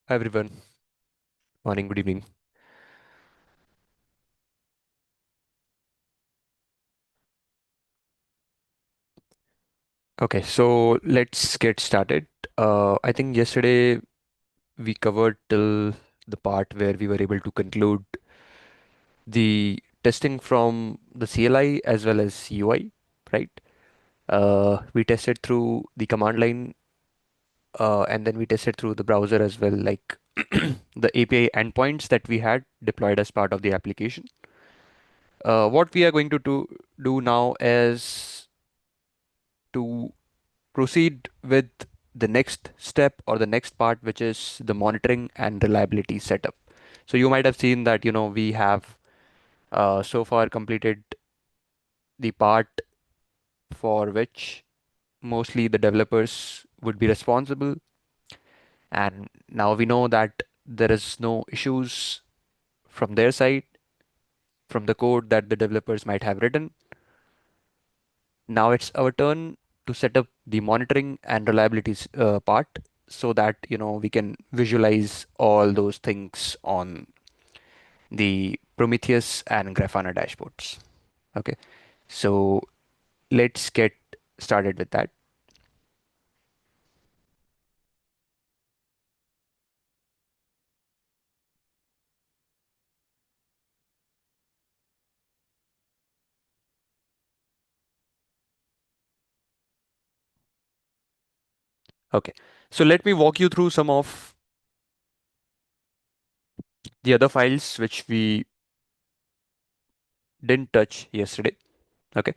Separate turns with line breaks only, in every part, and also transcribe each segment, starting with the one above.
Hi everyone. Morning, good evening. Okay, so let's get started. I think yesterday we covered till the part where we were able to conclude the testing from the CLI as well as UI, right? We tested through the command line, and then we tested through the browser as well, like the API endpoints that we had deployed as part of the application. What we are going to do now is to proceed with the next step or the next part, which is the monitoring and reliability setup. So you might have seen that, we have so far completed the part for which mostly the developers would be responsible. And now we know that there is no issues from their side, from the code that the developers might have written. Now it's our turn to set up the monitoring and reliability part so that we can visualize all those things on the Prometheus and Grafana dashboards. Okay, so let's get started with that. Okay, so let me walk you through some of the other files which we didn't touch yesterday. Okay,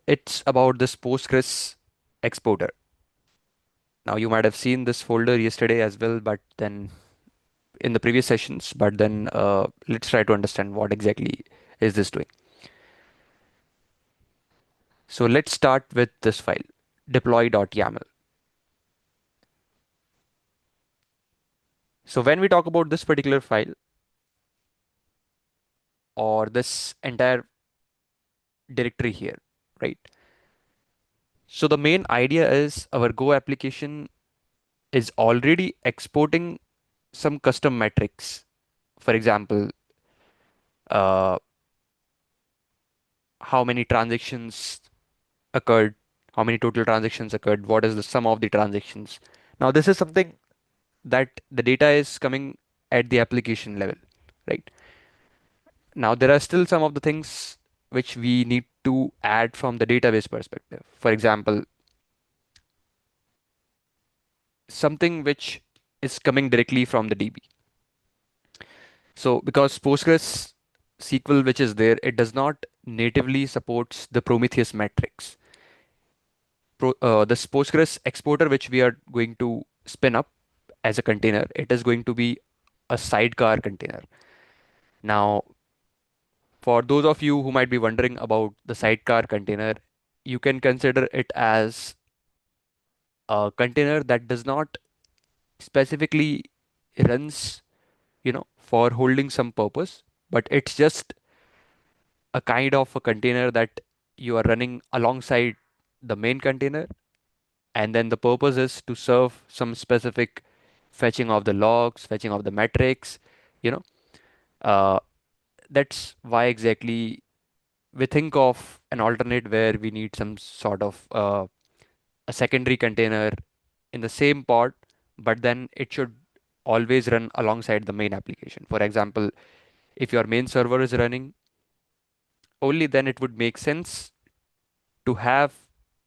it's about this Postgres exporter. Now you might have seen this folder yesterday as well, but then in the previous sessions, but then let's try to understand what exactly is this doing. So let's start with this file, deploy.yaml. So when we talk about this particular file or this entire directory here, right? So the main idea is our Go application is already exporting some custom metrics. For example, uh, how many transactions occurred, how many total transactions occurred, what is the sum of the transactions. Now, this is something that the data is coming at the application level, right? Now, there are still some of the things which we need to add from the database perspective. For example, something which is coming directly from the DB. So, because Postgres SQL, which is there, it does not natively supports the Prometheus metrics. This Postgres exporter, which we are going to spin up as a container, it is going to be a sidecar container. Now, for those of you who might be wondering about the sidecar container, you can consider it as a container that does not specifically runs, for holding some purpose, but it's just a kind of a container that you are running alongside the main container. And then the purpose is to serve some specific fetching of the logs, fetching of the metrics, you know. Uh, that's why exactly we think of an alternate where we need some sort of a secondary container in the same pod, but then it should always run alongside the main application. For example, if your main server is running, only then it would make sense to have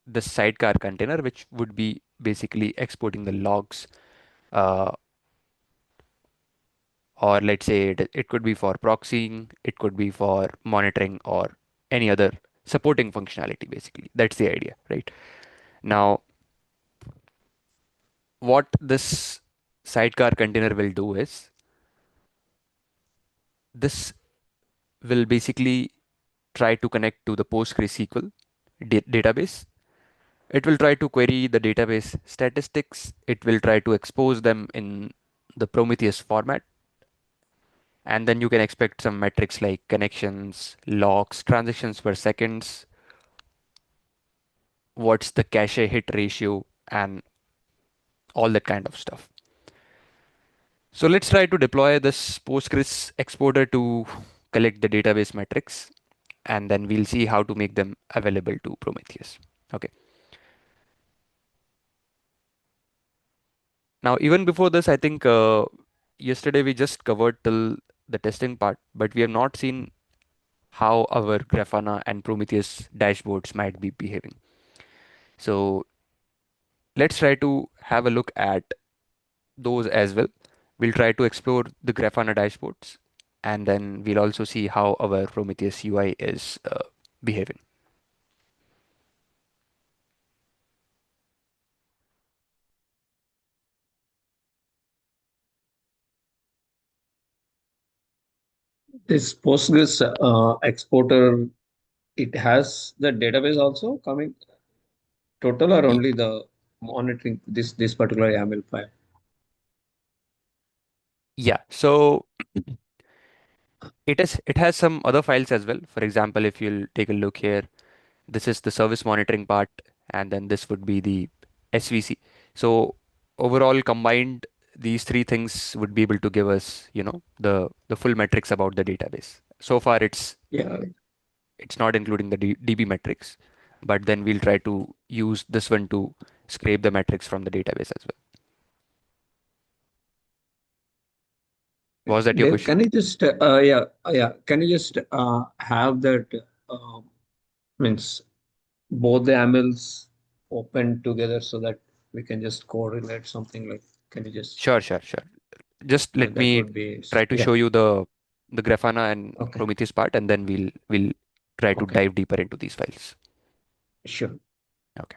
the sidecar container, which would be basically exporting the logs, uh, or let's say it could be for proxying, it could be for monitoring, or any other supporting functionality, basically. That's the idea, right? Now, what this sidecar container will do is this will basically try to connect to the PostgreSQL database. It will try to query the database statistics. It will try to expose them in the Prometheus format. And then you can expect some metrics like connections, logs, transactions per seconds, what's the cache hit ratio, and all that kind of stuff. So let's try to deploy this Postgres exporter to collect the database metrics, and then we'll see how to make them available to Prometheus. Okay. Now, even before this, I think yesterday we just covered till the testing part, but we have not seen how our Grafana and Prometheus dashboards might be behaving. So let's try to have a look at those as well. We'll try to explore the Grafana dashboards, and then we'll also see how our Prometheus UI is behaving.
This Postgres exporter, it has the database also coming total or
Y-
only the monitoring this particular YAML file?
Yeah, so it has some other files as well. For example, if you'll take a look here, this is the service monitoring part, and then this would be the SVC. So overall combined, these three things would be able to give us, the full metrics about the database. So far,
Yeah,
it's not including the DB metrics, but then we'll try to use this one to scrape the metrics from the database as well. Was that your
Dev,
question?
can you just can you just have that means both the MLs open together so that we can just correlate something like, can you just
Sure, sure, sure. Just let
that
me
would be
try to
yeah.
show you the Grafana and
Okay,
Prometheus part, and then we'll try to
okay,
dive deeper into these files.
sure.
Okay.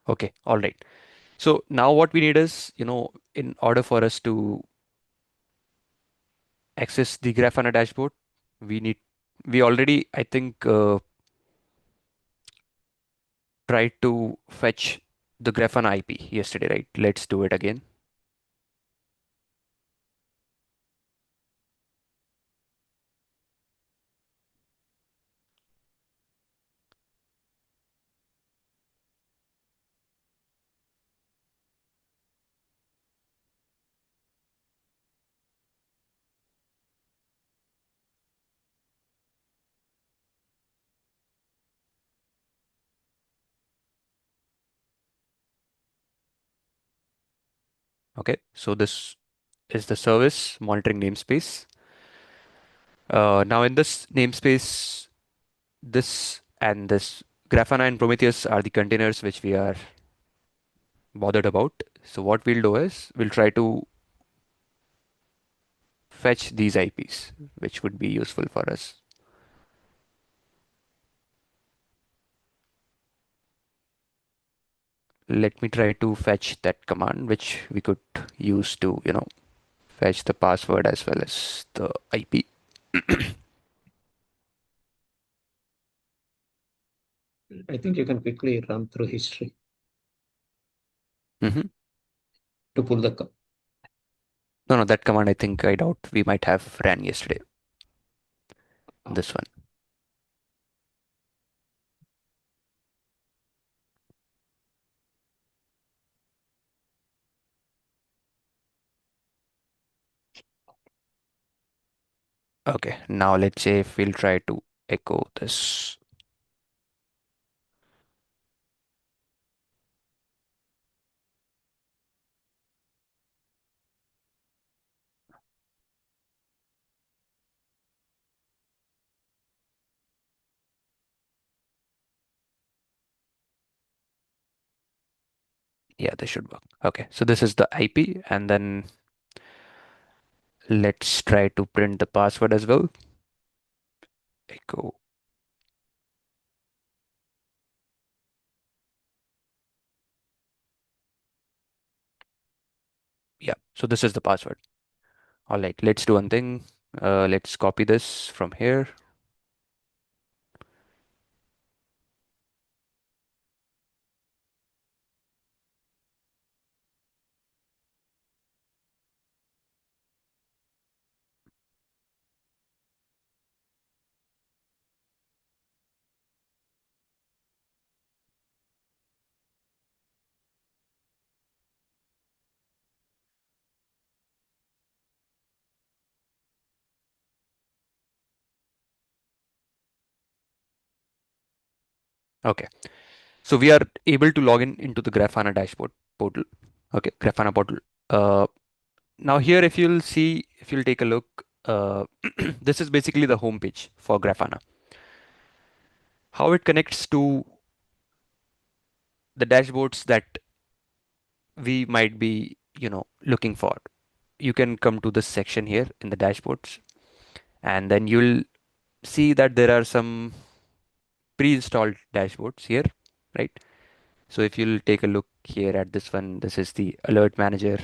Okay. All right. So now what we need is, in order for us to access the Grafana dashboard, we need, we already, I think, tried to fetch the Grafana IP yesterday, right? Let's do it again. Okay. So this is the service monitoring namespace. Now in this namespace, this and this Grafana and Prometheus are the containers which we are bothered about. So what we'll do is we'll try to fetch these IPs, which would be useful for us. Let me try to fetch that command, which we could use to, fetch the password as well as the IP.
I think you can quickly run through history
Hmm.
to pull the
No, no, that command I think I doubt we might have ran yesterday. This one. Okay, now let's say if we'll try to echo this. Yeah, this should work. Okay, so this is the IP, and then let's try to print the password as well. Echo. Yeah, so this is the password. All right, let's do one thing. Let's copy this from here. Okay, so we are able to log in into the Grafana dashboard portal. Okay, Grafana portal. Uh, Now here, if you'll see, if you'll take a look, this is basically the home page for Grafana. How it connects to the dashboards that we might be, looking for. You can come to this section here in the dashboards, and then you'll see that there are some pre-installed dashboards here, right? So if you'll take a look here at this one, this is the alert manager.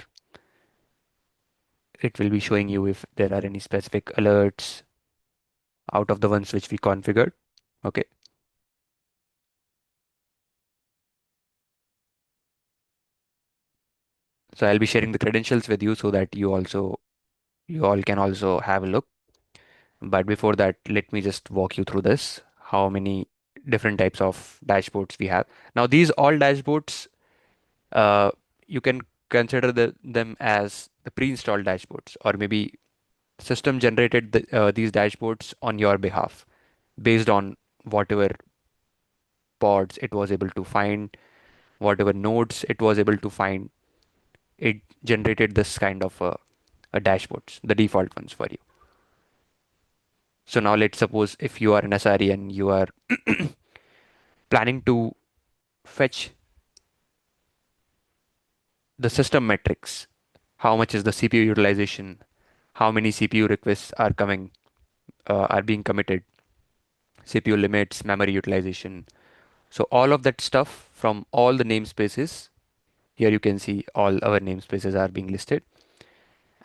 It will be showing you if there are any specific alerts out of the ones which we configured. Okay. So I'll be sharing the credentials with you so that you all can also have a look. But before that, let me just walk you through this, how many different types of dashboards we have. Now these all dashboards, uh, you can consider them as the pre-installed dashboards, or maybe system generated these dashboards on your behalf based on whatever pods it was able to find, whatever nodes it was able to find. It generated this kind of a dashboards, the default ones for you. So now let's suppose if you are an SRE and you are planning to fetch the system metrics, how much is the CPU utilization, how many CPU requests are coming, are being committed, CPU limits, memory utilization. So all of that stuff from all the namespaces, here you can see all our namespaces are being listed.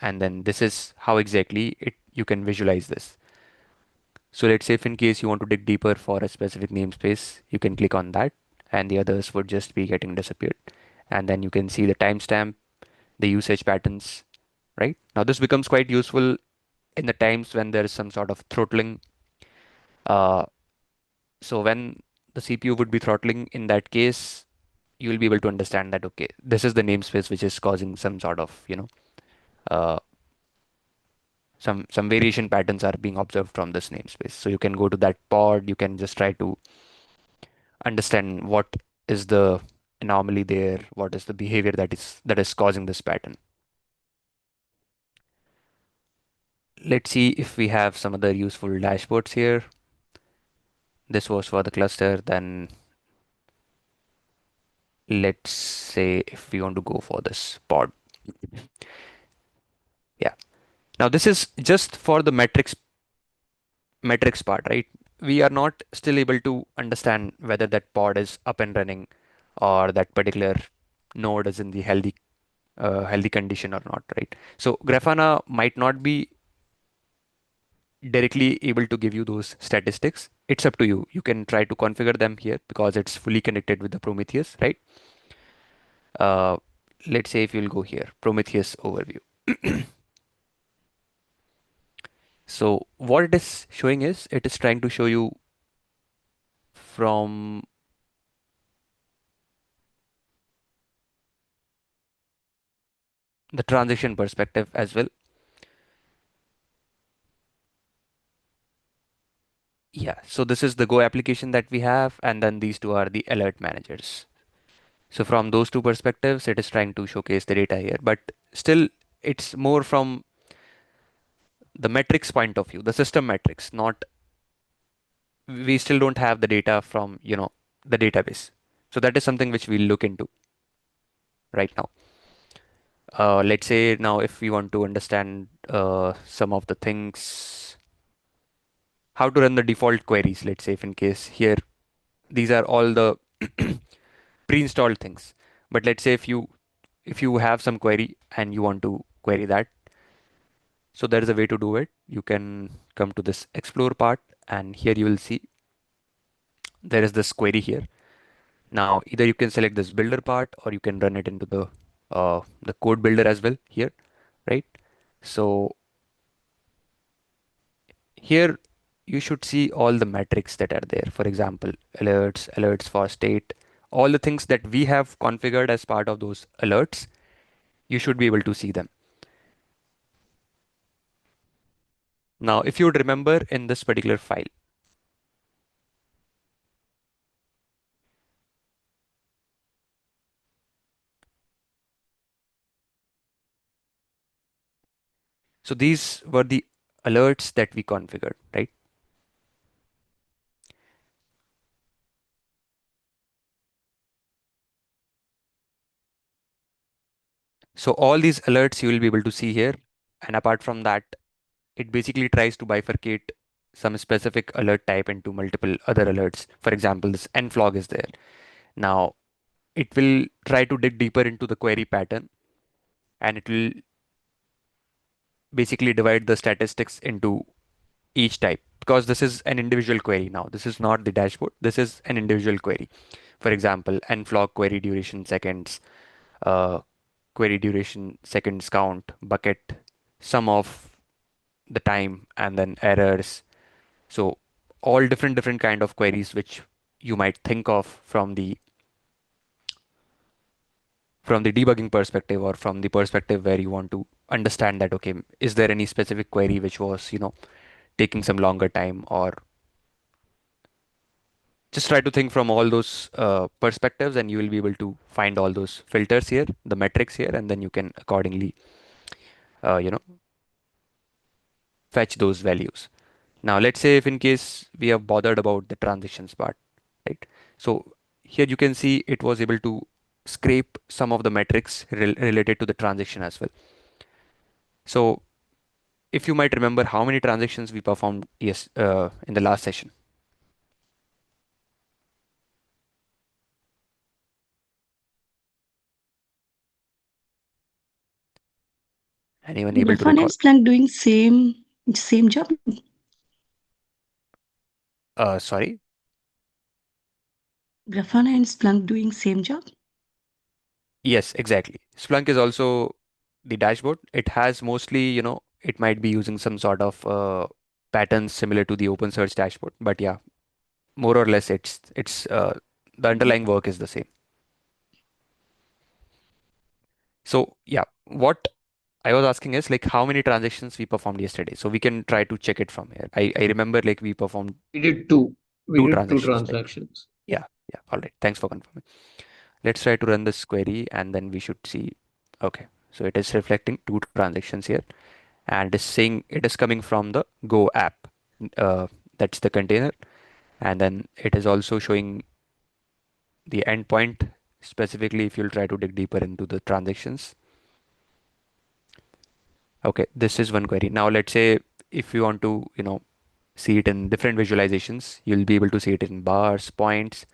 And then this is how exactly you can visualize this. So let's say if in case you want to dig deeper for a specific namespace, you can click on that and the others would just be getting disappeared. And then you can see the timestamp, the usage patterns, right? Now this becomes quite useful in the times when there is some sort of throttling. Uh, so when the CPU would be throttling, in that case, you will be able to understand that, okay, this is the namespace which is causing some sort of, uh, some variation patterns are being observed from this namespace. So you can go to that pod, you can just try to understand what is the anomaly there, what is the behavior that is causing this pattern. Let's see if we have some other useful dashboards here. This was for the cluster. Then let's say if we want to go for this pod. Yeah. Now this is just for the metrics part, right? We are not still able to understand whether that pod is up and running or that particular node is in the healthy condition or not, right? So Grafana might not be directly able to give you those statistics. It's up to you. You can try to configure them here because it's fully connected with the Prometheus, right? Uh, let's say if you'll go here, Prometheus overview. So what it is showing is it is trying to show you from the transition perspective as well. Yeah, so this is the Go application that we have, and then these two are the alert managers. So from those two perspectives, it is trying to showcase the data here, but still it's more from the metrics point of view, the system metrics, not we still don't have the data from, the database. So that is something which we'll look into right now. Let's say now if we want to understand some of the things, how to run the default queries, let's say if in case here, these are all the pre-installed things. But let's say if you have some query and you want to query that, so there is a way to do it. You can come to this explore part, and here you will see there is this query here. Now, either you can select this builder part or you can run it into the code builder as well here, right? So here you should see all the metrics that are there. For example, alerts for state, all the things that we have configured as part of those alerts, you should be able to see them. Now, if you would remember in this particular file, so these were the alerts that we configured, right? So all these alerts you will be able to see here. And apart from that, it basically tries to bifurcate some specific alert type into multiple other alerts. For example, this nflog is there. Now, it will try to dig deeper into the query pattern, and it will basically divide the statistics into each type, because this is an individual query now. This is not the dashboard. This is an individual query. For example, nflog query duration seconds, uh, query duration seconds count, bucket, sum of the time, and then errors. So all different kind of queries which you might think of from the debugging perspective, or from the perspective where you want to understand that, okay, is there any specific query which was, taking some longer time, or just try to think from all those perspectives, and you will be able to find all those filters here, the metrics here, and then you can accordingly, uh, you know, fetch those values. Now, let's say if in case we have bothered about the transitions part, right? So here you can see it was able to scrape some of the metrics related to the transaction as well. So if you might remember how many transactions we performed, yes, in the last session. Anyone able to
Grafana
recall?
and Splunk doing same job.
Sorry.
Grafana and Splunk doing same job.
Yes, exactly. Splunk is also the dashboard. It has mostly, it might be using some sort of patterns similar to the OpenSearch dashboard. But yeah, more or less, it's the
Mhm.
underlying work is the same. So yeah, what I was asking is like how many transactions we performed yesterday. So we can try to check it from here. I remember like we performed
We did two. We
two
did two
transactions, right?
transactions.
Yeah, yeah. All right. Thanks for confirming. Let's try to run this query, and then we should see. Okay. So it is reflecting two transactions here, and is saying it is coming from the Go app. Uh, that's the container. And then it is also showing the endpoint, specifically if you'll try to dig deeper into the transactions. Okay, this is one query. Now let's say if you want to, see it in different visualizations, you'll be able to see it in bars, points,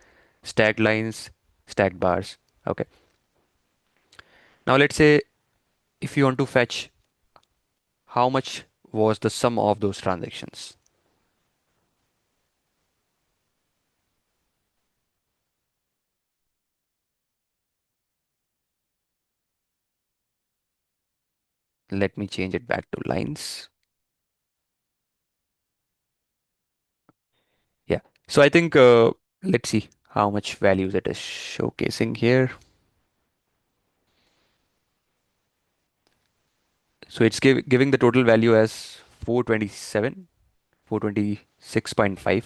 stacked lines, stacked bars. Okay. Now let's say if you want to fetch how much was the sum of those transactions. Let me change it back to lines. Yeah. So I think let's see how much values it is showcasing here. So it's giving the total value as 427. 426.5.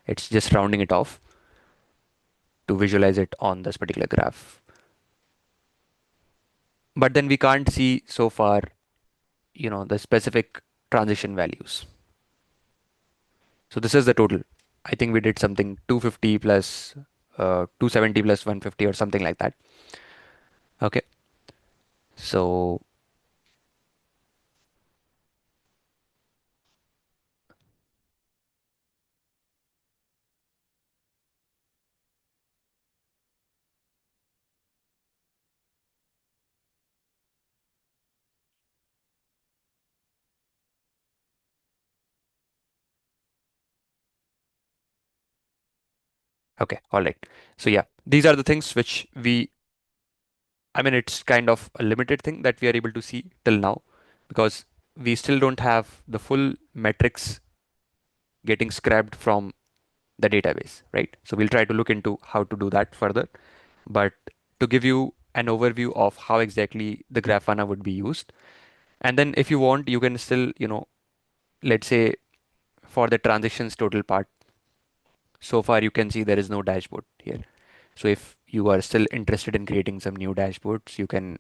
It's just rounding it off to visualize it on this particular graph. But then we can't see so far, the specific transition values. So this is the total. I think we did something 250 plus 270 plus 150 or something like that. Okay. So, okay. All right. So yeah, these are the things which I mean, it's kind of a limited thing that we are able to see till now because we still don't have the full metrics getting scrapped from the database, right? So we'll try to look into how to do that further. But to give you an overview of how exactly the Grafana would be used, and then if you want, you can still, let's say for the transactions total part, so far you can see there is no dashboard here. So if you are still interested in creating some new dashboards, you can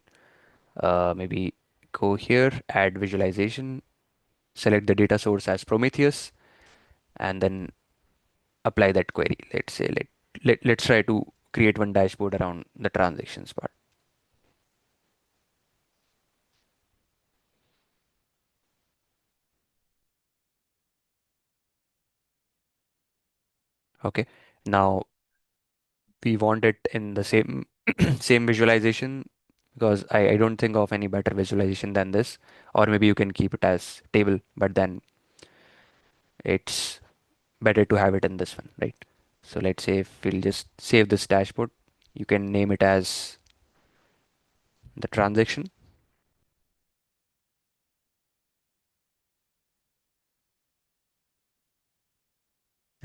maybe go here, add visualization, select the data source as Prometheus, and then apply that query. Let's say let's try to create one dashboard around the transactions part. Okay. Now we want it in the same same visualization because I don't think of any better visualization than this. Or maybe you can keep it as table, but then it's better to have it in this one, right? So let's say if we'll just save this dashboard, you can name it as the transaction.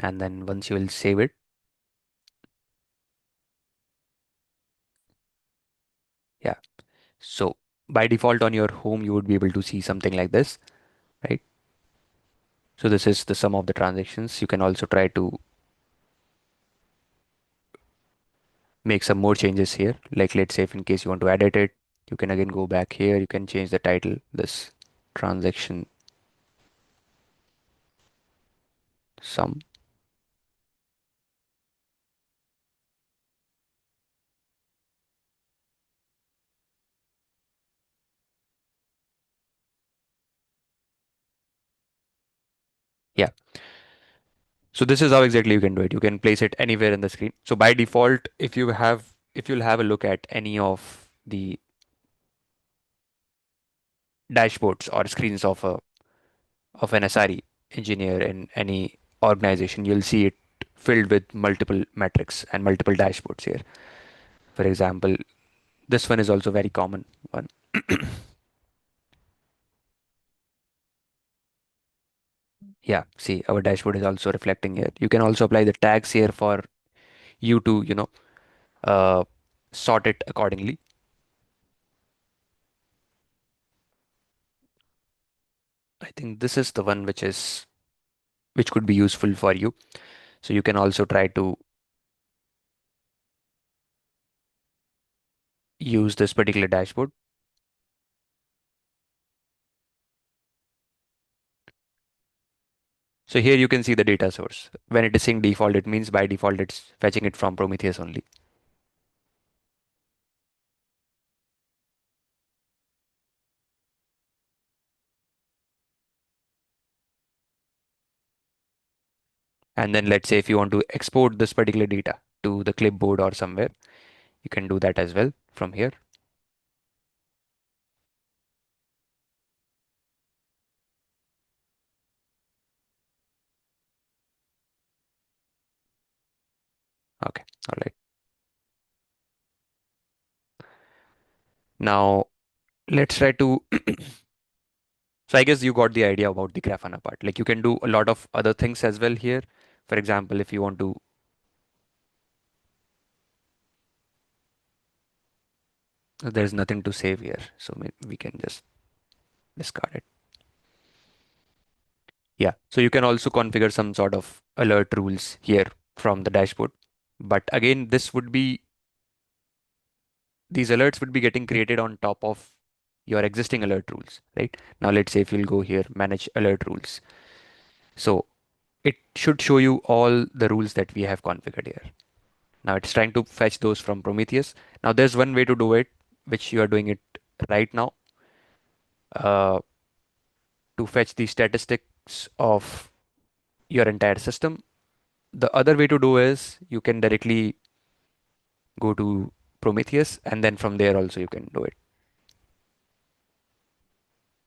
And then once you will save it, yeah. So by default on your home, you would be able to see something like this, right? So this is the sum of the transactions. You can also try to make some more changes here. Like let's say if in case you want to edit it, you can again go back here. You can change the title, this transaction sum. Yeah. So this is how exactly you can do it. You can place it anywhere in the screen. So by default, if you'll have a look at any of the dashboards or screens of an SRE engineer in any organization, you'll see it filled with multiple metrics and multiple dashboards here. For example, this one is also very common one. Yeah, see our dashboard is also reflecting here. You can also apply the tags here for you to, uh, sort it accordingly. I think this is the one which could be useful for you. So you can also try to use this particular dashboard. So here you can see the data source. When it is saying default, it means by default it's fetching it from Prometheus only. And then let's say if you want to export this particular data to the clipboard or somewhere, you can do that as well from here. Okay, all right. Now let's try to so I guess you got the idea about the Grafana part. Like you can do a lot of other things as well here. For example, if you want to, there's nothing to save here. So we can just discard it. Yeah, so you can also configure some sort of alert rules here from the dashboard. But again, these alerts would be getting created on top of your existing alert rules, right? Now let's say if you'll go here, manage alert rules. So it should show you all the rules that we have configured here. Now it's trying to fetch those from Prometheus. Now there's one way to do it, which you are doing it right now, uh, to fetch the statistics of your entire system. The other way to do is you can directly go to Prometheus and then from there also you can do it.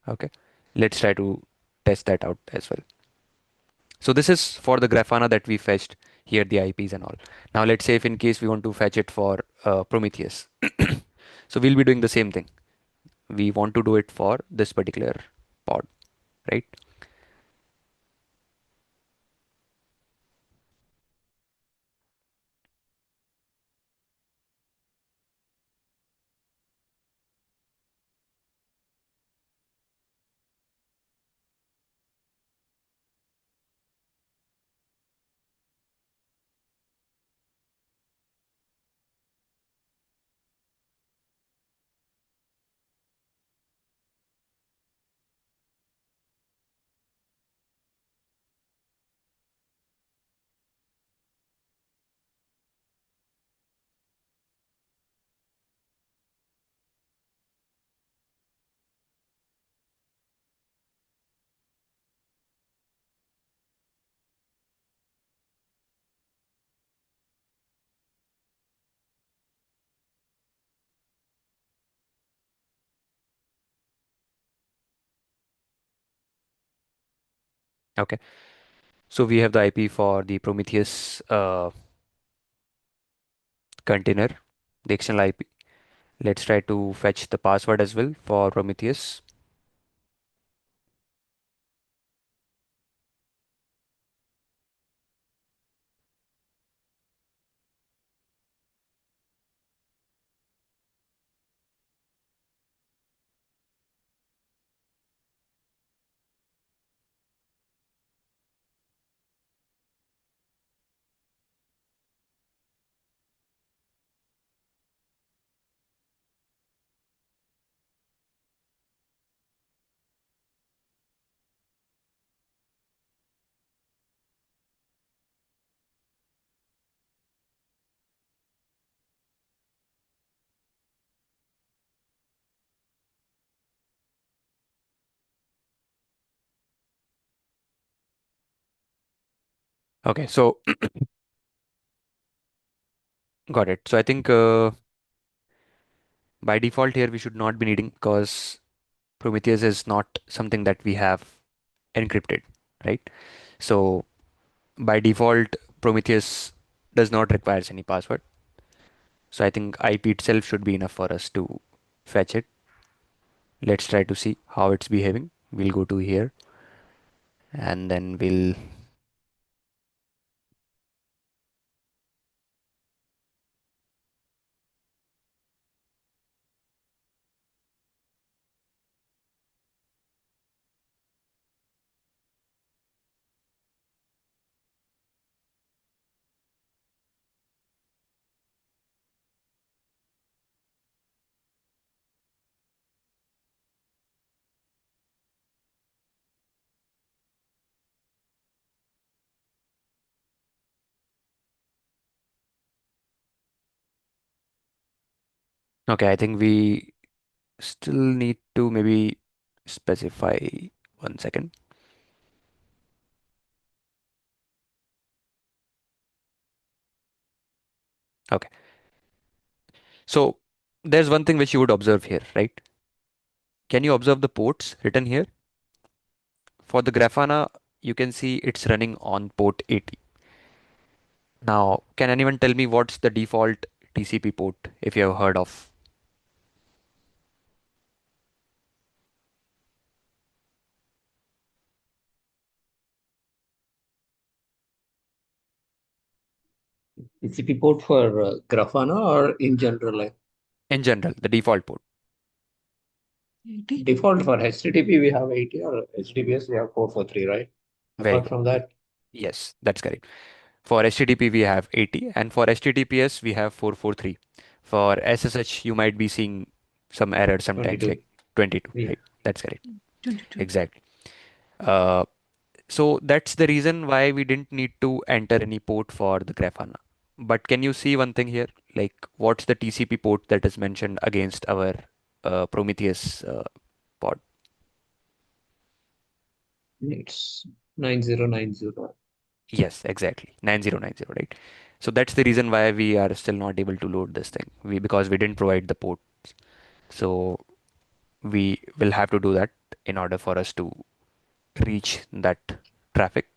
Okay. Let's try to test that out as well. So this is for the Grafana that we fetched here, the IPs and all. Now let's say if in case we want to fetch it for Prometheus. So we'll be doing the same thing. We want to do it for this particular pod, right? Okay. So we have the IP for the Prometheus container, the external IP. Let's try to fetch the password as well for Prometheus. Okay, so got it. So I think by default here we should not be needing because Prometheus is not something that we have encrypted, right? So by default, Prometheus does not requires any password. So I think IP itself should be enough for us to fetch it. Let's try to see how it's behaving. We'll go to here and then we'll. Okay, I think we still need to maybe specify 1 second. Okay. So there's one thing which you would observe here, right? Can you observe the ports written here? For the Grafana, you can see it's running on port 80. Now, can anyone tell me what's the default TCP port if you have heard of?
TCP port for Grafana or in general?
In general, the default port.
80.
Default for HTTP we have 80 or HTTPS we have 443, right?
Very
Apart
good.
from that,
Yes, that's correct. For HTTP, we have 80, and for HTTPS, we have 443. For SSH, you might be seeing some error sometimes, like
22.
22,
Yeah.
right? That's correct.
22.
Exactly. Uh, so that's the reason why we didn't need to enter any port for the Grafana. But can you see one thing here? Like, what's the TCP port that is mentioned against our Prometheus pod?
It's 9090.
Yes, exactly. 9090, right? So that's the reason why we are still not able to load this thing. Because we didn't provide the port. So we will have to do that in order for us to reach that traffic.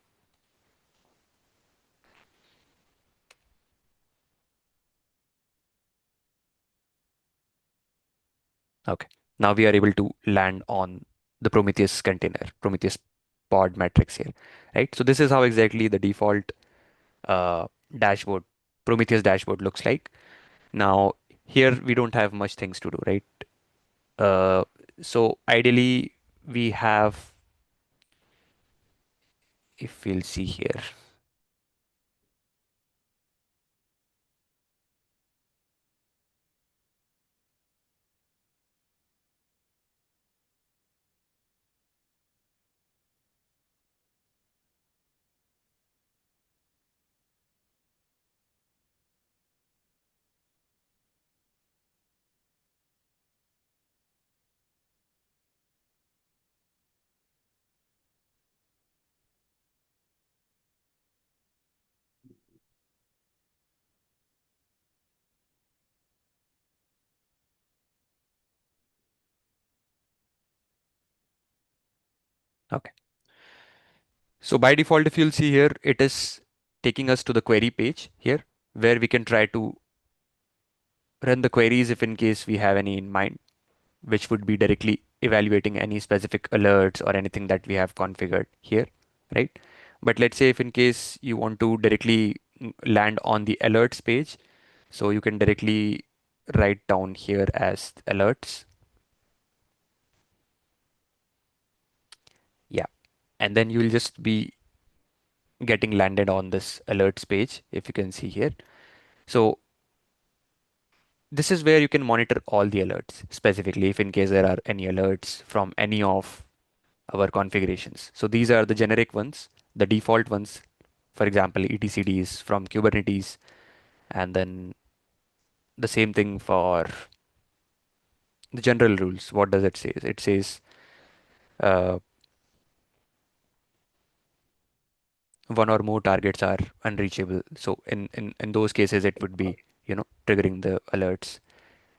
Okay. Now we are able to land on the Prometheus container, Prometheus pod matrix here, right? So this is how exactly the default uh, dashboard, Prometheus dashboard looks like. Now here we don't have much things to do, right? Uh, so ideally we have, if we'll see here, okay. So by default, if you'll see here, it is taking us to the query page here, where we can try to run the queries if in case we have any in mind, which would be directly evaluating any specific alerts or anything that we have configured here, right? But let's say if in case you want to directly land on the alerts page, so you can directly write down here as alerts. Yeah. And then you will just be getting landed on this alerts page, if you can see here. So this is where you can monitor all the alerts, specifically if in case there are any alerts from any of our configurations. So these are the generic ones, the default ones, for example, etcds from Kubernetes, and then the same thing for the general rules. What does it say? It says uh, one or more targets are unreachable. So in those cases, it would be, triggering the alerts.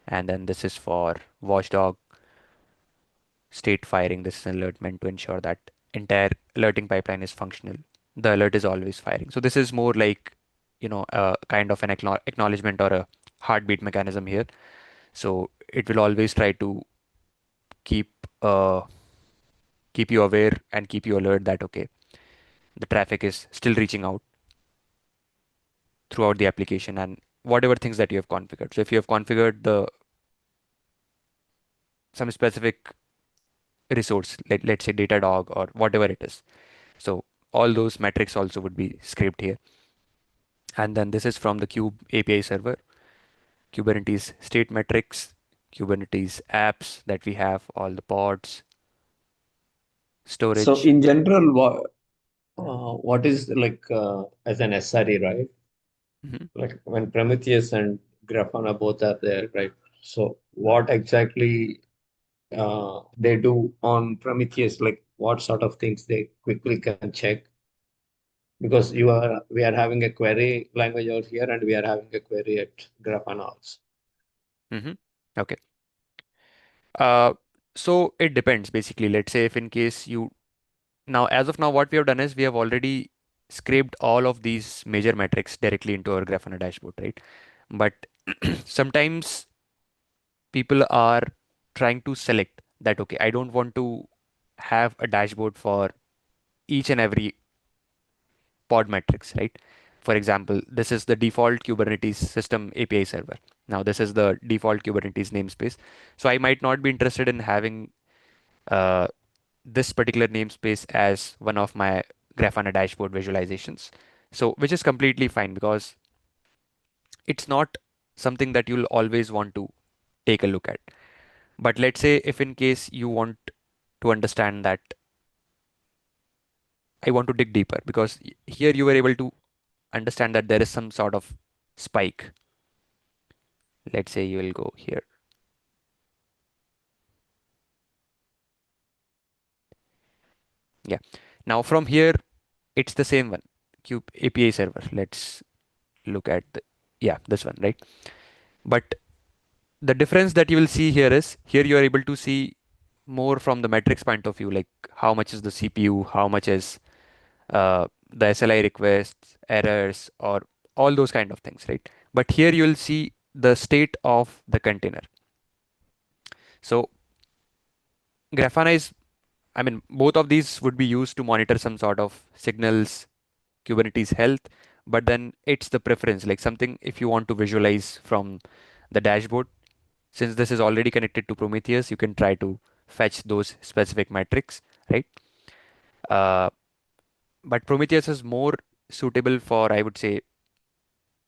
And then this is for watchdog state firing. This is an alert meant to ensure that entire alerting pipeline is functional. The alert is always firing. So this is more like, a kind of an acknowledgement or a heartbeat mechanism here. So it will always try to keep uh, keep you aware and keep you alert that okay, the traffic is still reaching out throughout the application and whatever things that you have configured. So if you have configured the some specific resource, let's say Datadog or whatever it is. So all those metrics also would be scraped here. And then this is from the Kube API server, Kubernetes state metrics, Kubernetes apps that we have, all the pods,
So
storage.
in general, what is like as an SRE, right?
Mhm.
Like when Prometheus and Grafana both are there, right? So what exactly they do on Prometheus? Like what sort of things they quickly can check? Because we are having a query language out here, and we are having a query at Grafana also.
Mhm. Okay. Uh, so it depends basically. Let's say if in case you now, as of now, what we have done is we have already scraped all of these major metrics directly into our Grafana dashboard, right? But sometimes people are trying to select that, okay, I don't want to have a dashboard for each and every pod metrics, right? For example, this is the default Kubernetes system API server. Now, this is the default Kubernetes namespace. So I might not be interested in having uh, this particular namespace as one of my Grafana dashboard visualizations. So, which is completely fine because it's not something that you'll always want to take a look at. But let's say if in case you want to understand that I want to dig deeper because here you were able to understand that there is some sort of spike. Let's say you will go here. Yeah. Now from here, it's the same one. Cube API server. Let's look at yeah, this one, right? But the difference that you will see here is here you are able to see more from the metrics point of view, like how much is the CPU, how much is the SLI requests, errors, or all those kind of things, right? But here you will see the state of the container. So Grafana is, I mean, both of these would be used to monitor some sort of signals, Kubernetes health, but then it's the preference, like something if you want to visualize from the dashboard, since this is already connected to Prometheus, you can try to fetch those specific metrics, right? Uh, but Prometheus is more suitable for, I would say,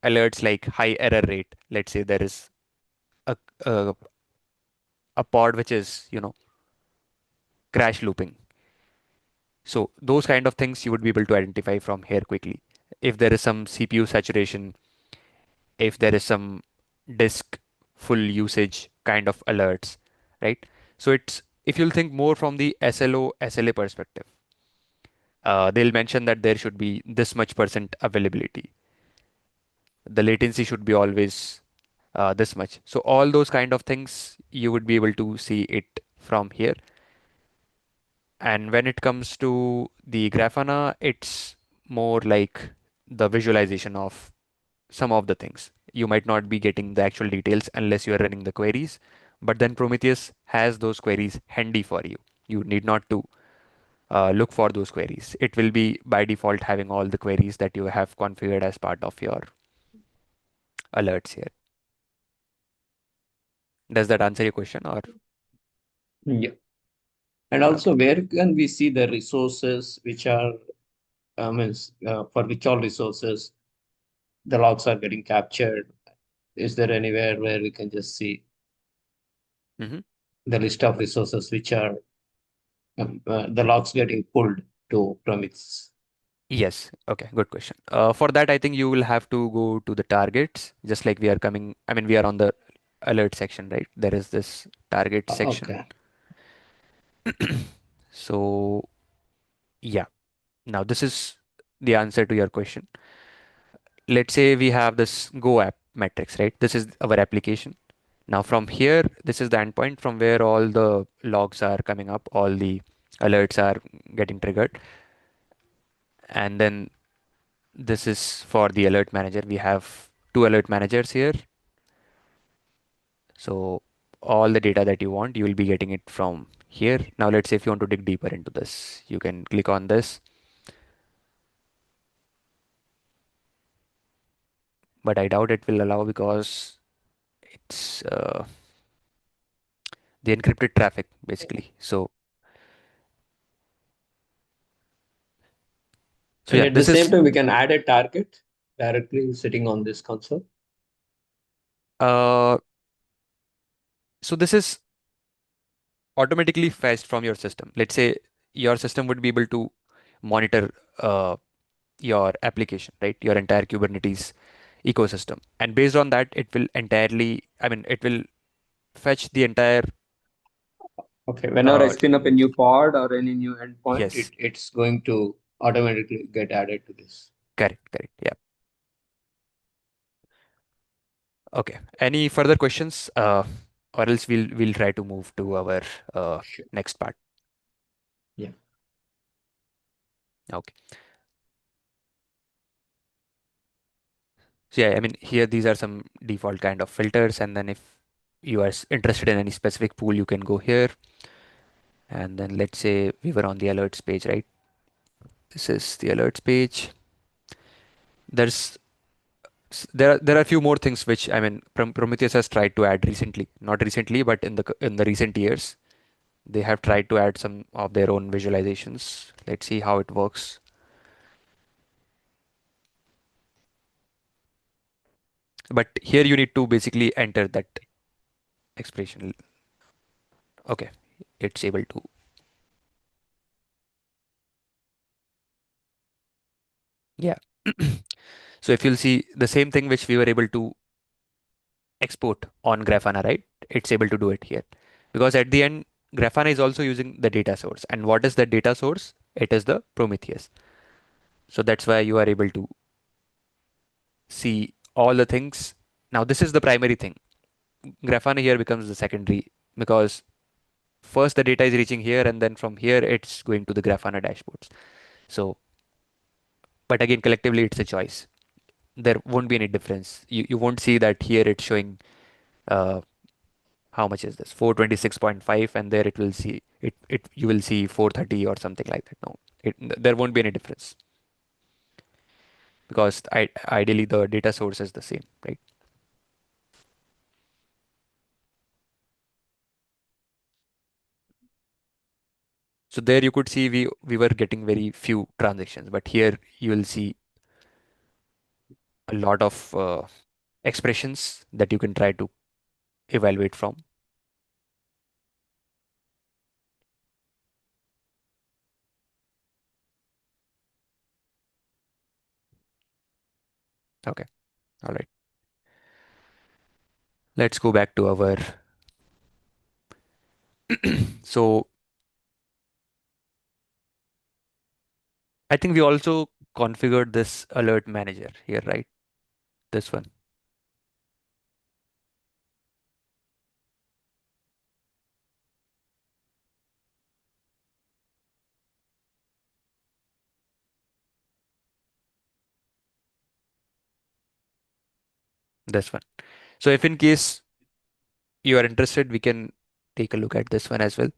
alerts like high error rate. Let's say there is a, a, a pod which is, crash looping. So those kind of things you would be able to identify from here quickly. If there is some CPU saturation, if there is some disk full usage kind of alerts, right? So it's if you'll think more from the SLO SLA perspective, they'll mention that there should be this much percent availability. The latency should be always this much. So all those kind of things you would be able to see it from here. And when it comes to the Grafana, it's more like the visualization of some of the things. You might not be getting the actual details unless you are running the queries, but then Prometheus has those queries handy for you. You need not to look for those queries. It will be by default having all the queries that you have configured as part of your alerts here. Does that answer your question or?
Yeah. And
Okay.
also, where can we see the resources which are, for which all resources the logs are getting captured? Is there anywhere where we can just see
Mhm.
the list of resources which are the logs getting pulled to Prometheus?
Yes. Okay. Good question. For that, I think you will have to go to the targets, just like we are coming. I mean, we are on the alert section, right? There is this target section.
Okay.
So, yeah. Now, this is the answer to your question. Let's say we have this Go app metrics, right? This is our application. Now, from here, this is the endpoint from where all the logs are coming up, all the alerts are getting triggered. And then this is for the alert manager. We have two alert managers here. So all the data that you want, you will be getting it from here. Now let's say if you want to dig deeper into this, you can click on this, but I doubt it will allow because it's the encrypted traffic basically. So
And
yeah,
at the
this
same
is
time, we can add a target directly sitting on this console.
uh so this is automatically fetched from your system. Let's say your system would be able to monitor uh your application, right? Your entire Kubernetes ecosystem. And based on that, it will entirely, I mean, it will fetch the entire,
Okay. Whenever I
uh,
spin up a new pod or any new endpoint,
yes,
it's going to automatically get added to this.
correct, correct. Yeah. Okay. Any further questions? Or else we'll try to move to our uh,
Sure.
next part.
Yeah.
Okay. So yeah, I mean, here these are some default kind of filters, and then if you are interested in any specific pool, you can go here. And then let's say we were on the alerts page, right? This is the alerts page. There's there are a few more things which I mean Prometheus has tried to add recently, not recently, but in the recent years, they have tried to add some of their own visualizations. Let's see how it works. But here you need to basically enter that expression. Okay, it's able to. Yeah. So if you'll see the same thing which we were able to export on Grafana, right? It's able to do it here. Because at the end, Grafana is also using the data source. And what is the data source? It is the Prometheus. So that's why you are able to see all the things. Now, this is the primary thing. Grafana here becomes the secondary because first the data is reaching here, and then from here it's going to the Grafana dashboards. So, but again, collectively, it's a choice. There won't be any difference. You won't see that here it's showing uh, how much is this 426.5, and there it will see it you will see 430 or something like that. No, there won't be any difference because ideally the data source is the same, right? So there you could see we were getting very few transactions, but here you will see a lot of expressions that you can try to evaluate from. Okay, all right. Let's go back to our. So I think we also configured this alert manager here, right? This one, this one. So if in case you are interested, we can take a look at this one as well.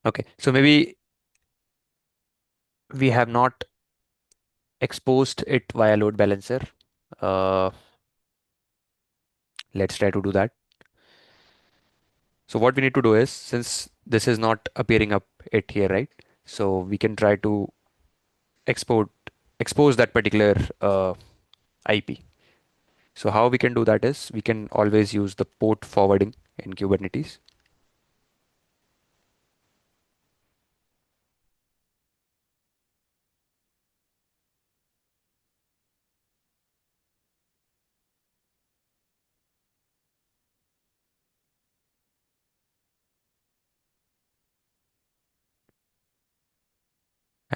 Okay, so maybe we have not exposed it via load balancer. Uh, let's try to do that. So what we need to do is, since this is not appearing up it here, right? So we can try to export expose that particular IP. So how we can do that is we can always use the port forwarding in Kubernetes.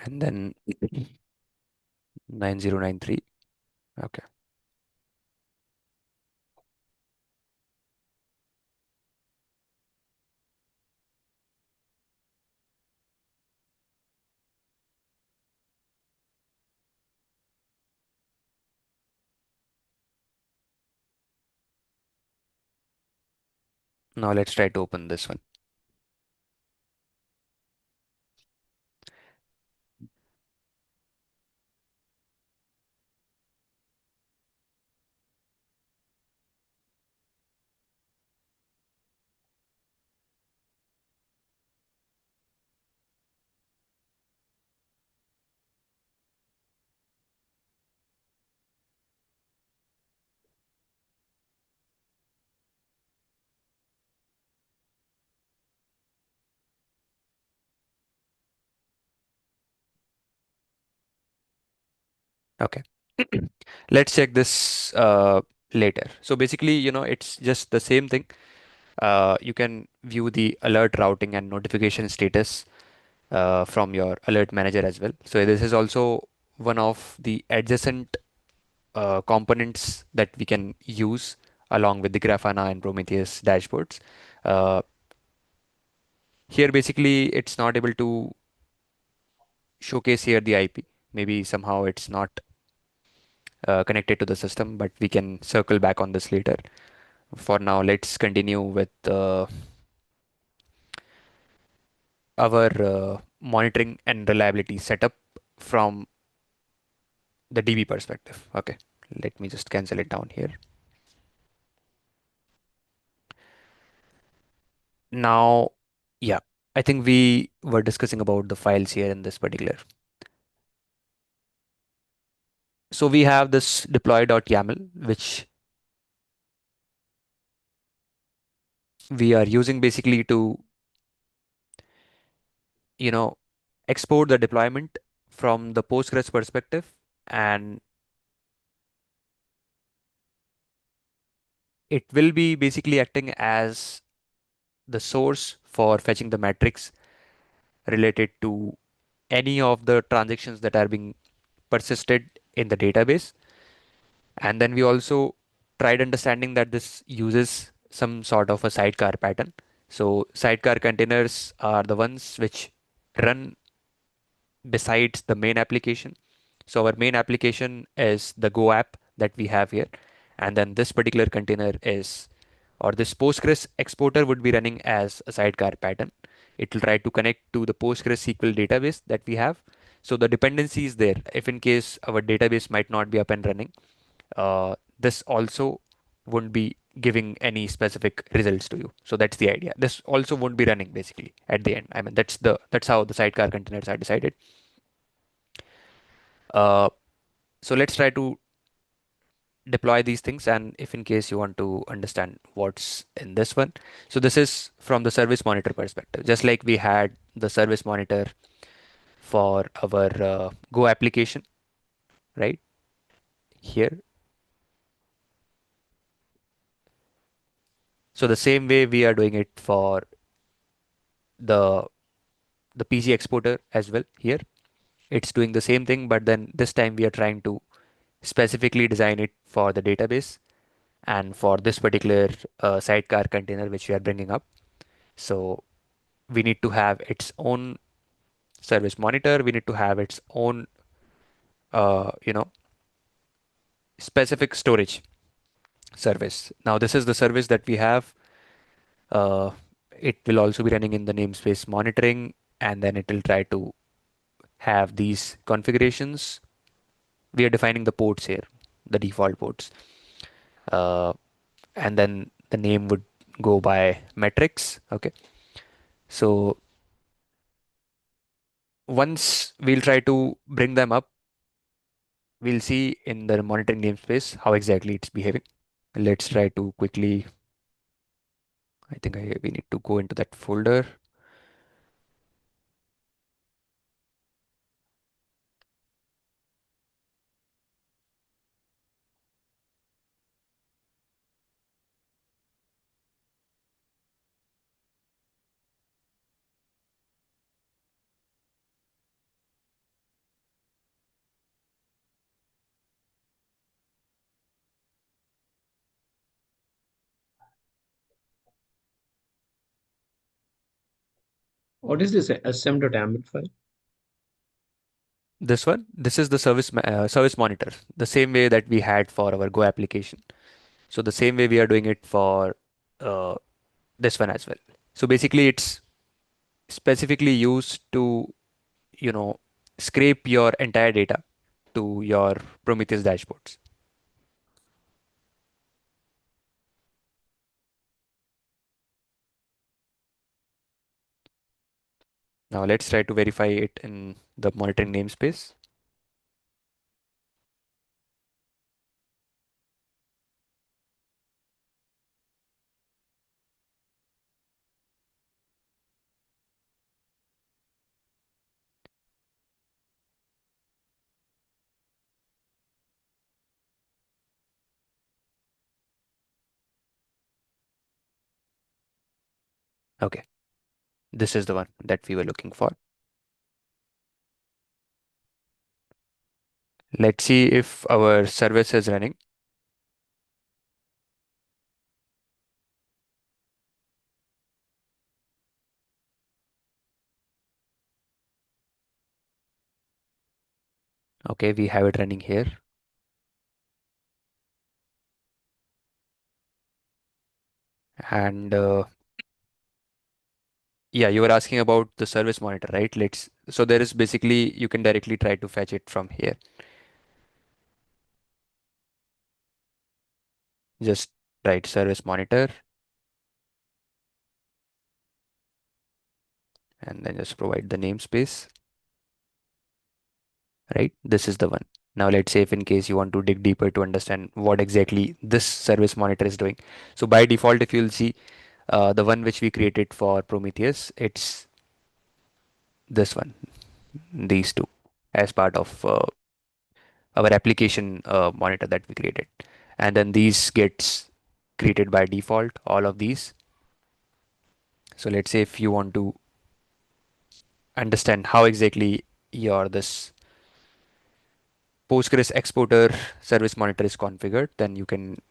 And then 9093. Okay. Now let's try to open this one. Okay. Let's check this later. So basically, it's just the same thing. You can view the alert routing and notification status from your alert manager as well. So this is also one of the adjacent components that we can use along with the Grafana and Prometheus dashboards. Uh, Here, basically, it's not able to showcase here the IP. Maybe somehow it's not connected to the system, but we can circle back on this later. For now, let's continue with our monitoring and reliability setup from the DB perspective. Okay, let me just cancel it down here. Now, yeah, I think we were discussing about the files here in this particular. So we have this deploy.yaml, which we are using basically to, you know, export the deployment from the Postgres perspective, and it will be basically acting as the source for fetching the metrics related to any of the transactions that are being persisted in the database. And then we also tried understanding that this uses some sort of a sidecar pattern. So sidecar containers are the ones which run besides the main application. So our main application is the Go app that we have here. And then this particular container is, or this Postgres exporter would be running as a sidecar pattern. It will try to connect to the Postgres SQL database that we have. So the dependency is there. If in case our database might not be up and running, this also won't be giving any specific results to you. So that's the idea. This also won't be running basically at the end. I mean, that's how the sidecar containers are decided. Uh, so let's try to deploy these things, and if in case you want to understand what's in this one, so this is from the service monitor perspective, just like we had the service monitor for our Go application, right here. So the same way we are doing it for the the PG exporter as well here. It's doing the same thing, but then this time we are trying to specifically design it for the database and for this particular sidecar container which we are bringing up. So we need to have its own service monitor. We need to have its own, uh, you know, specific storage service. Now, this is the service that we have. Uh, it will also be running in the namespace monitoring, and then it will try to have these configurations. We are defining the ports here, the default ports. Uh, and then the name would go by metrics. Okay. So once we'll try to bring them up, we'll see in the monitoring namespace how exactly it's behaving. Let's try to quickly, we need to go into that folder.
What is this sm.aml file?
This one, this is the service monitor, the same way that we had for our Go application. So the same way we are doing it for uh, this one as well. So basically, it's specifically used to, you know, scrape your entire data to your Prometheus dashboards. Now let's try to verify it in the monitoring namespace. Okay, this is the one that we were looking for. Let's see if our service is running. Okay, we have it running here. And yeah, you were asking about the service monitor, right? So there is basically, you can directly try to fetch it from here. Just write service monitor and then just provide the namespace, right? This is the one. Now let's say if in case you want to dig deeper to understand what exactly this service monitor is doing. So by default, if you'll see the one which we created for Prometheus, it's this one, these two, as part of our application monitor that we created. And then these gets created by default, all of these. So let's say if you want to understand how exactly your this Postgres exporter service monitor is configured, then you can.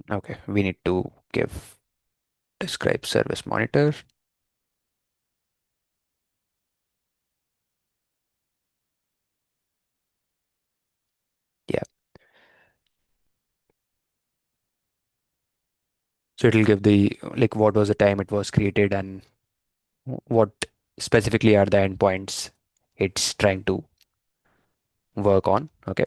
Okay, we need to give describe service monitor. Yeah, so it'll give the like what was the time it was created and what specifically are the endpoints it's trying to work on. Okay.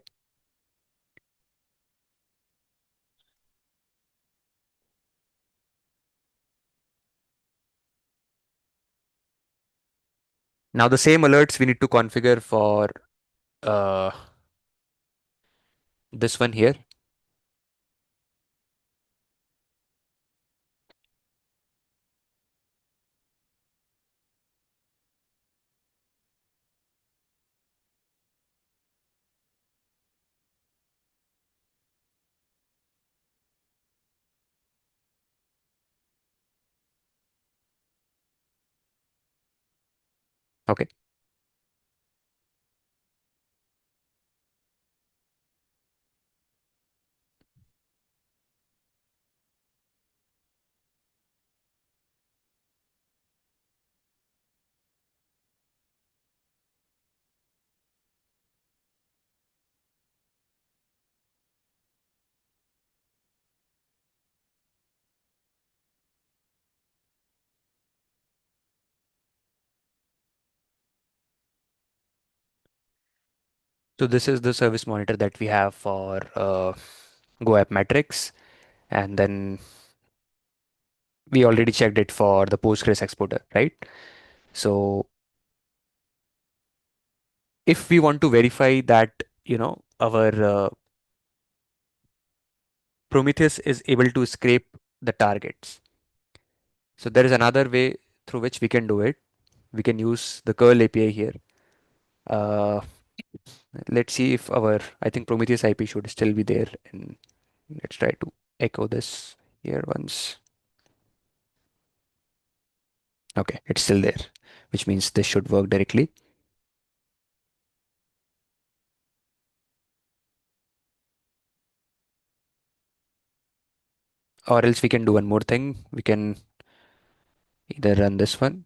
Now the same alerts we need to configure for uh, this one here. Okay. So this is the service monitor that we have for Go App Metrics, and then we already checked it for the Postgres exporter, right? So if we want to verify that, our Prometheus is able to scrape the targets. So there is another way through which we can do it. We can use the curl API here. Uh, let's see if I think Prometheus IP should still be there. And let's try to echo this here once. Okay, it's still there, which means this should work directly. Or else we can do one more thing. We can either run this one.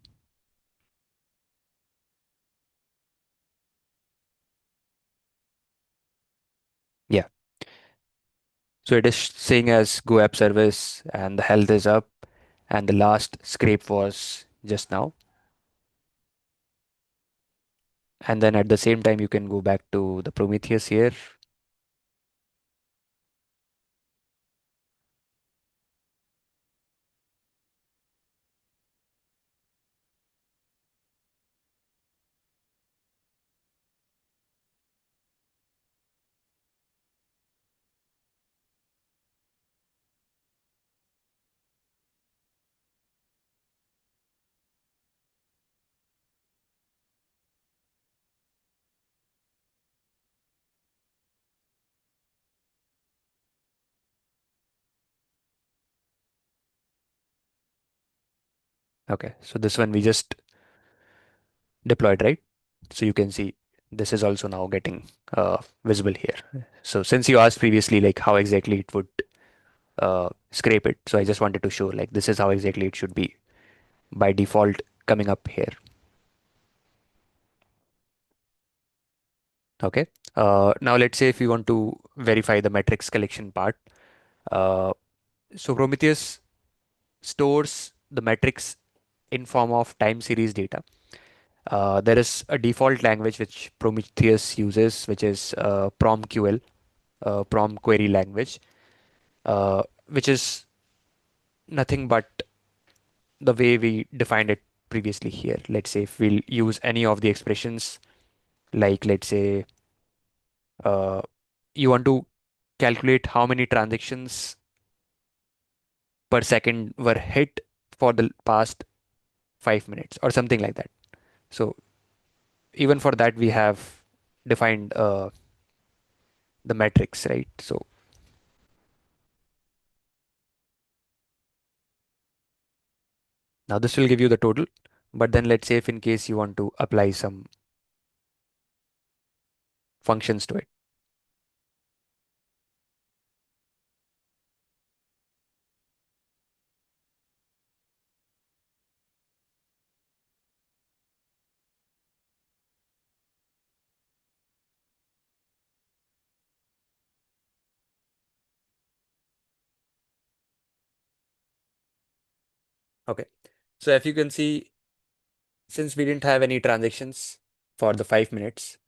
Yeah. So it is saying as go app service and the health is up and the last scrape was just now. And then at the same time, you can go back to the Prometheus here. Okay, so this one we just deployed, right? So you can see this is also now getting visible here. So since you asked previously like how exactly it would scrape it, so I just wanted to show like this is how exactly it should be by default coming up here. Okay. Now let's say if you want to verify the metrics collection part. Uh, so Prometheus stores the metrics in form of time series data. There is a default language which Prometheus uses, which is PromQL, Prom Query Language, which is nothing but the way we defined it previously here. Let's say if we'll use any of the expressions, like let's say uh, you want to calculate how many transactions per second were hit for the past 5 minutes or something like that. So even for that, we have defined the metrics, right? So now this will give you the total, but then let's say if in case you want to apply some functions to it. Okay. So if you can see, since we didn't have any transactions for the 5 minutes,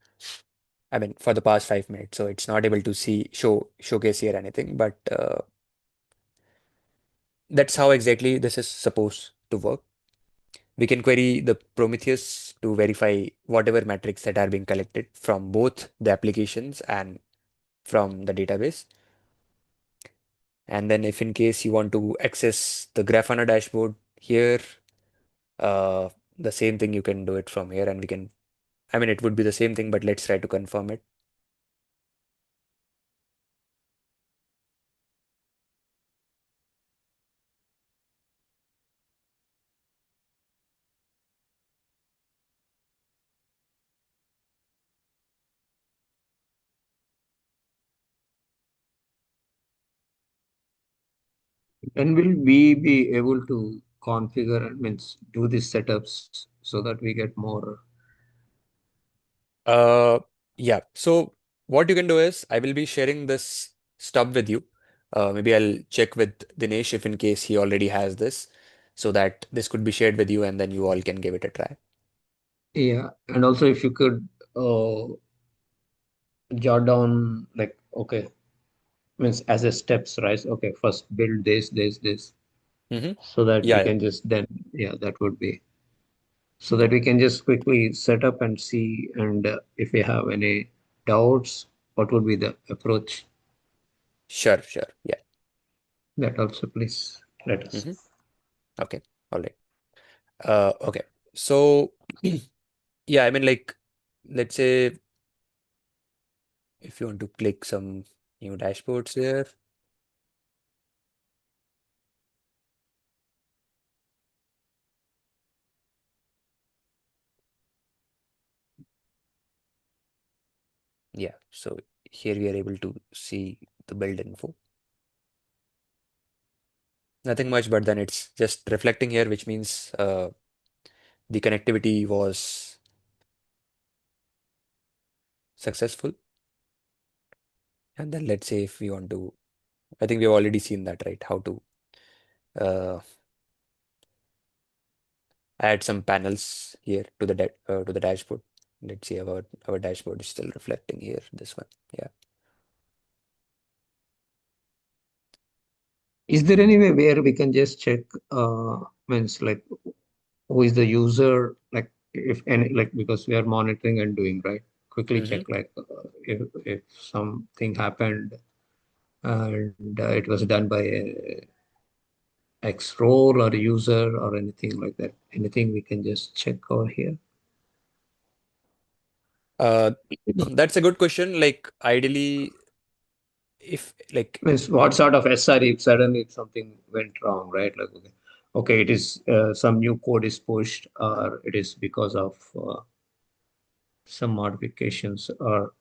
I mean for the past 5 minutes, so it's not able to see showcase here anything, but that's how exactly this is supposed to work. We can query the Prometheus to verify whatever metrics that are being collected from both the applications and from the database. And then if in case you want to access the Grafana dashboard here, uh, the same thing you can do it from here and we can, I mean, it would be the same thing, but let's try to confirm it.
When will we be able to configure, means do these setups so that we get more?
Uh, yeah. So what you can do is I will be sharing this stub with you. Maybe I'll check with Dinesh if in case he already has this, so that this could be shared with you and then you all can give it a try.
Yeah, and also if you could jot down like, okay, means as a steps, right? Okay, first build this,
Hmm.
so that we
Yeah, yeah.
can just then, yeah, that would be so that we can just quickly set up and see, and if we have any doubts, what would be the approach?
Sure, sure. Yeah.
That also please let us.
Hmm. Okay. All right. Okay. So yeah, I mean like let's say if you want to click some new dashboards here. Yeah. So here we are able to see the build info. Nothing much, but then it's just reflecting here, which means the connectivity was successful. And then let's say if we want to, I think we've already seen that, right? How to uh, add some panels here to to the dashboard. Let's see our dashboard is still reflecting here. This one, yeah.
Is there any way where we can just check, means like who is the user, like if any, like because we are monitoring and doing, right? Quickly
Hmm.
check like if something happened and it was done by a X role or a user or anything like that. Anything we can just check over here.
Uh, that's a good question. Like ideally, if like
Means what
in
sort of SRE if suddenly if something went wrong, right? Like okay, it is some new code is pushed or it is because of some modifications or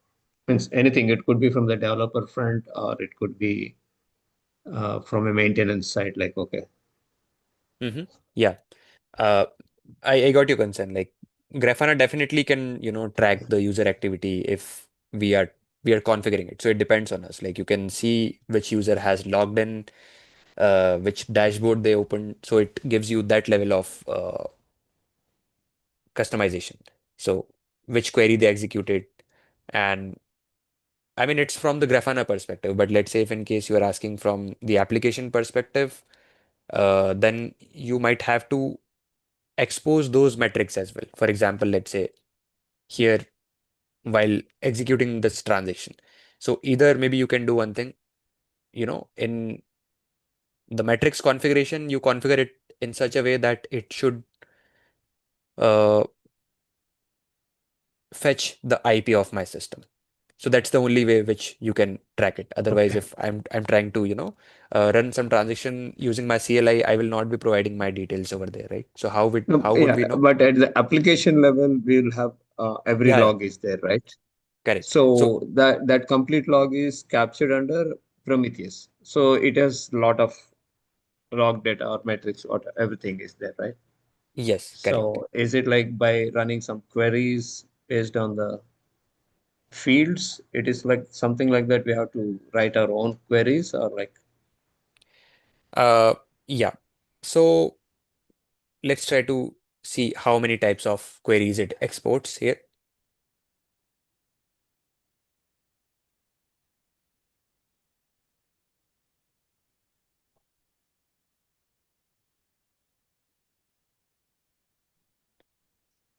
means anything. It could be from the developer front or it could be from a maintenance side. Like okay,
Mhm. Yeah. Uh, I got your concern. Like Grafana definitely can, track the user activity if we are configuring it. So it depends on us. Like you can see which user has logged in, which dashboard they opened. So it gives you that level of customization. So which query they executed. And I mean, it's from the Grafana perspective, but let's say if in case you are asking from the application perspective, then you might have to expose those metrics as well. For example, let's say here while executing this transaction. So either maybe you can do one thing, in the metrics configuration, you configure it in such a way that it should uh, fetch the IP of my system. So that's the only way which you can track it. Otherwise,
okay.
if I'm trying to, run some transaction using my CLI, I will not be providing my details over there, right? So
No,
how would we
yeah,
know?
but at the application level, we'll have every
Yeah, yeah,
log is there, right?
correct. So
So that complete log is captured under Prometheus. So it has a lot of log data or metrics, what everything is there, right?
yes, correct.
So is it like by running some queries based on the fields? It is like something like that. We have to write our own queries or like,
Uh, yeah. So let's try to see how many types of queries it exports here.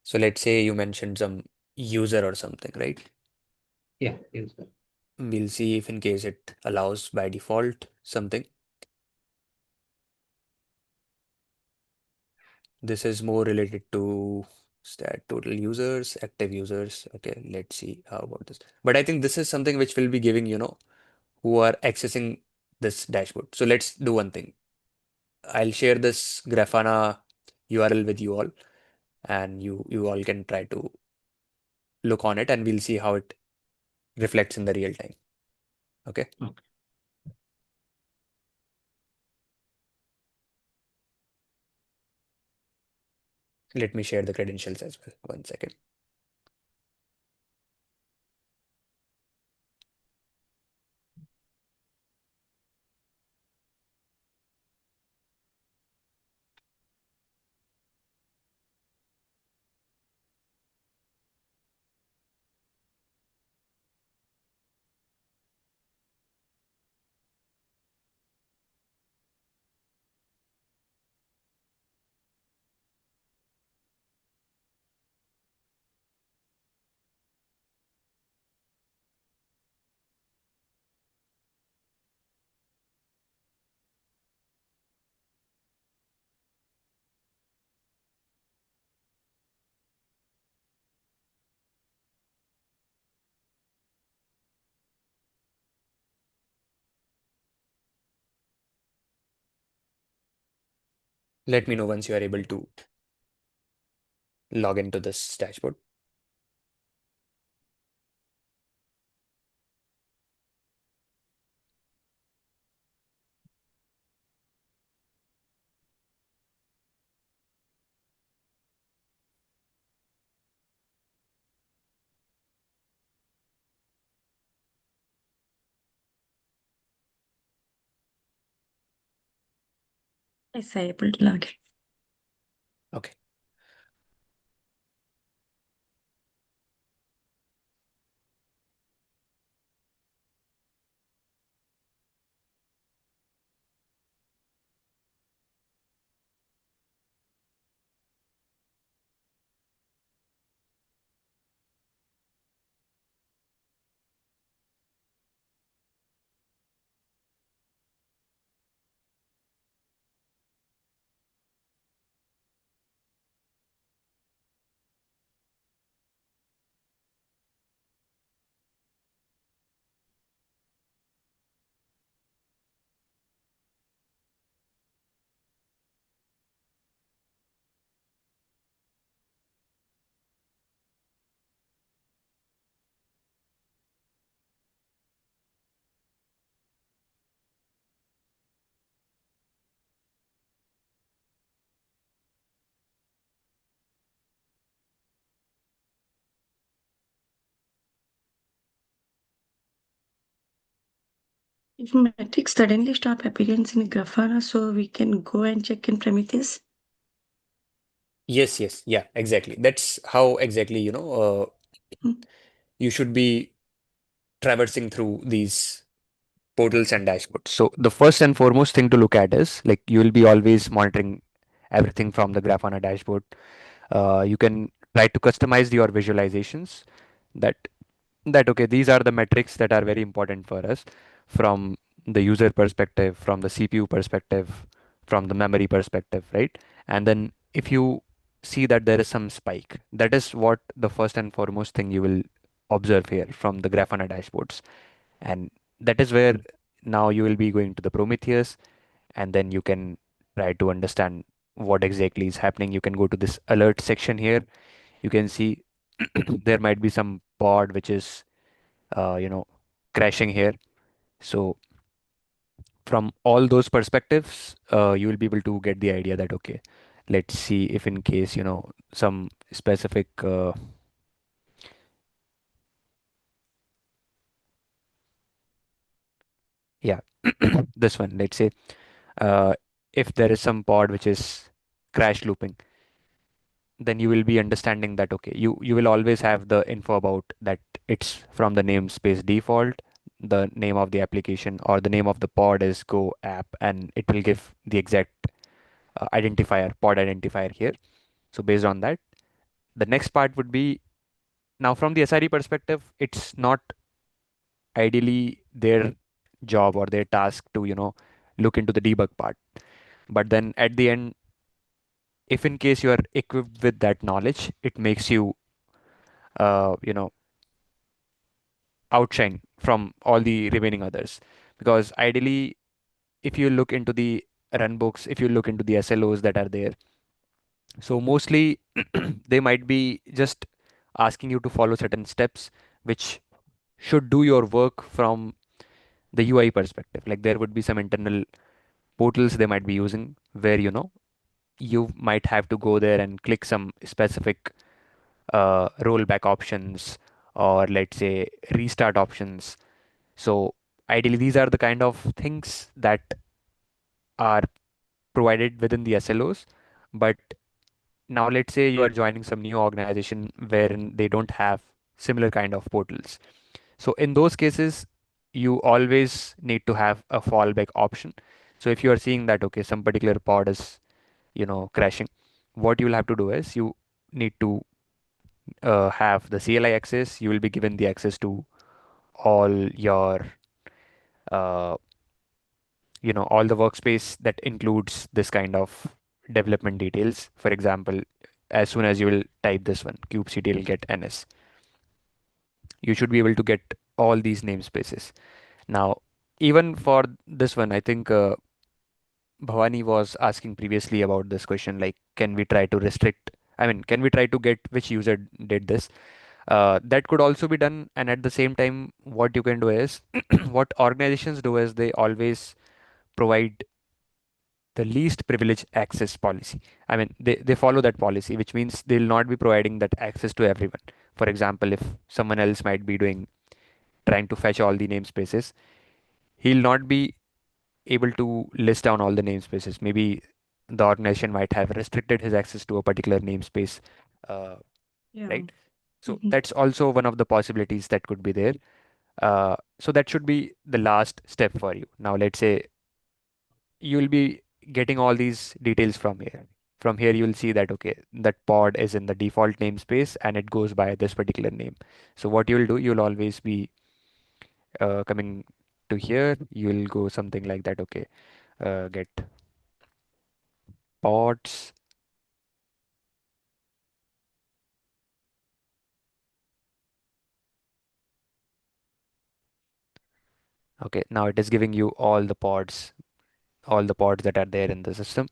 So let's say you mentioned some user or something, right?
yeah, yes.
We'll see if in case it allows by default something. This is more related to stat total users, active users. Okay, let's see how about this. But I think this is something which will be giving, who are accessing this dashboard. So let's do one thing. I'll share this Grafana URL with you all, and you all can try to look on it, and we'll see how it reflects in the real time. Okay.
Okay.
Let me share the credentials as well. One second. Let me know once you are able to log into this dashboard.
Yes, I able to log in.
Okay.
If metrics suddenly stop appearing in Grafana, so we can go and check in Prometheus.
Yes, yes, yeah, exactly. That's how exactly,
Hmm.
you should be traversing through these portals and dashboards. So the first and foremost thing to look at is like you will be always monitoring everything from the Grafana dashboard. You can try to customize your visualizations that okay, these are the metrics that are very important for us from the user perspective, from the CPU perspective, from the memory perspective, right? And then if you see that there is some spike, that is what the first and foremost thing you will observe here from the Grafana dashboards. And that is where now you will be going to the Prometheus, and then you can try to understand what exactly is happening. You can go to this alert section here. You can see there might be some pod which is uh, you know crashing here. So from all those perspectives, you will be able to get the idea that okay, let's see if in case some specific yeah this one, let's say uh, if there is some pod which is crash looping, then you will be understanding that okay, you will always have the info about that it's from the namespace default, the name of the application or the name of the pod is go app, and it will give the exact identifier, pod identifier here. So based on that, the next part would be, now from the SRE perspective, it's not ideally their job or their task to look into the debug part. But then at the end, if in case you are equipped with that knowledge, it makes you uh, you know outshine from all the remaining others. Because ideally, if you look into the run books, if you look into the SLOs that are there, so mostly they might be just asking you to follow certain steps which should do your work from the UI perspective. Like there would be some internal portals they might be using where you might have to go there and click some specific rollback options, or let's say restart options. So ideally, these are the kind of things that are provided within the SLOs. But now let's say you are joining some new organization wherein they don't have similar kind of portals. So in those cases, you always need to have a fallback option. So if you are seeing that okay, some particular pod is crashing, what you will have to do is you need to have the CLI access. You will be given the access to all your uh, all the workspace that includes this kind of development details. For example, as soon as you will type this one kubectl get ns, you should be able to get all these namespaces. Now even for this one, I think Bhavani was asking previously about this question, like can we try to restrict, I mean, can we try to get which user did this. That could also be done. And at the same time, what you can do is what organizations do is they always provide the least privilege access policy. I mean, they follow that policy, which means they'll not be providing that access to everyone. For example, if someone else might be trying to fetch all the namespaces, he'll not be able to list down all the namespaces. Maybe the organization might have restricted his access to a particular namespace, uh,
Yeah.
right? So
Mhm.
that's also one of the possibilities that could be there. So that should be the last step for you. Now, let's say you will be getting all these details from here. From here, you will see that, okay, that pod is in the default namespace and it goes by this particular name. So what you will do, you'll always be coming to here. You'll go something like that, okay, get pods. Okay, now it is giving you all the pods that are there in the system.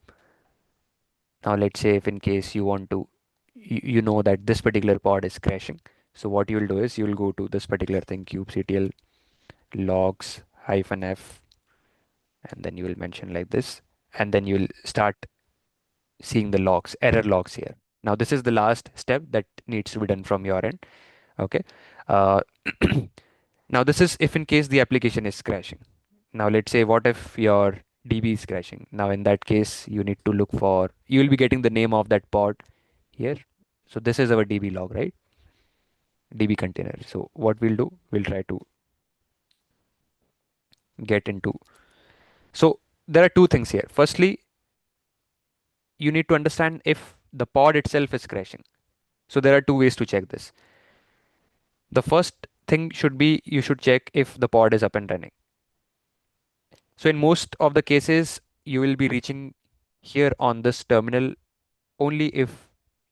Now let's say if in case you want to, you know that this particular pod is crashing. So what you'll do is you'll go to this particular thing, kubectl logs -f, and then you will mention like this, and then you'll start seeing the logs, error logs here. Now this is the last step that needs to be done from your end. Okay. Uh, now this is if in case the application is crashing. Now let's say what if your DB is crashing. Now in that case, you need to look for, you will be getting the name of that pod here. So this is our DB log, right? DB container. So what we'll do, we'll try to get into. So there are two things here. Firstly, you need to understand if the pod itself is crashing. So there are two ways to check this. The first thing should be you should check if the pod is up and running. So in most of the cases, you will be reaching here on this terminal only if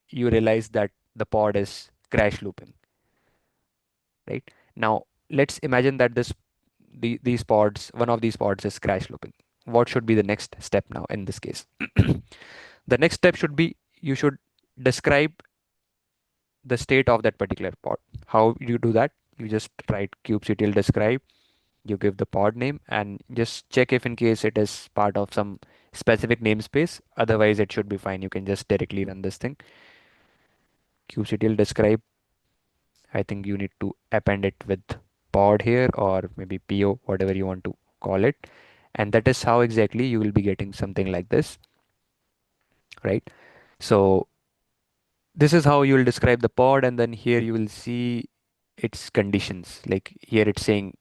you realize that the pod is crash looping, right? Now, let's imagine that these pods, one of these pods is crash looping. What should be the next step now in this case? The next step should be you should describe the state of that particular pod. How you do that? You just write kubectl describe, you give the pod name, and just check if in case it is part of some specific namespace. Otherwise, it should be fine. You can just directly run this thing. Kubectl describe. I think you need to append it with pod here or maybe PO, whatever you want to call it. And that is how exactly you will be getting something like this, right? So this is how you will describe the pod, and then here you will see its conditions. Like here it's saying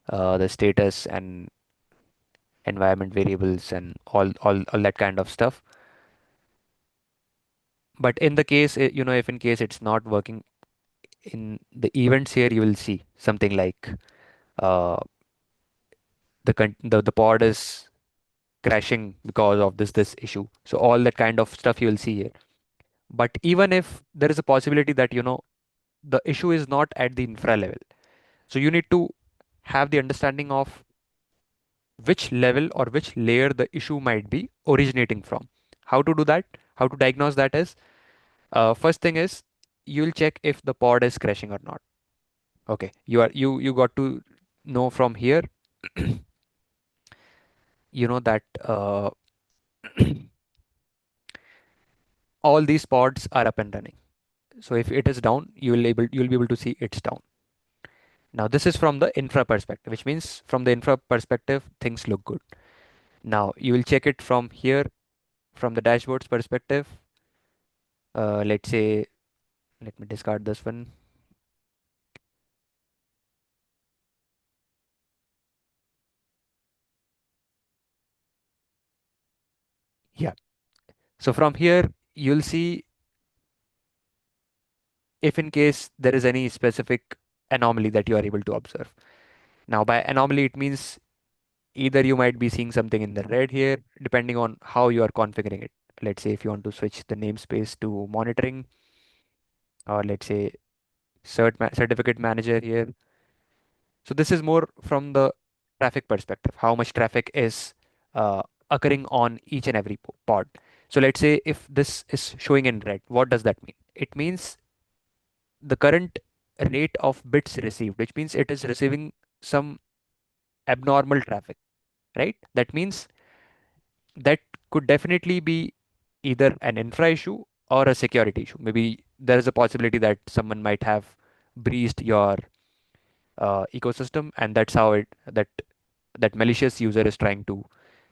the status and environment variables and all that kind of stuff. But in the case, if in case it's not working in the events here, you will see something like uh, the pod is crashing because of this issue. So all that kind of stuff you will see here. But even if there is a possibility that the issue is not at the infra level, so you need to have the understanding of which level or which layer the issue might be originating from. How to do that? How to diagnose that is, first thing is you'll check if the pod is crashing or not. Okay, you got to know from here, that all these pods are up and running. So if it is down, you'll be able to see it's down. Now this is from the infra perspective, which means from the infra perspective, things look good. Now you will check it from here, from the dashboard's perspective. Let's say, let me discard this one. Yeah. So from here, you'll see if in case there is any specific anomaly that you are able to observe. Now by anomaly, it means either you might be seeing something in the red here, depending on how you are configuring it. Let's say if you want to switch the namespace to monitoring, or let's say certificate manager here. So this is more from the traffic perspective, how much traffic is occurring on each and every pod. So let's say if this is showing in red, what does that mean? It means the current rate of bits received, which means it is receiving some abnormal traffic, right? That means that could definitely be either an infra issue or a security issue. Maybe there is a possibility that someone might have breached your ecosystem, and that's how that malicious user is trying to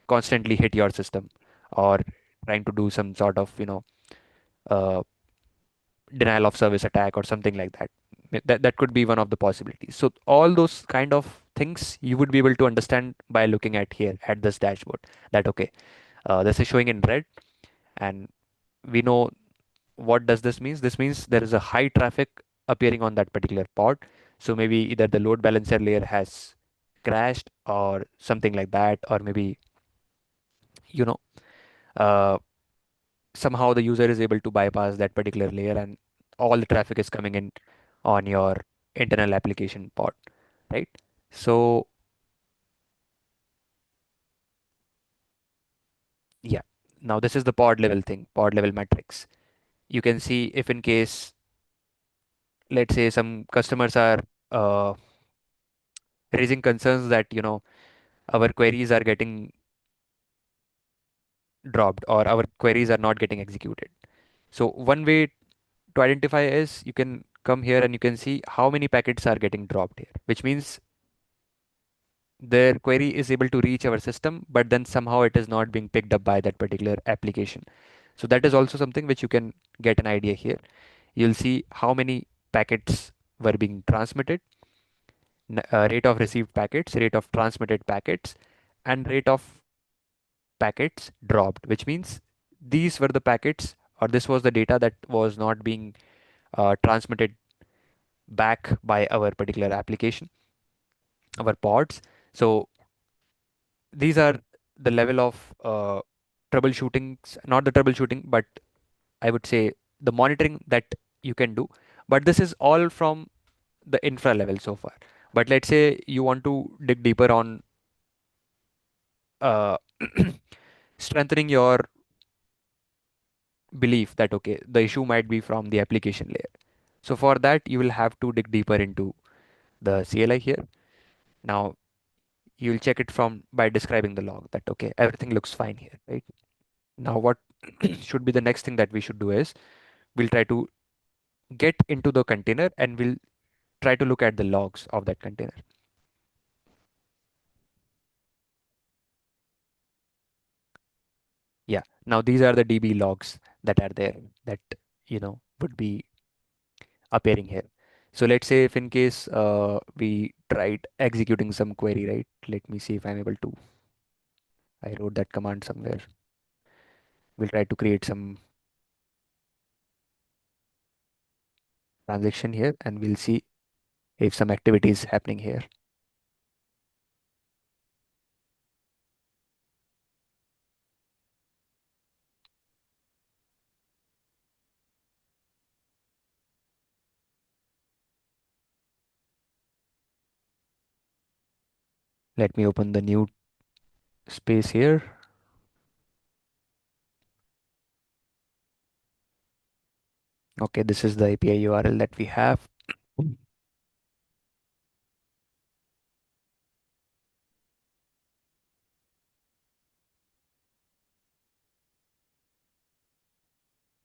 constantly hit your system, or trying to do some sort of, uh, denial of service attack or something like that. That could be one of the possibilities. So all those kind of things you would be able to understand by looking at here at this dashboard, that okay, this is showing in red, and we know what does this means. This means there is a high traffic appearing on that particular pod. So maybe either the load balancer layer has crashed or something like that, or maybe, you know, uh, somehow the user is able to bypass that particular layer and all the traffic is coming in on your internal application pod, right? So yeah, now this is the pod level thing, pod level metrics. You can see if in case, let's say some customers are uh, raising concerns that, our queries are getting dropped or our queries are not getting executed. So one way to identify is you can come here and you can see how many packets are getting dropped here, which means their query is able to reach our system, but then somehow it is not being picked up by that particular application. So that is also something which you can get an idea here. You'll see how many packets were being transmitted, rate of received packets, rate of transmitted packets, and rate of packets dropped, which means these were the packets or this was the data that was not being transmitted back by our particular application, our pods. So these are the level of troubleshootings, not the troubleshooting, but I would say the monitoring that you can do. But this is all from the infra level so far. But let's say you want to dig deeper on uh, strengthening your belief that okay, the issue might be from the application layer. So for that, you will have to dig deeper into the CLI here. Now you'll check it from by describing the log that okay, everything looks fine here, right? Now what should be the next thing that we should do is we'll try to get into the container and we'll try to look at the logs of that container. Yeah, now these are the DB logs that are there that would be appearing here. So let's say if in case we tried executing some query, right? Let me see if I'm able to. I wrote that command somewhere. We'll try to create some transaction here and we'll see if some activity is happening here. Let me open the new space here. Okay, this is the API URL that we have.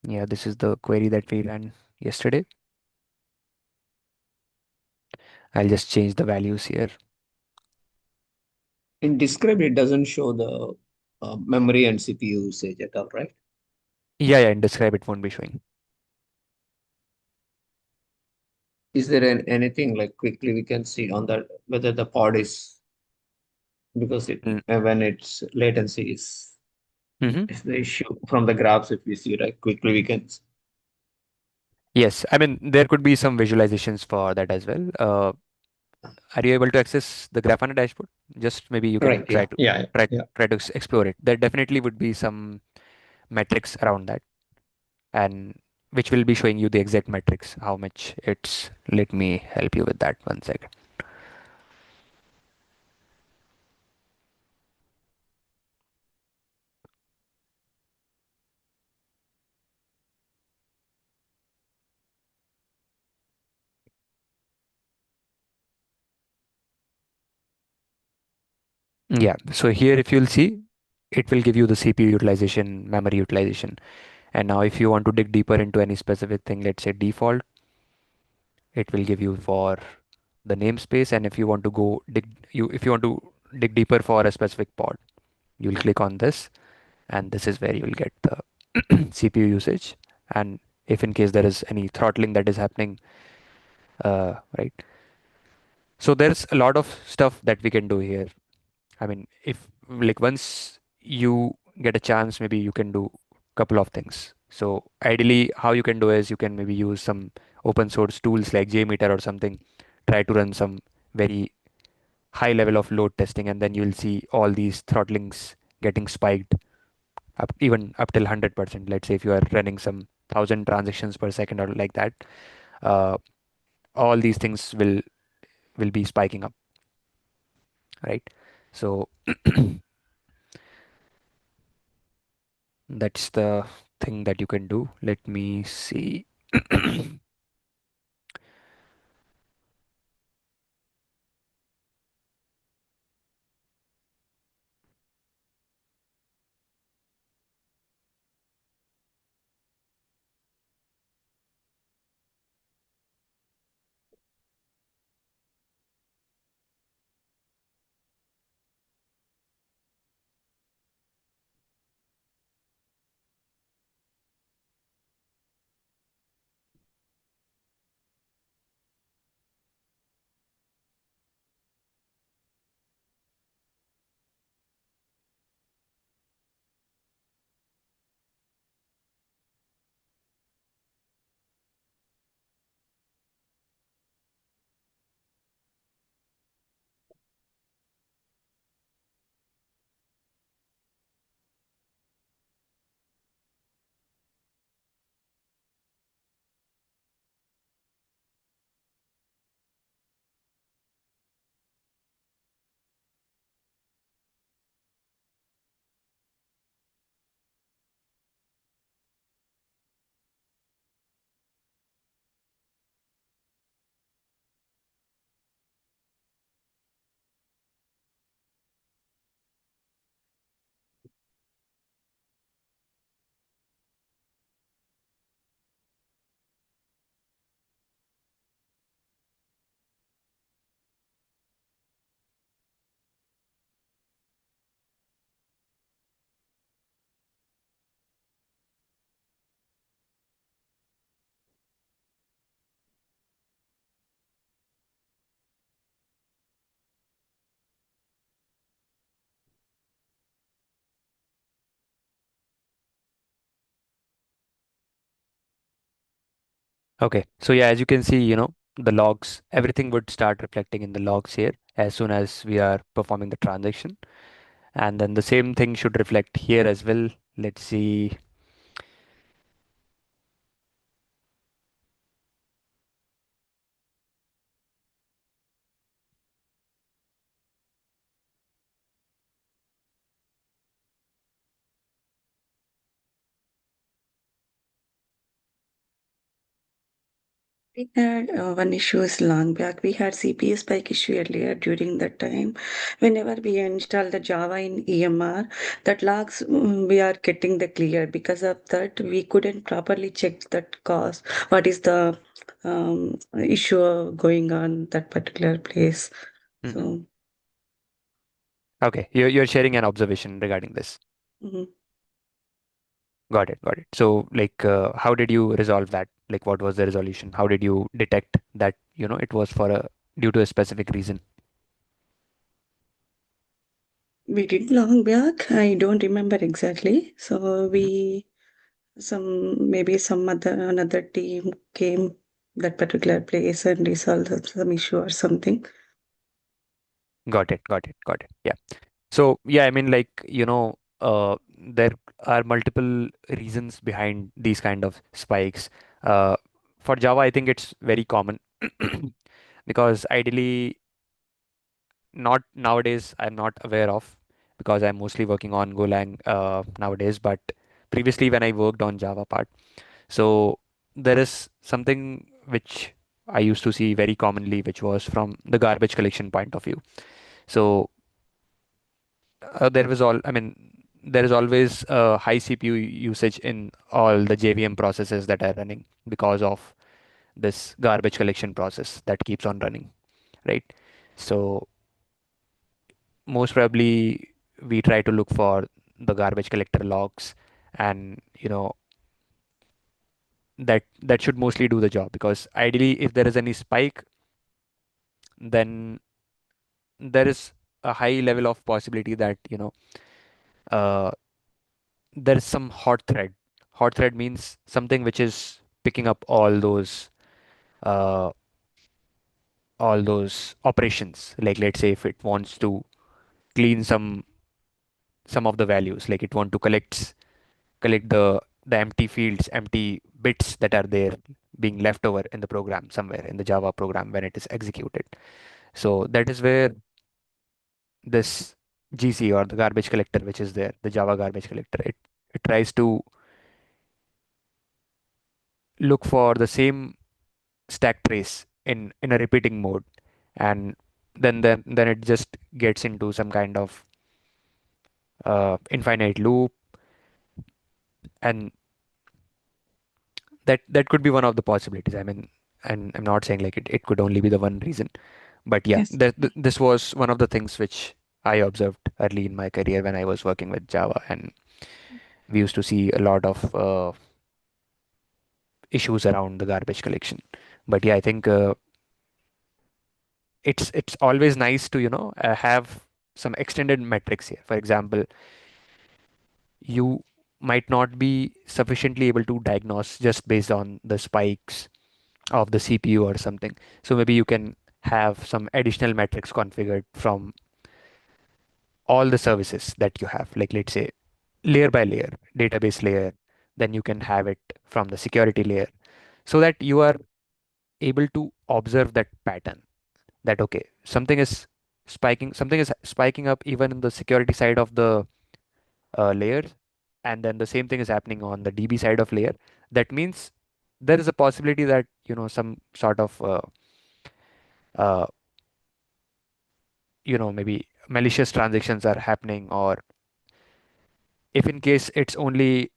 Yeah, this is the query that we ran yesterday. I'll just change the values here.
In describe, it doesn't show the memory and CPU usage at all, right?
Yeah, in describe it won't be showing.
Is there anything like quickly we can see on that whether the pod is because it
Mm.
when its latency
Mm-hmm.
is the issue from the graphs if we see right quickly we can
Yes, I mean there could be some visualizations for that as well. Are you able to access the Grafana dashboard? Just maybe you can
right yeah yeah yeah
try to explore it. There definitely would be some metrics around that, and which will be showing you the exact metrics, how much it's. Let me help you with that 1 second. Yeah, so here if you'll see, it will give you the CPU utilization, memory utilization. And now if you want to dig deeper into any specific thing, let's say default, it will give you for the namespace. And if you want to go dig you if you want to dig deeper for a specific pod, you'll click on this and this is where you will get the CPU usage. And if in case there is any throttling that is happening, right? So there's a lot of stuff that we can do here. I mean, if like once you get a chance, maybe you can do a couple of things. So ideally, how you can do is you can maybe use some open source tools like JMeter or something, try to run some very high level of load testing, and then you'll see all these throttlings getting spiked up even up till 100%. Let's say if you are running some 1,000 transactions per second or like that, uh, all these things will be spiking up, right? So that's the thing that you can do. Let me see. Okay, so yeah, as you can see, the logs, everything would start reflecting in the logs here as soon as we are performing the transaction. And then the same thing should reflect here as well. Let's see.
We had one issue is long back. We had CPU spike issue earlier during that time. Whenever we install the Java in EMR, that logs we are getting the clear. Because of that, we couldn't properly check that cause. What is the issue going on that particular place?
Mhm.
So.
Okay, you're sharing an observation regarding this.
Mhm.
Got it, got it. So, like, how did you resolve that? Like, what was the resolution? How did you detect that, it was for a due to a specific reason?
We did long back. I don't remember exactly. So
Mhm.
maybe some other another team came that particular place and resolved some issue or something.
Got it, got it, got it. Yeah. So, yeah, I mean, like, there are multiple reasons behind these kind of spikes. Uh, for Java, I think it's very common because ideally, not nowadays, I'm not aware of because I'm mostly working on Golang nowadays. But previously, when I worked on Java part, so there is something which I used to see very commonly, which was from the garbage collection point of view. So there was all, I mean, there is always a high CPU usage in all the JVM processes that are running because of this garbage collection process that keeps on running, right? So most probably we try to look for the garbage collector logs, and that should mostly do the job, because ideally if there is any spike, then there is a high level of possibility that uh, there is some hot thread. Hot thread means something which is picking up uh, all those operations. Like, let's say if it wants to clean some of the values, like it want to collect the empty fields, empty bits that are there being left over in the program somewhere in the Java program when it is executed. So that is where this GC, or the garbage collector, which is there, the Java garbage collector, it tries to look for the same stack trace in a repeating mode, and then it just gets into some kind of infinite loop, and that could be one of the possibilities. I mean, and I'm not saying like it could only be the one reason, but yeah,
Yes.
this was one of the things which I observed early in my career when I was working with Java, and we used to see a lot of issues around the garbage collection. But yeah, I think it's always nice to have some extended metrics here. For example, you might not be sufficiently able to diagnose just based on the spikes of the CPU or something. So maybe you can have some additional metrics configured from all the services that you have, like let's say layer by layer, database layer, then you can have it from the security layer, so that you are able to observe that pattern, that okay, something is spiking up even in the security side of the layer, and then the same thing is happening on the DB side of layer. That means there is a possibility that some sort of uh, maybe malicious transactions are happening, or if in case it's only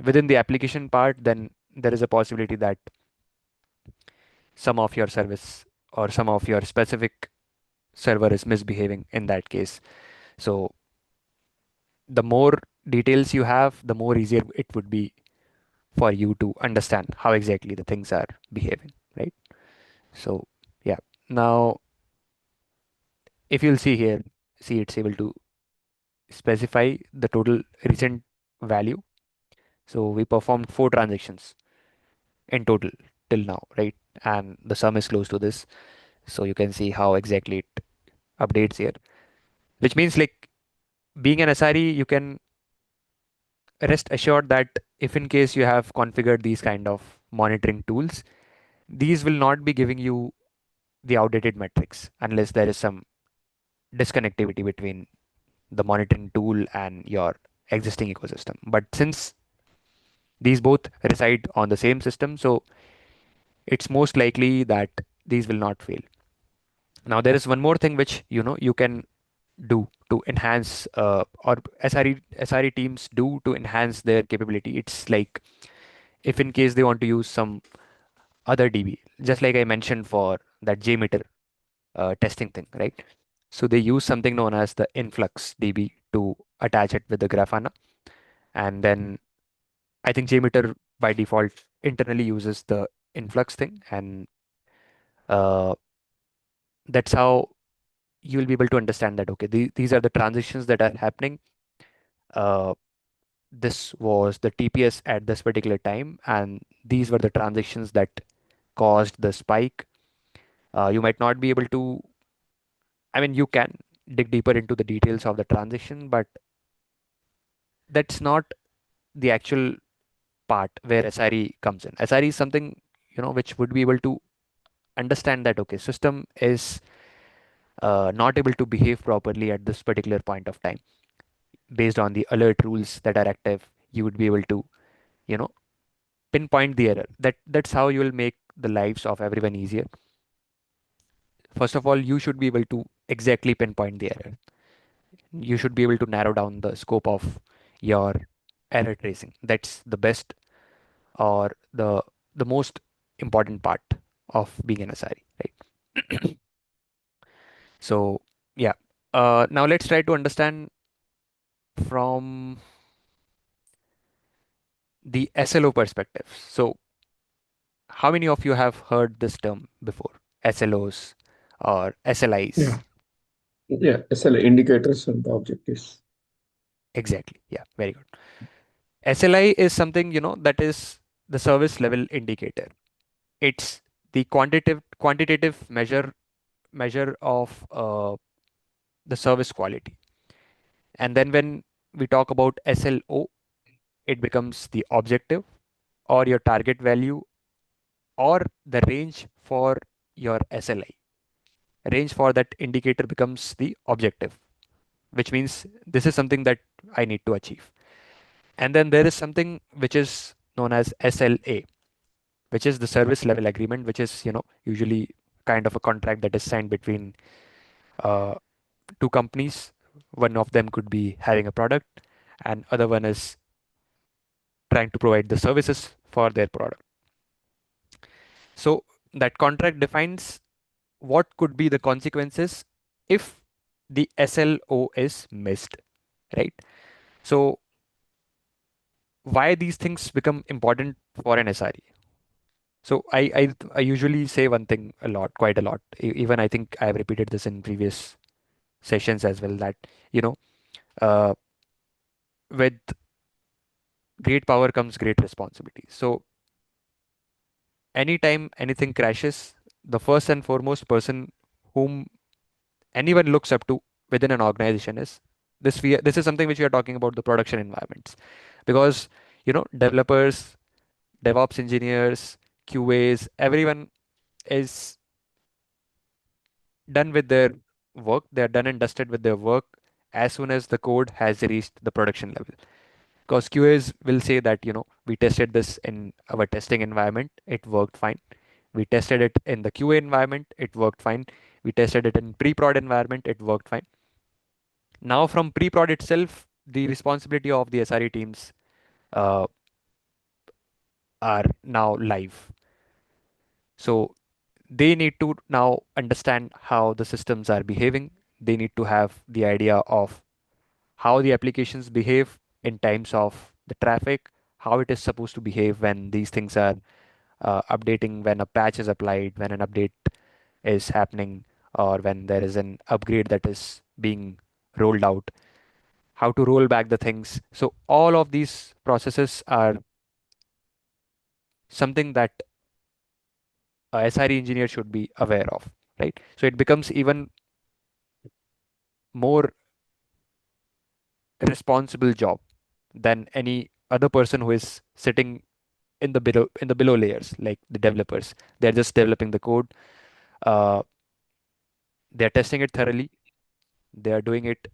within the application part, then there is a possibility that some of your service or some of your specific server is misbehaving in that case. So the more details you have, the more easier it would be for you to understand how exactly the things are behaving, right? So yeah. Now, if you'll see here, see it's able to specify the total recent value. So we performed 4 transactions in total till now, right? And the sum is close to this. So you can see how exactly it updates here, which means like being an SRE, you can rest assured that if in case you have configured these kind of monitoring tools, these will not be giving you the outdated metrics unless there is some disconnectivity between the monitoring tool and your existing ecosystem. But since these both reside on the same system, so it's most likely that these will not fail. Now there is one more thing which you can do to enhance or SRE teams do to enhance their capability. It's like if in case they want to use some other DB, just like I mentioned for that JMeter testing thing, right? So they use something known as the influx DB to attach it with the Grafana, and then I think JMeter by default internally uses the influx thing, and uh, that's how you will be able to understand that okay, these are the transitions that are happening. Uh, this was the TPS at this particular time, and these were the transactions that caused the spike. You might not be able to, I mean, you can dig deeper into the details of the transaction, but that's not the actual part where SRE comes in. SRE is something, which would be able to understand that, okay, system is not able to behave properly at this particular point of time. Based on the alert rules that are active, you would be able to, you know, pinpoint the error. That's how you will make the lives of everyone easier. First of all, you should be able to exactly pinpoint the error. You should be able to narrow down the scope of your error tracing. That's the best, or the most important part of being an SRE, right? So yeah. Now let's try to understand from the SLO perspective. So, how many of you have heard this term before? SLOs or
Yeah.
SLIs?
Yeah. SLA indicators and objectives.
Exactly. Yeah, very good. SLI is something, that is the service level indicator. It's the quantitative measure of the service quality. And then when we talk about SLO, it becomes the objective or your target value or the range for your SLI. Range for that indicator becomes the objective, which means this is something that I need to achieve. And then there is something which is known as SLA, which is the service level agreement, which is, usually kind of a contract that is signed between uh, two companies. One of them could be having a product, and other one is trying to provide the services for their product. So that contract defines what could be the consequences if the SLO is missed, right? So why these things become important for an SRE? So I usually say one thing a lot, quite a lot. Even I think I have repeated this in previous sessions as well, that you know uh, with great power comes great responsibility. So anytime anything crashes, the first and foremost person whom anyone looks up to within an organization is this. This is something which we are talking about, the production environments, because developers, DevOps engineers, QAs, everyone is done with their work. They are done and dusted with their work as soon as the code has reached the production level. Because QAs will say that, we tested this in our testing environment, it worked fine. We tested it in the QA environment, it worked fine. We tested it in pre-prod environment, it worked fine. Now from pre-prod itself, the responsibility of the SRE teams uh, are now live. So they need to now understand how the systems are behaving. They need to have the idea of how the applications behave in times of the traffic, how it is supposed to behave when these things are updating, when a patch is applied, when an update is happening, or when there is an upgrade that is being rolled out, how to roll back the things. So all of these processes are something that a SRE engineer should be aware of, right? So it becomes even more responsible job than any other person who is sitting in the below layers, like the developers. They're just developing the code. Uh, they're testing it thoroughly. They are doing it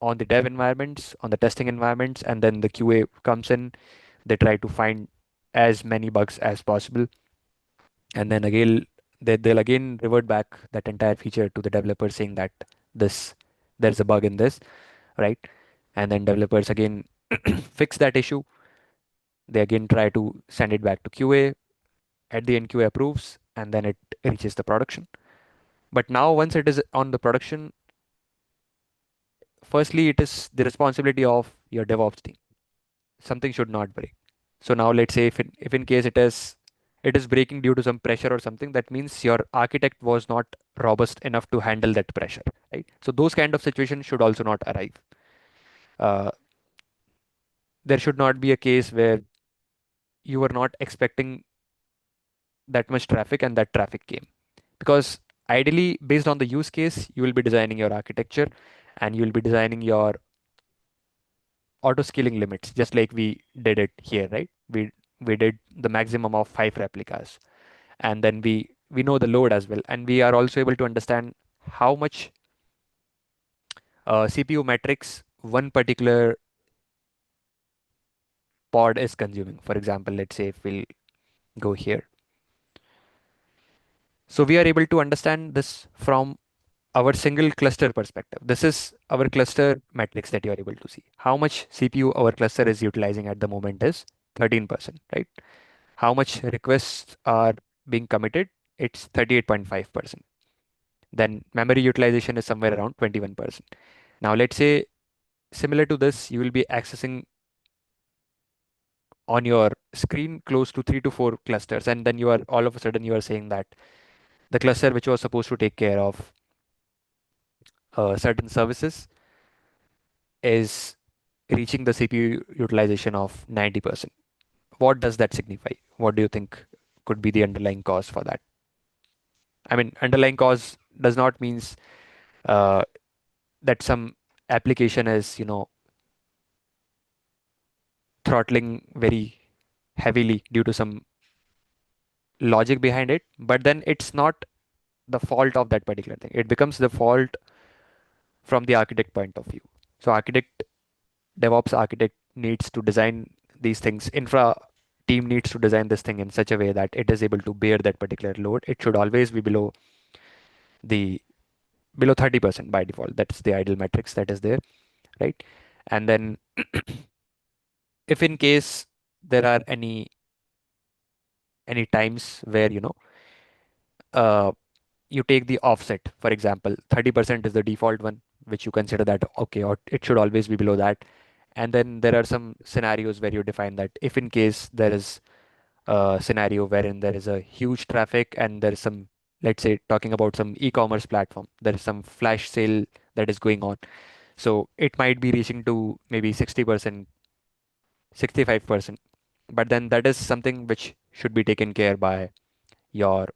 on the dev environments, on the testing environments, and then the QA comes in. They try to find as many bugs as possible, and then again they'll again revert back that entire feature to the developer saying that this there's a bug in this, right? And then developers again fix that issue. They again try to send it back to QA. At the end, QA approves, and then it reaches the production. But now, once it is on the production, firstly, it is the responsibility of your DevOps team. Something should not break. So now, let's say if in case it is breaking due to some pressure or something, that means your architect was not robust enough to handle that pressure, right? So those kind of situations should also not arrive. Uh, there should not be a case where you were not expecting that much traffic and that traffic came, because ideally based on the use case you will be designing your architecture, and you will be designing your auto scaling limits, just like we did it here, right? We did the maximum of 5 replicas, and then we know the load as well, and we are also able to understand how much CPU metrics one particular pod is consuming. For example, let's say if we'll go here, so we are able to understand this from our single cluster perspective. This is our cluster metrics that you are able to see. How much CPU our cluster is utilizing at the moment is 13%, right? How much requests are being committed? It's 38.5%. Then memory utilization is somewhere around 21%. Now let's say similar to this, you will be accessing on your screen close to 3 to 4 clusters, and then you are all of a sudden you are saying that the cluster which was supposed to take care of certain services is reaching the CPU utilization of 90%. What does that signify? What do you think could be the underlying cause for that? I mean, underlying cause does not means uh, that some application is, throttling very heavily due to some logic behind it, but then it's not the fault of that particular thing. It becomes the fault from the architect point of view. So DevOps architect needs to design these things. Infra team needs to design this thing in such a way that it is able to bear that particular load. It should always be the below 30% by default. That's the ideal metrics that is there, right? And then if in case there are any times where uh, you take the offset, for example, 30% is the default one, which you consider that okay, or it should always be below that. And then there are some scenarios where you define that if in case there is a scenario wherein there is a huge traffic and there is some, let's say, talking about some e-commerce platform, there is some flash sale that is going on. So it might be reaching to maybe 60%, 65%. But then that is something which should be taken care by your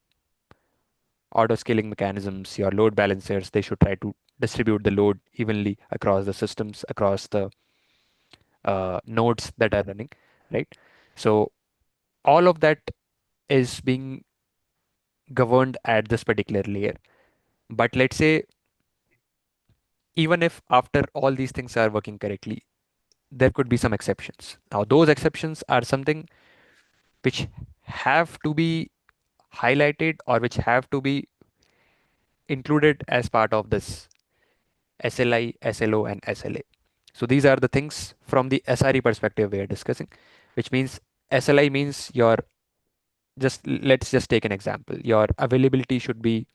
auto scaling mechanisms, your load balancers. They should try to distribute the load evenly across the systems, across the nodes that are running, right? So all of that is being governed at this particular layer. But let's say, even if after all these things are working correctly, there could be some exceptions. Now, those exceptions are something which have to be highlighted or which have to be included as part of this SLI, SLO, and SLA. So these are the things from the SRE perspective we are discussing, which means SLI means your, just let's just take an example. Your availability should be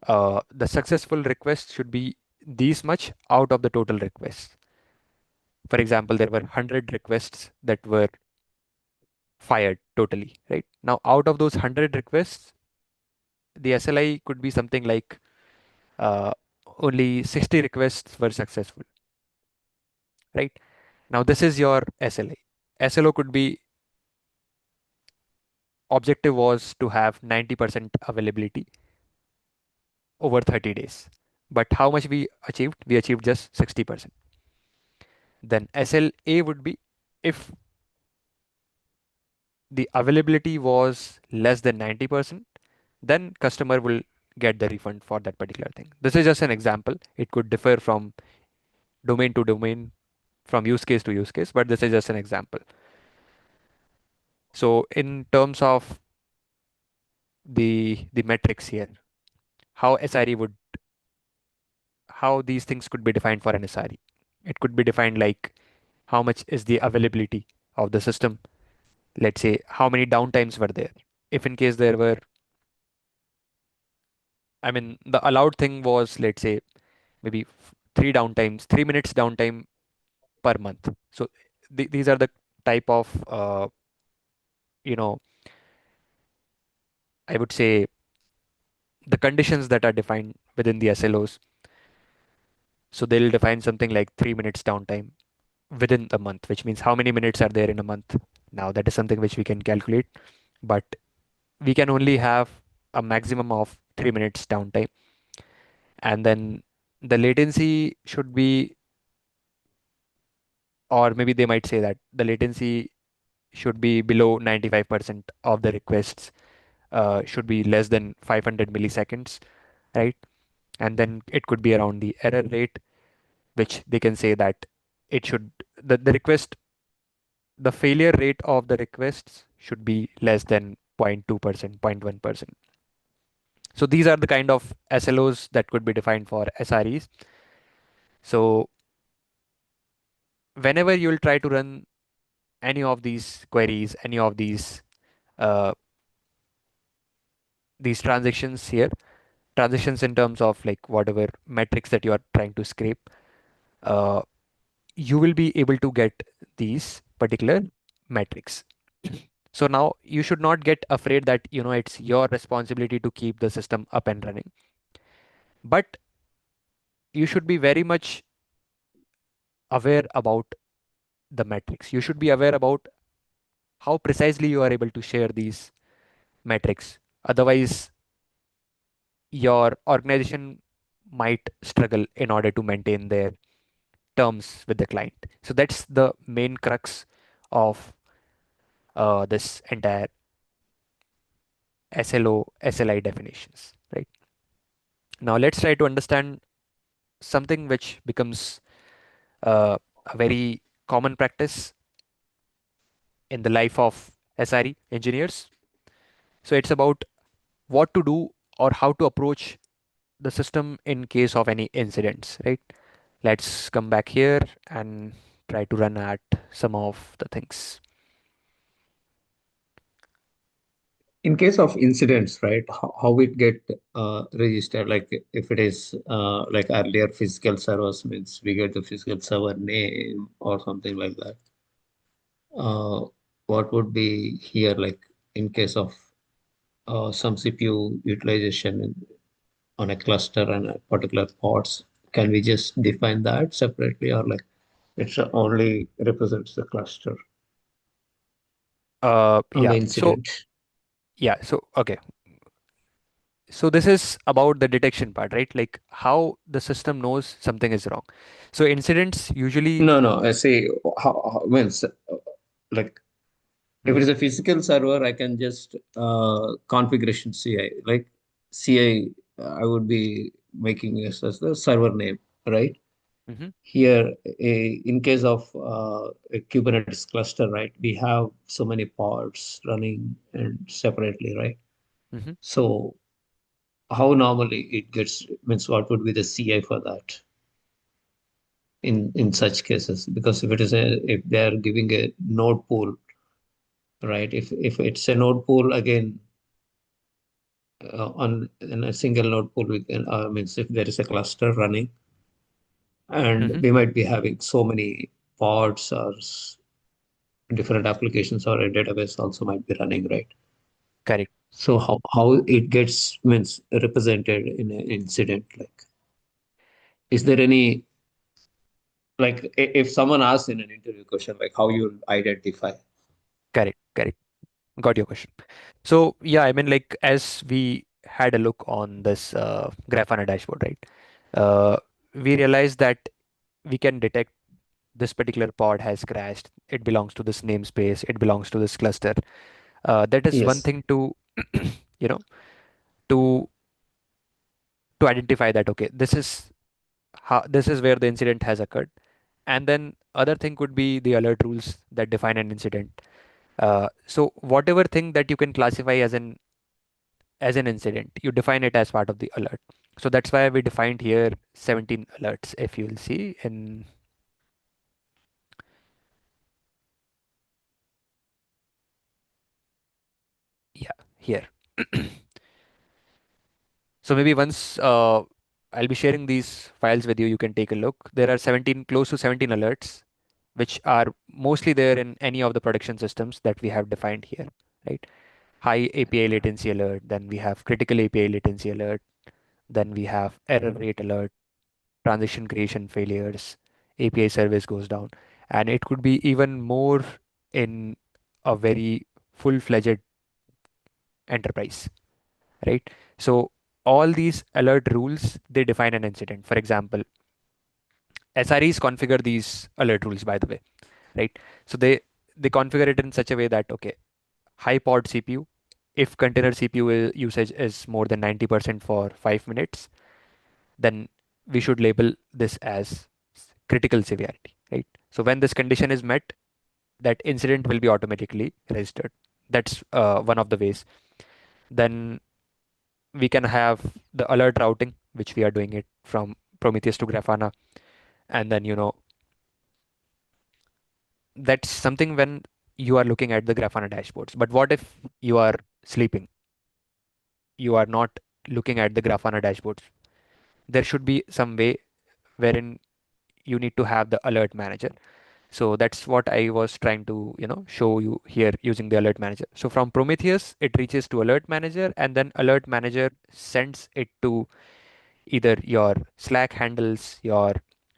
the successful request should be these much out of the total requests. For example, there were 100 requests that were fired totally, right? Now, out of those 100 requests, the SLI could be something like uh, only 60 requests were successful, right? Now, this is your SLA. SLO could be objective was to have 90% availability over 30 days. But how much we achieved? We achieved just 60%. Then SLA would be if the availability was less than 90%, then customer will get the refund for that particular thing. This is just an example. It could differ from domain to domain, from use case to use case, but this is just an example. So in terms of the metrics here, how SRE would how these things could be defined for an SRE. It could be defined like how much is the availability of the system. Let's say how many downtimes were there. If in case there were, I mean, the allowed thing was, let's say, maybe 3 downtimes, 3 minutes downtime per month. So these are the type of, you know, I would say the conditions that are defined within the SLOs. So they'll define something like 3 minutes downtime within the month, which means how many minutes are there in a month. Now that is something which we can calculate, but we can only have a maximum of 3 minutes downtime. And then the latency should be, or maybe they might say that the latency should be below 95% of the requests, should be less than 500 milliseconds, right? And then it could be around the error rate, which they can say that it should, the request, the failure rate of the requests should be less than 0.2%, 0.1%. So these are the kind of SLOs that could be defined for SREs. So whenever you will try to run any of these queries, any of uh, these transactions here, transitions in terms of like whatever metrics that you are trying to scrape, uh, you will be able to get these particular metrics. So now you should not get afraid that it's your responsibility to keep the system up and running, but you should be very much aware about the metrics. You should be aware about how precisely you are able to share these metrics. Otherwise, your organization might struggle in order to maintain their terms with the client. So that's the main crux of this entire SLO, SLI definitions, right? Now let's try to understand something which becomes a very common practice in the life of SRE engineers. So it's about what to do or how to approach the system in case of any incidents, right? Let's come back here and try to run at some of the things.
In case of incidents, right, how it get registered, like if it is like earlier physical servers means we get the physical server name or something like that. Uh, what would be here, like in case of some CPU utilization on a cluster and a particular pods, can we just define that separately, or like it's only represents the cluster on
Yeah.
the
So
incident?
yeah. So okay. So this is about the detection part, right? Like how the system knows something is wrong. So incidents usually.
No, no. I say means like if it
Mhm,
is a physical server, I can just configuration CI. Like CI, I would be making this as the server name, right?
mhm,
Here, in case of a Kubernetes cluster, right, we have so many pods running and separately, right?
mhm.
So how normally it gets means what would be the CI for that in such cases? Because if it is a if they are giving a node pool, right? If it's a node pool again on in a single node pool with means if there is a cluster running and
Mhm.
we might be having so many pods or different applications or a database also might be running, right?
Correct.
So how it gets means represented in an incident, like is there any like if someone asks in an interview question like how you identify?
Correct. Correct. Got your question. So yeah, I mean, like as we had a look on this Grafana dashboard, right? Uh, we realized that we can detect this particular pod has crashed. It belongs to this namespace. It belongs to this cluster. That is one
Yes.
thing to, you know, to identify that okay, this is where the incident has occurred. And then other thing could be the alert rules that define an incident. So whatever thing that you can classify as an incident, you define it as part of the alert. So that's why we defined here 17 alerts. If you'll see in, yeah, here. So maybe once I'll be sharing these files with you, you can take a look. There are 17, close to 17 alerts, which are mostly there in any of the production systems that we have defined here, right? High API latency alert, then we have critical API latency alert, then we have error rate alert, transaction creation failures, API service goes down. And it could be even more in a very full-fledged enterprise, right? So all these alert rules, they define an incident. For example, SREs configure these alert rules, by the way, right? So they configure it in such a way that okay, high pod CPU, if container CPU usage is more than 90% for 5 minutes, then we should label this as critical severity, right? So when this condition is met, that incident will be automatically registered. That's one of the ways. Then we can have the alert routing, which we are doing it from Prometheus to Grafana. And then, that's something when you are looking at the Grafana dashboards. But what if you are sleeping? You are not looking at the Grafana dashboards. There should be some way wherein you need to have the alert manager. So that's what I was trying to, show you here using the alert manager. So from Prometheus, it reaches to alert manager, and then alert manager sends it to either your Slack handles, your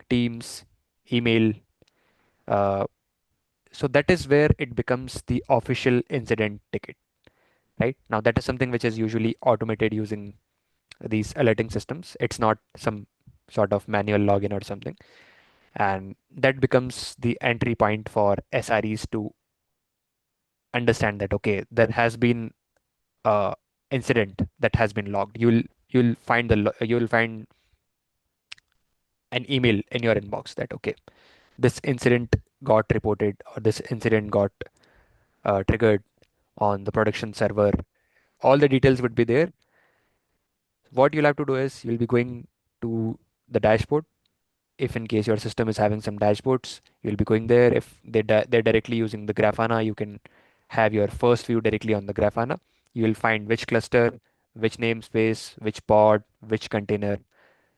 Teams, email. Uh, so that is where it becomes the official incident ticket, right? Now that is something which is usually automated using these alerting systems. It's not some sort of manual login or something. And that becomes the entry point for SREs to understand that, okay, there has been a incident that has been logged. You'll find you'll find an email in your inbox that, okay, this incident got reported, or this incident got triggered on the production server. All the details would be there. What you'll have to do is you'll be going to the dashboard. If in case your system is having some dashboards, you'll be going there. If they're directly using the Grafana, you can have your first view directly on the Grafana. You will find which cluster, which namespace, which pod, which container,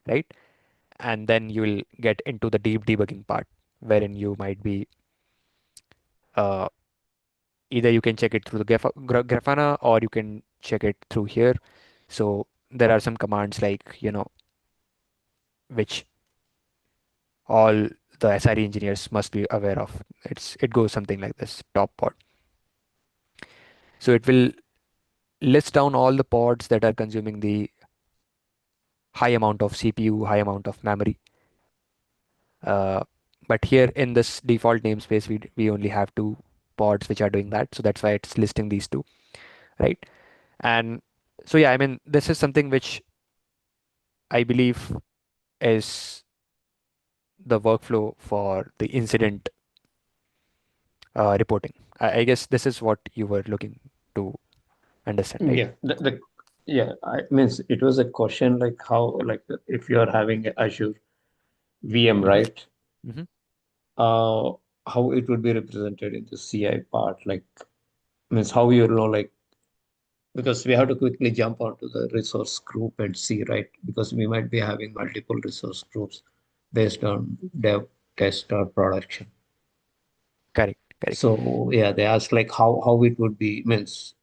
right? And then you will get into the deep debugging part, wherein you might be uh, either you can check it through the Grafana, or you can check it through here. So there are some commands like, which all the SRE engineers must be aware of. It goes something like this: top pod. So it will list down all the pods that are consuming the high amount of CPU, high amount of memory. Uh, but here in this default namespace, we only have two pods which are doing that. So that's why it's listing these two, right? And so yeah, I mean, this is something which I believe is the workflow for the incident reporting. I guess this is what you were looking to understand, right?
Yeah, yeah, I means it was a question like how, like if you're having a Azure VM,
Mm-hmm.
right?
Mm-hmm.
Uh, how it would be represented in the CI part, like means how you know, like because we have to quickly jump onto the resource group and see, right? Because we might be having multiple resource groups based on dev, test, or production.
Correct, correct.
So yeah, they asked like how it would be means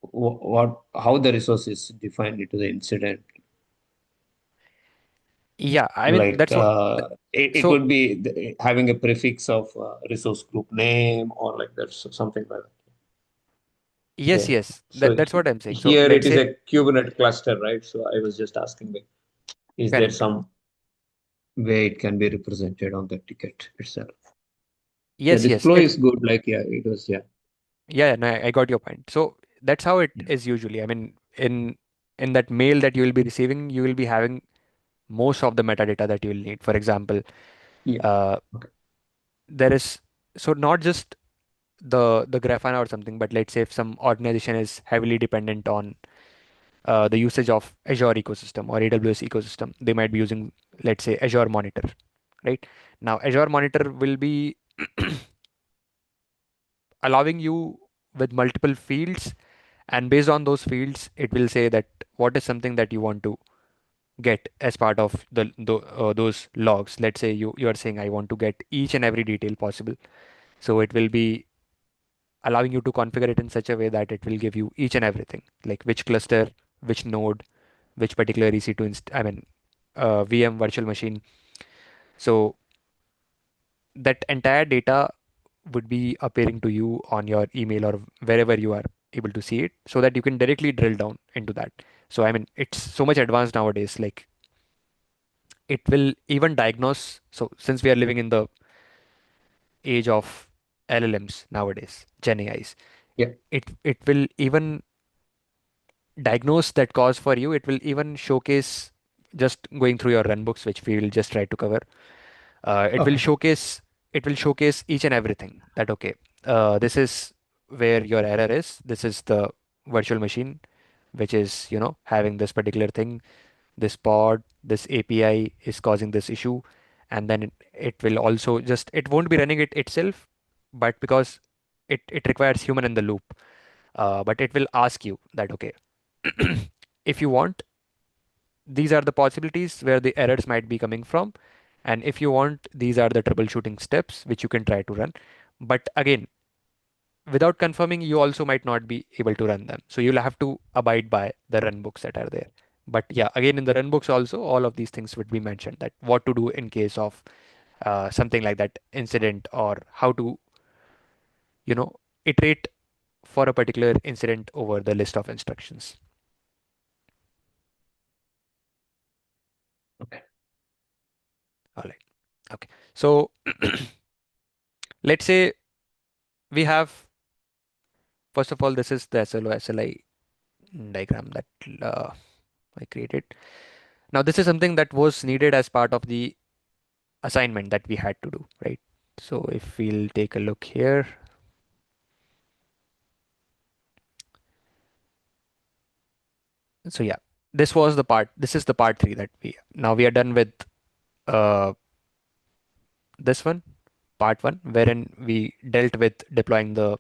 what how the resource is defined into the incident.
Yeah, I mean,
Like
that's what.
it
So
would be having a prefix of resource group name or like that's something like that.
yes,
Yeah.
yes,
So
that's what I'm saying. So
here it
let's
is
say,
a Kubernetes cluster, right? So I was just asking, like, is there
correct.
some way it can be represented on the ticket itself? Yeah,
Yes,
this
yes.
flow is good. Like, yeah, it was, yeah.
Yeah, no, I got your point. So that's how it
Yeah.
is usually. I mean, in that mail that you will be receiving, you will be having most of the metadata that you will need. For example,
Yeah.
uh,
Okay.
there is, so not just the Grafana or something, but let's say if some organization is heavily dependent on the usage of Azure ecosystem or AWS ecosystem, they might be using, let's say, Azure Monitor, right? Now, Azure Monitor will be allowing you with multiple fields, and based on those fields, it will say that what is something that you want to get as part of those logs. Let's say you are saying I want to get each and every detail possible. So it will be allowing you to configure it in such a way that it will give you each and everything, like which cluster, which node, which particular EC2 I mean, VM virtual machine. So that entire data would be appearing to you on your email or wherever you are able to see it, so that you can directly drill down into that. So I mean, it's so much advanced nowadays, like it will even diagnose. So since we are living in the age of LLMs nowadays, Gen AIs,
Yeah.
it will even diagnose that cause for you. It will even showcase, just going through your run books, which we will just try to cover. It will
Okay.
showcase, each and everything that, okay, this is where your error is. This is the virtual machine which is, having this particular thing. This pod, this API is causing this issue. And then it will also just, it won't be running it itself, but because it requires human in the loop. But it will ask you that, okay, if you want, these are the possibilities where the errors might be coming from. And if you want, these are the troubleshooting steps which you can try to run. But again, without confirming, you also might not be able to run them. So you'll have to abide by the run books that are there. But yeah, again, in the run books also, all of these things would be mentioned, that what to do in case of something like that incident, or how to, you know, iterate for a particular incident over the list of instructions.
Okay.
All right. Okay. So let's say we have, first of all, this is the SLO SLI diagram that uh, I created. Now, this is something that was needed as part of the assignment that we had to do, right? So if we'll take a look here, so yeah, this is the part three that now we are done with uh, this one, part one, wherein we dealt with deploying the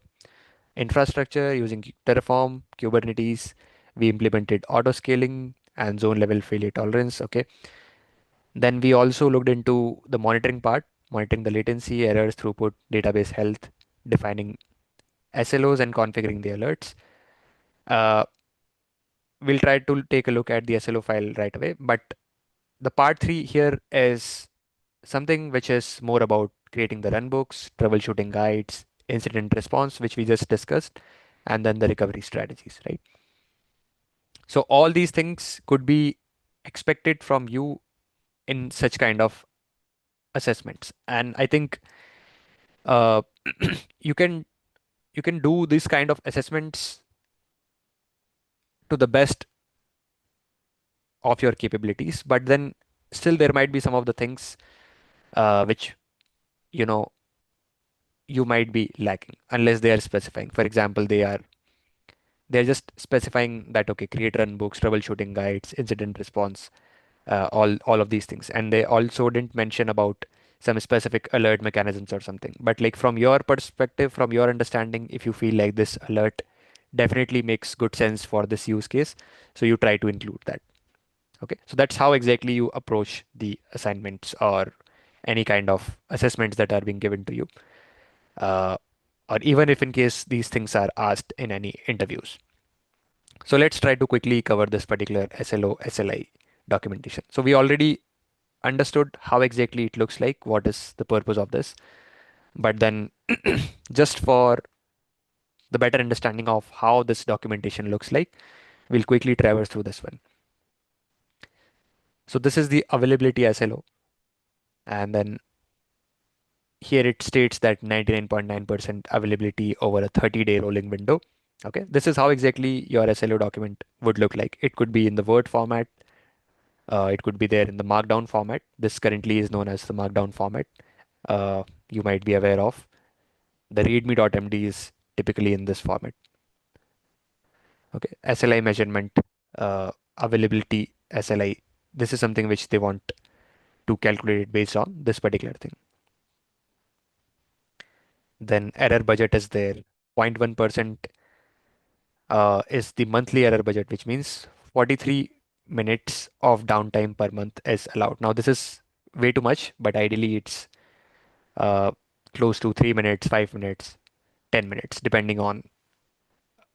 infrastructure using Terraform, Kubernetes. We implemented auto scaling and zone level failure tolerance. Okay. Then we also looked into the monitoring part, monitoring the latency, errors, throughput, database health, defining SLOs and configuring the alerts. Uh, we'll try to take a look at the SLO file right away. But the part three here is something which is more about creating the runbooks, troubleshooting guides, incident response, which we just discussed, and then the recovery strategies, right? So all these things could be expected from you in such kind of assessments. And I think uh, you can you can do this kind of assessments to the best of your capabilities, but then still there might be some of the things which you know you might be lacking unless they are specifying. For example, they're just specifying that okay, create run books, troubleshooting guides, incident response, all of these things, and they also didn't mention about some specific alert mechanisms or something. But like from your perspective, from your understanding, if you feel like this alert definitely makes good sense for this use case, so you try to include that. Okay, so that's how exactly you approach the assignments or any kind of assessments that are being given to you, uh, or even if in case these things are asked in any interviews. So let's try to quickly cover this particular SLO SLI documentation. So we already understood how exactly it looks like, what is the purpose of this, but then just for the better understanding of how this documentation looks like, we'll quickly traverse through this one. So this is the availability SLO, and then here it states that 99.9% availability over a 30-day rolling window. Okay, this is how exactly your SLO document would look like. It could be in the Word format, it could be there in the Markdown format. This currently is known as the Markdown format. You might be aware of. The readme.md is typically in this format. Okay, SLI measurement, availability SLI. This is something which they want to calculate it based on this particular thing. Then error budget is there. 0.1% is the monthly error budget, which means 43 minutes of downtime per month is allowed. Now, this is way too much, but ideally it's uh, close to 3 minutes, 5 minutes, 10 minutes, depending on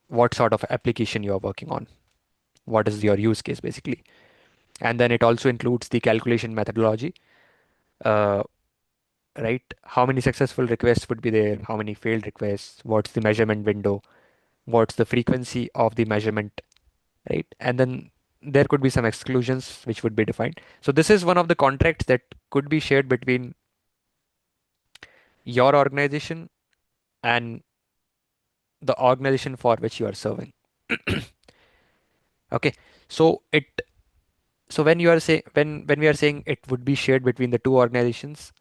what sort of application you are working on. What is your use case basically? And then it also includes the calculation methodology, uh, right? How many successful requests would be there? How many failed requests? What's the measurement window? What's the frequency of the measurement, right? And then there could be some exclusions which would be defined. So this is one of the contracts that could be shared between your organization and the organization for which you are serving. Okay, so when you are saying when we are saying it would be shared between the two organizations,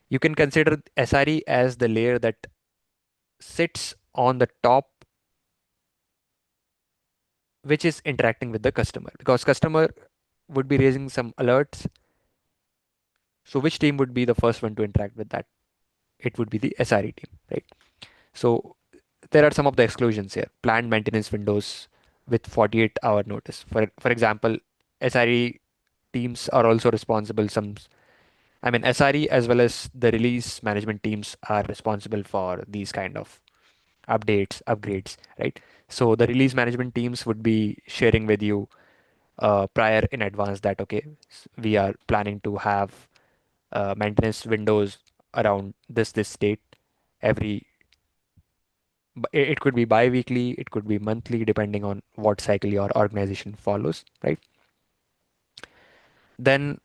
you can consider SRE as the layer that sits on the top, which is interacting with the customer, because customer would be raising some alerts. So which team would be the first one to interact with that? It would be the SRE team, right? So there are some of the exclusions here. Planned maintenance windows with 48-hour notice. For example, SRE teams are also responsible I mean, SRE as well as the release management teams are responsible for these kind of updates, upgrades, right? So the release management teams would be sharing with you prior in advance that, okay, we are planning to have maintenance windows around this date every, it could be bi-weekly, it could be monthly, depending on what cycle your organization follows, right? Then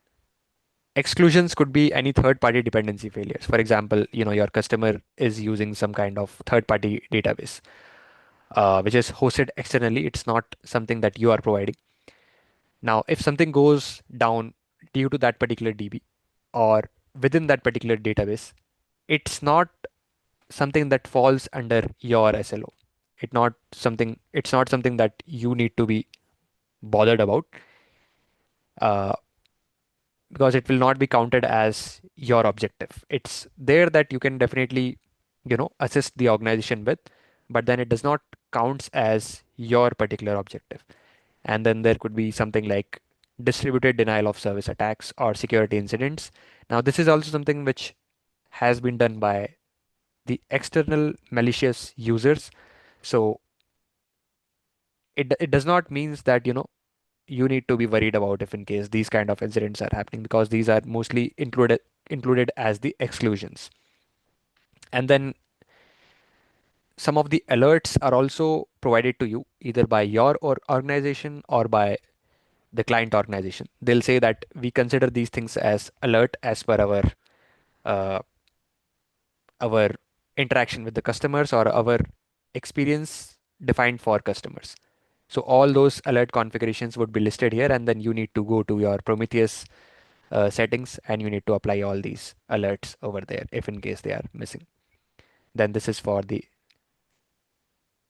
exclusions could be any third-party dependency failures. For example, your customer is using some kind of third-party database, which is hosted externally. It's not something that you are providing. Now, if something goes down due to that particular DB or within that particular database, it's not something that falls under your SLO. It's not something that you need to be bothered about, uh, because it will not be counted as your objective. It's there that you can definitely, assist the organization with, but then it does not counts as your particular objective. And then there could be something like distributed denial of service attacks or security incidents. Now, this is also something which has been done by the external malicious users. So it does not means that, you need to be worried about if in case these kind of incidents are happening, because these are mostly included as the exclusions. And then some of the alerts are also provided to you either by your or organization or by the client organization. They'll say that we consider these things as alert as per uh, our interaction with the customers or our experience defined for customers. So all those alert configurations would be listed here, and then you need to go to your Prometheus settings and you need to apply all these alerts over there if in case they are missing. Then this is for the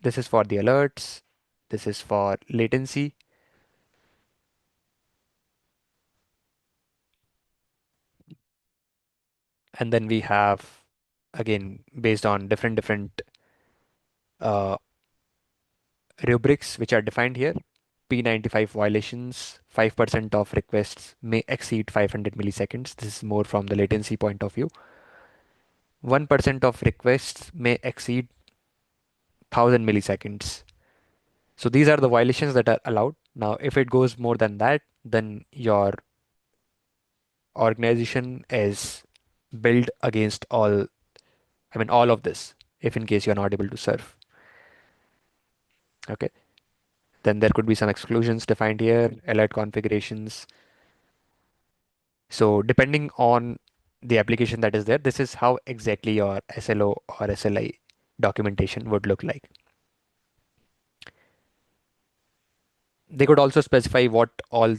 alerts. This is for latency. And then we have, again, based on different uh, rubrics which are defined here. P95 violations, 5% of requests may exceed 500 milliseconds. This is more from the latency point of view. 1% of requests may exceed 1000 milliseconds. So these are the violations that are allowed. Now, if it goes more than that, then your organization is built against all of this, if in case you're not able to serve. Okay. Then there could be some exclusions defined here, alert configurations. So depending on the application that is there, this is how exactly your SLO or SLI documentation would look like. They could also specify what all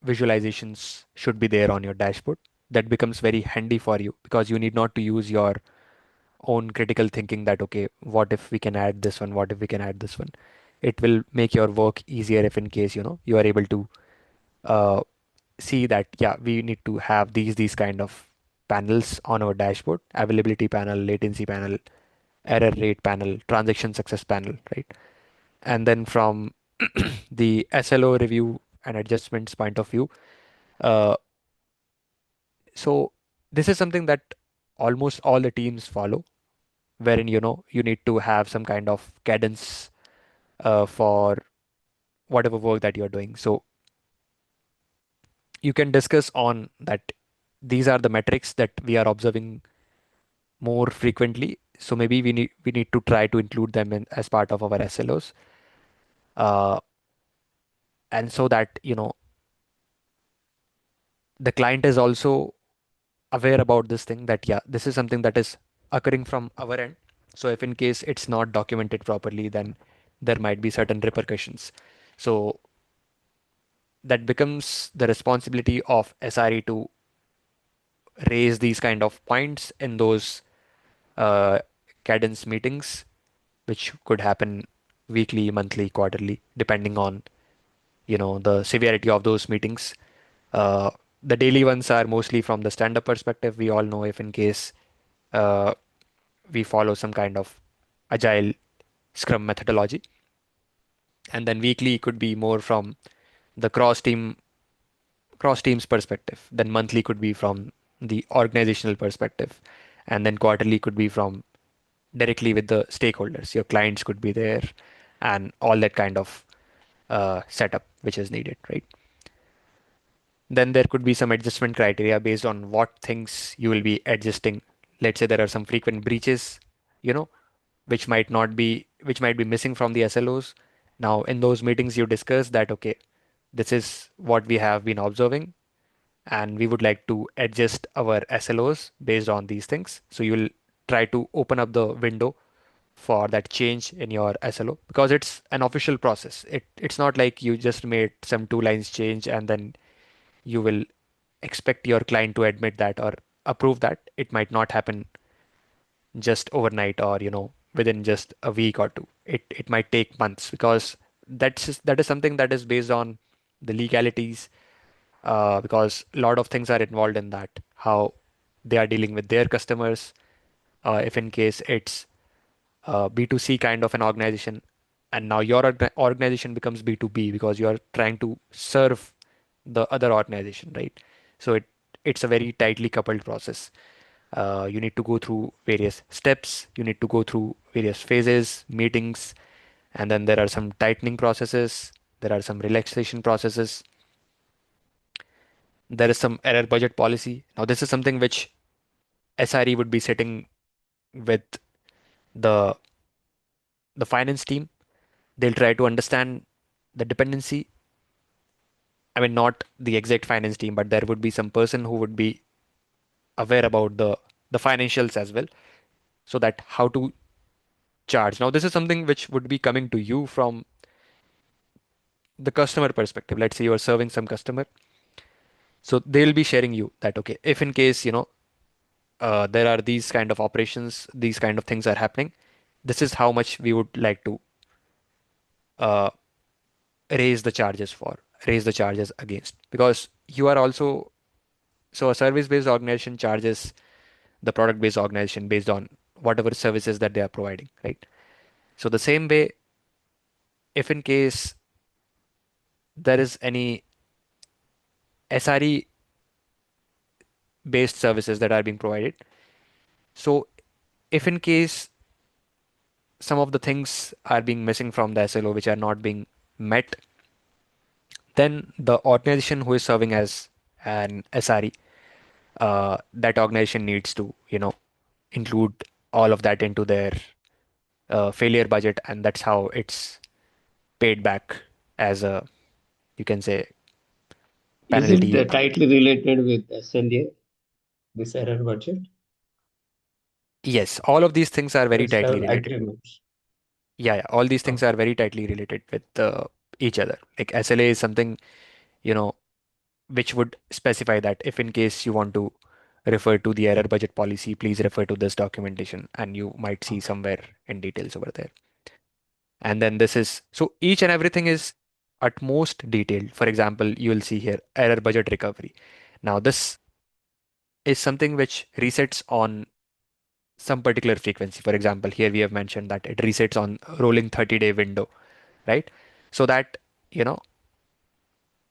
visualizations should be there on your dashboard. That becomes very handy for you because you need not to use your own critical thinking that, okay, what if we can add this one? What if we can add this one? It will make your work easier if in case, you are able to uh, see that, yeah, we need to have these kind of panels on our dashboard: availability panel, latency panel, error rate panel, transaction success panel, right? And then from the SLO review and adjustments point of view, uh, so this is something that almost all the teams follow, wherein you need to have some kind of cadence for whatever work that you're doing. So you can discuss on that. These are the metrics that we are observing more frequently. So maybe we need to try to include them in as part of our SLOs, uh, and so that the client is also aware about this thing, that yeah, this is something that is occurring from our end. So if in case it's not documented properly, then there might be certain repercussions. So that becomes the responsibility of SRE to raise these kind of points in those uh, cadence meetings, which could happen weekly, monthly, quarterly, depending on the severity of those meetings. Uh, the daily ones are mostly from the stand-up perspective. We all know if in case uh, we follow some kind of agile Scrum methodology, and then weekly could be more from the cross teams perspective. Then monthly could be from the organizational perspective. And then quarterly could be from directly with the stakeholders. Your clients could be there and all that kind of setup which is needed, right? Then there could be some adjustment criteria based on what things you will be adjusting. Let's say there are some frequent breaches, you know, which might be missing from the SLOs. Now, in those meetings, you discuss that, okay, this is what we have been observing, and we would like to adjust our SLOs based on these things. So you will try to open up the window for that change in your SLO because it's an official process. It's not like you just made some two lines change and then you will expect your client to admit that or approve that. It might not happen just overnight or within just a week or two. It might take months because that is something that is based on the legalities, because a lot of things are involved in that, how they are dealing with their customers, if in case it's B2C kind of an organization, and now your organization becomes B2B because you are trying to serve the other organization, right? So it's a very tightly coupled process. You need to go through various steps, you need to go through various phases, meetings, and then there are some tightening processes, there are some relaxation processes, there is some error budget policy. Now, this is something which SRE would be sitting with the the finance team. They'll try to understand the dependency. I mean, not the exact finance team, but there would be some person who would be aware about the financials as well, so that how to charge. Now, this is something which would be coming to you from the customer perspective. Let's say you are serving some customer, so they'll be sharing you that, okay, if in case there are these kind of operations, these kind of things are happening, this is how much we would like to uh, raise the charges for, raise the charges against, because you are also, so a service based organization charges the product based organization based on whatever services that they are providing, right? So the same way, if in case there is any SRE based services that are being provided, so if in case some of the things are being missing from the SLO which are not being met, then the organization who is serving as an SRE, that organization needs to, include all of that into their failure budget, and that's how it's paid back as a, you can say,
Is it
penalty.
tightly related with SLA, this error budget?
Yes, all of these things are very
Let's
tightly
have
related.
agreements.
Yeah, yeah, all these things
Okay.
are very tightly related with each other. Like SLA is something, you know, which would specify that if in case you want to refer to the error budget policy, please refer to this documentation, and you might see
Okay.
somewhere in details over there. And then this is, so each and everything is at most detailed. For example, you will see here error budget recovery. Now, this is something which resets on some particular frequency. For example, here we have mentioned that it resets on rolling 30-day window, right? So that, you know,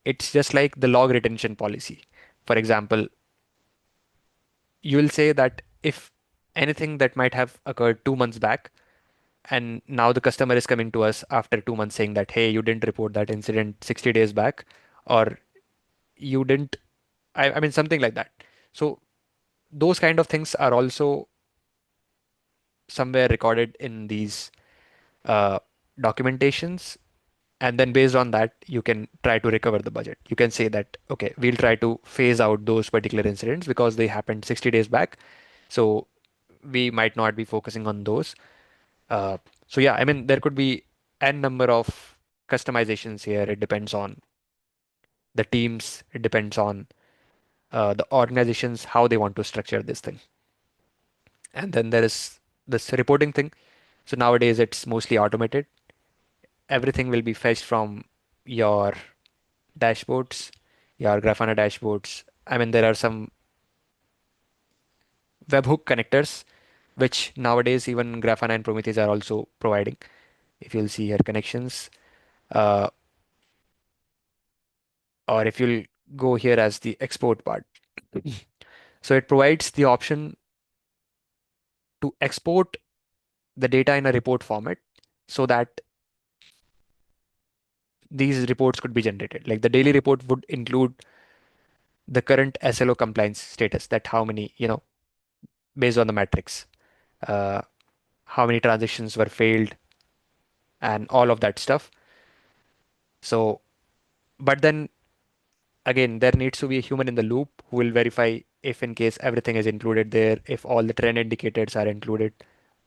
it's just like the log retention policy. For example, you will say that if anything that might have occurred 2 months back, and now the customer is coming to us after 2 months saying that, hey, you didn't report that incident 60 days back, or you didn't, I mean, something like that. So those kind of things are also somewhere recorded in these uh, documentations. And then based on that, you can try to recover the budget. You can say that, okay, we'll try to phase out those particular incidents because they happened 60 days back. So we might not be focusing on those. Uh, so yeah, I mean, there could be n number of customizations here. It depends on the teams. It depends on the organizations, how they want to structure this thing. And then there is this reporting thing. So nowadays it's mostly automated. Everything will be fetched from your dashboards, your Grafana dashboards. I mean, there are some webhook connectors, which nowadays even Grafana and Prometheus are also providing. If you'll see here connections, uh, or if you'll go here as the export part. So it provides the option to export the data in a report format so that these reports could be generated. Like the daily report would include the current SLO compliance status, that how many, based on the metrics, uh, how many transactions were failed and all of that stuff. So, but then again, there needs to be a human in the loop who will verify if in case everything is included there, if all the trend indicators are included,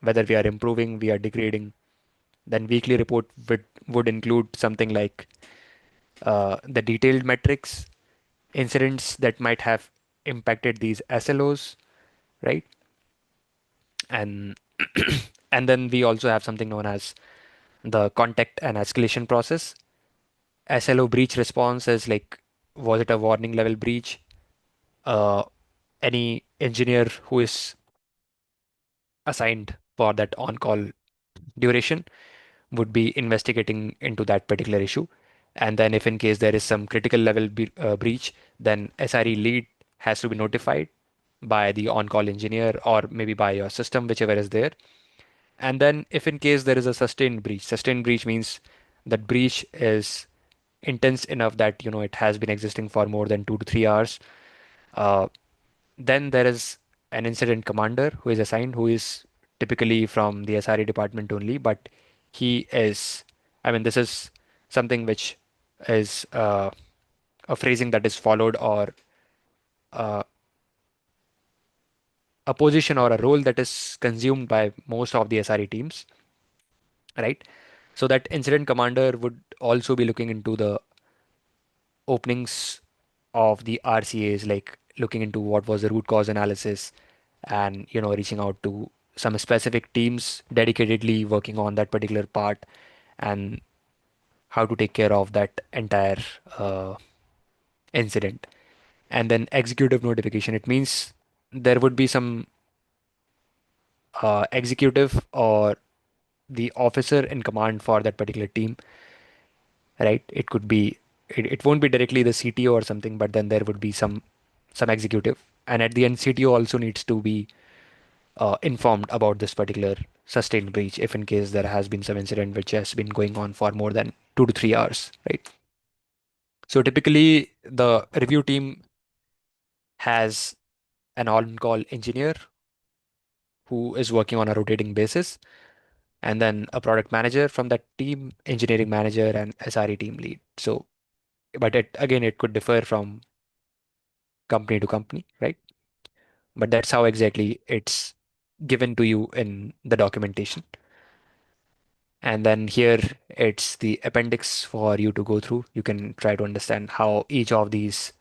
whether we are improving, we are degrading. Then weekly report would include something like the detailed metrics, incidents that might have impacted these SLOs, right? And and then we also have something known as the contact and escalation process. SLO breach response is like, was it a warning level breach? Uh, any engineer who is assigned for that on-call duration would be investigating into that particular issue. And then if in case there is some critical level breach, then SRE lead has to be notified by the on-call engineer or maybe by your system, whichever is there. And then if in case there is a sustained breach means that breach is intense enough that it has been existing for more than 2 to 3 hours. Uh, then there is an incident commander who is assigned, who is typically from the SRE department only, but he is, I mean, this is something which is a phrasing that is followed, or uh, a position or a role that is consumed by most of the SRE teams, right? So that incident commander would also be looking into the openings of the RCAs, like looking into what was the root cause analysis, and reaching out to some specific teams dedicatedly working on that particular part, and how to take care of that entire uh, incident. And then executive notification, it means there would be some executive or the officer in command for that particular team, right? It won't be directly the CTO or something, but then there would be some executive. And at the end, CTO also needs to be informed about this particular sustained breach if in case there has been some incident which has been going on for more than 2 to 3 hours, right? So typically the review team has an on-call engineer who is working on a rotating basis, and then a product manager from that team, engineering manager, and SRE team lead. So, but it could differ from company to company, right? But that's how exactly it's given to you in the documentation. And then here it's the appendix for you to go through. You can try to understand how each of these,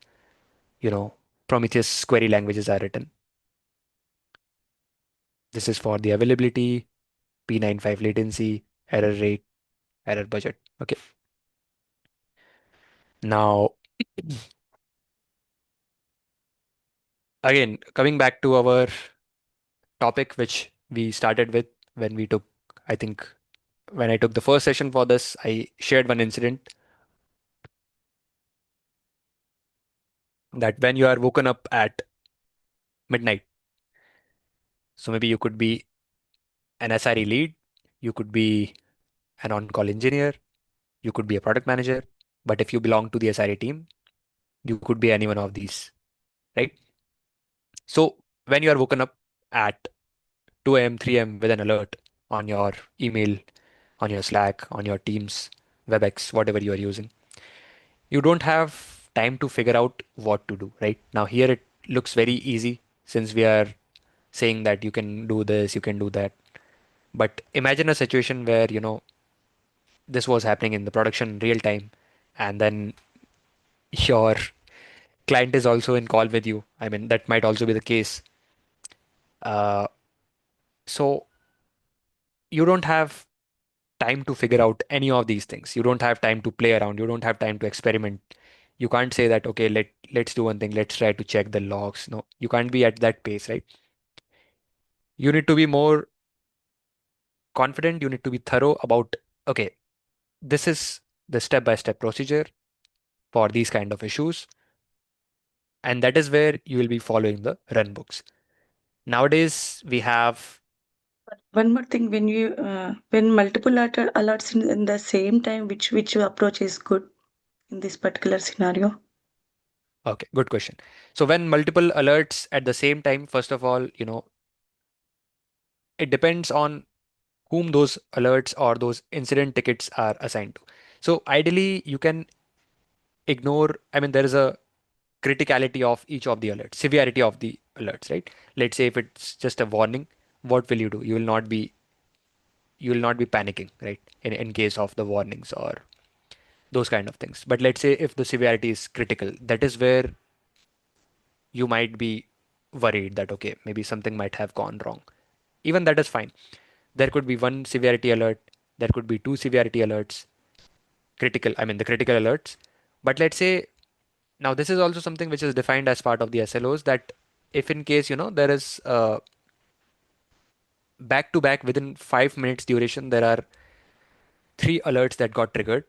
you know, Prometheus query languages are written. This is for the availability, P95 latency, error rate, error budget. Okay. Now, again, coming back to our topic, which we started with when we took, I think, when I took the first session for this, I shared one incident that when you are woken up at midnight, so maybe you could be an SRE lead, you could be an on-call engineer, you could be a product manager, but if you belong to the SRE team, you could be any one of these, right? So when you are woken up at 2 a.m., 3 a.m. with an alert on your email, on your Slack, on your Teams, WebEx, whatever you are using, you don't have time to figure out what to do, right? Now here it looks very easy since we are saying that you can do this, you can do that. But imagine a situation where, this was happening in the production real time, and then your client is also in call with you. I mean, that might also be the case. Uh, so you don't have time to figure out any of these things. You don't have time to play around. You don't have time to experiment. You can't say that, okay, let's do one thing. Let's try to check the logs. No, you can't be at that pace, right? You need to be more confident. You need to be thorough about, okay, this is the step-by-step procedure for these kind of issues. And that is where you will be following the run books. Nowadays, we have,
One more thing, when you when multiple alerts in the same time, which approach is good in this particular scenario?
okay, good question. So when multiple alerts at the same time, first of all, it depends on whom those alerts or those incident tickets are assigned to. So ideally, you can ignore, I mean, there is a criticality of each of the alerts, severity of the alerts, right? Let's say if it's just a warning, what will you do? You will not be panicking, right? In case of the warnings or those kind of things. But let's say if the severity is critical, that is where you might be worried that okay, maybe something might have gone wrong. Even that is fine. There could be one severity alert, there could be two severity alerts, critical, I mean the critical alerts. But let's say now this is also something which is defined as part of the SLOs that if in case there is back to back within 5 minutes duration, there are three alerts that got triggered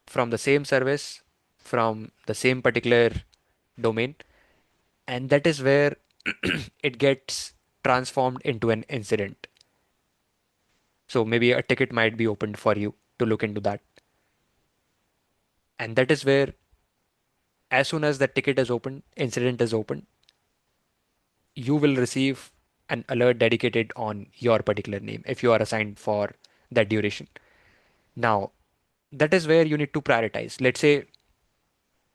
from the same service, from the same particular domain, and that is where it gets transformed into an incident. So maybe a ticket might be opened for you to look into that. And that is where, as soon as the ticket is opened, incident is opened, you will receive an alert dedicated on your particular name if you are assigned for that duration. Now, that is where you need to prioritize. Let's say,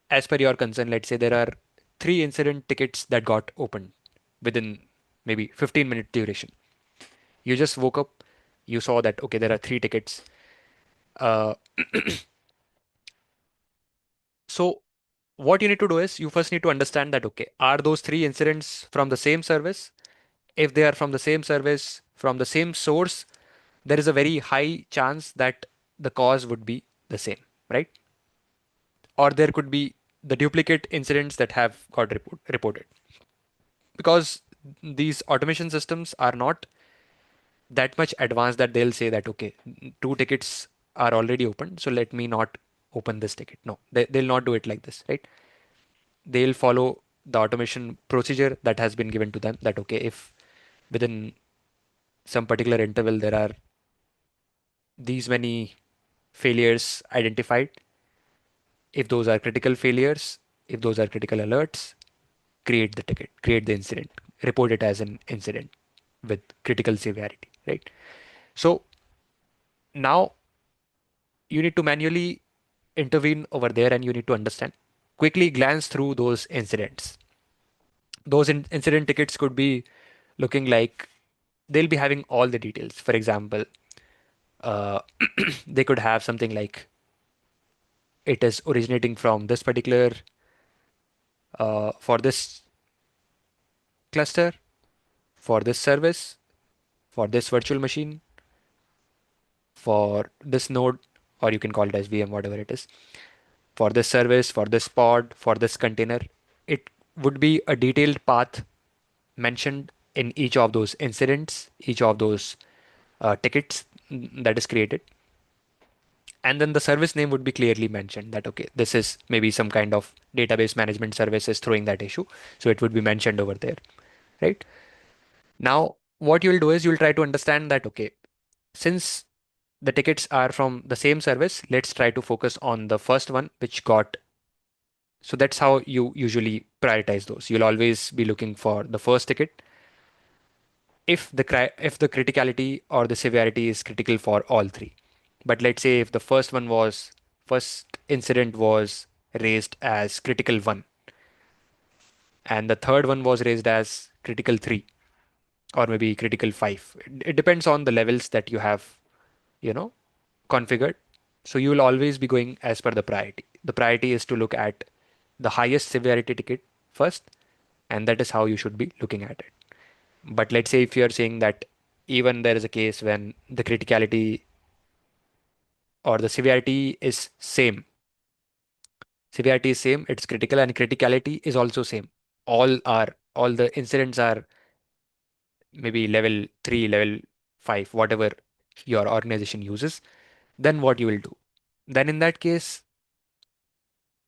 as per your concern, let's say there are three incident tickets that got opened within maybe 15-minute duration. You just woke up, you saw that, okay, there are three tickets. Uh, so, what you need to do is you first need to understand that, okay, are those three incidents from the same service? If they are from the same service, from the same source, there is a very high chance that the cause would be the same, right? Or there could be the duplicate incidents that have got reported. Because these automation systems are not that much advanced that they'll say that, okay, two tickets are already open, so let me not open this ticket. No, they'll not do it like this, right? They'll follow the automation procedure that has been given to them that, okay, if within some particular interval there are these many failures identified, if those are critical failures, if those are critical alerts, create the ticket, create the incident, report it as an incident with critical severity, right? So now you need to manually intervene over there and you need to understand. Quickly glance through those incidents. Those incident tickets could be looking like they'll be having all the details. For example, uh, they could have something like it is originating from this particular for this cluster, for this service, for this virtual machine, for this node, or you can call it as VM, whatever it is, for this service, for this pod, for this container. It would be a detailed path mentioned in each of those incidents, each of those tickets that is created. And then the service name would be clearly mentioned that, okay, this is maybe some kind of database management services throwing that issue. So it would be mentioned over there, right? Now, what you'll do is you'll try to understand that, okay, since the tickets are from the same service, let's try to focus on the first one, which got. So that's how you usually prioritize those. You'll always be looking for the first ticket if the criticality or the severity is critical for all three. But let's say if the first incident was raised as critical 1 and the third one was raised as critical 3 or maybe critical 5. It depends on the levels that you have, you know, configured. So you will always be going as per the priority. The priority is to look at the highest severity ticket first, and that is how you should be looking at it. But let's say if you're saying that even there is a case when the criticality or the severity is same, it's critical, and criticality is also same. All the incidents are maybe level 3, level 5, whatever your organization uses. Then what you will do? Then in that case,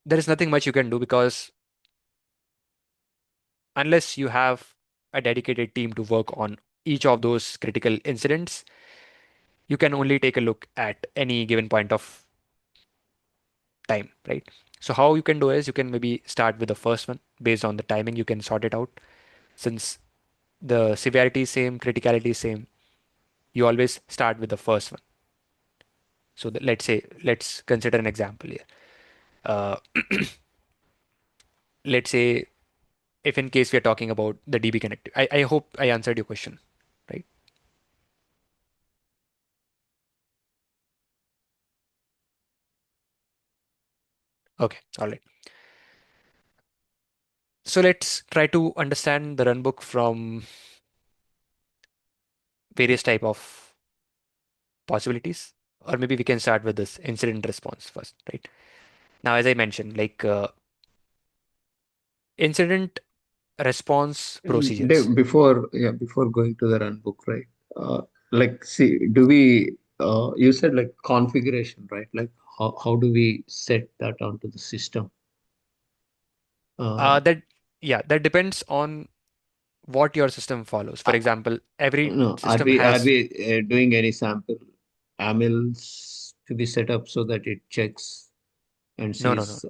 there is nothing much you can do because unless you have a dedicated team to work on each of those critical incidents, you can only take a look at any given point of time, right? So how you can do is you can maybe start with the first one based on the timing. You can sort it out since the severity is same, criticality is same. You always start with the first one. So let's say let's consider an example here. Uh, let's say if in case we are talking about the DB connectivity, I hope I answered your question, right? Okay, all right. So let's try to understand the runbook from various type of possibilities, or maybe we can start with this incident response first, right? Now, as I mentioned, like incident response procedures.
Before, yeah, before going to the run book, right? Like, see, do we, you said like configuration, right? Like, how do we set that onto the system? Uh,
That yeah, that depends on what your system follows. For
uh,
example, every
no,
system
are
has
we doing any sample AMLs to be set up so that it checks and
no, no, no,
sees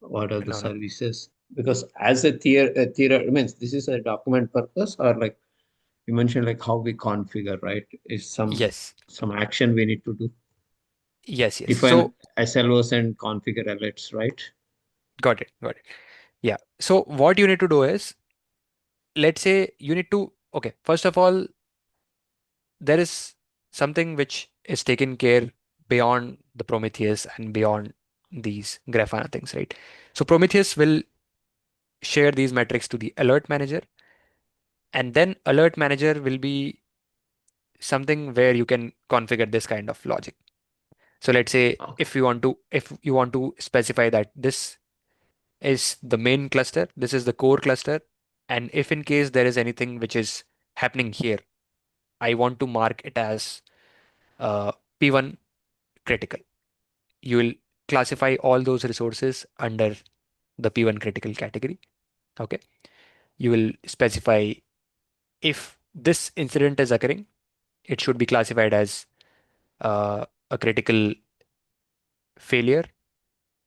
what are the
no, no.
services? Because as I mean, this is a document purpose, or like you mentioned, like how we configure, right? Is
Yes,
some action we need to do.
yes, yes.
Define
So
SLOs and configure alerts, right?
got it, got it. Yeah. So what you need to do is, let's say you need to, okay, first of all, there is something which is taken care beyond the Prometheus and beyond these Grafana things, right? So Prometheus will share these metrics to the alert manager, and then alert manager will be something where you can configure this kind of logic. So let's say
Okay.
if you want to specify that this is the main cluster, this is the core cluster, and if in case there is anything which is happening here, I want to mark it as P1 critical. You will classify all those resources under the P1 critical category. Okay. You will specify if this incident is occurring, it should be classified as a critical failure.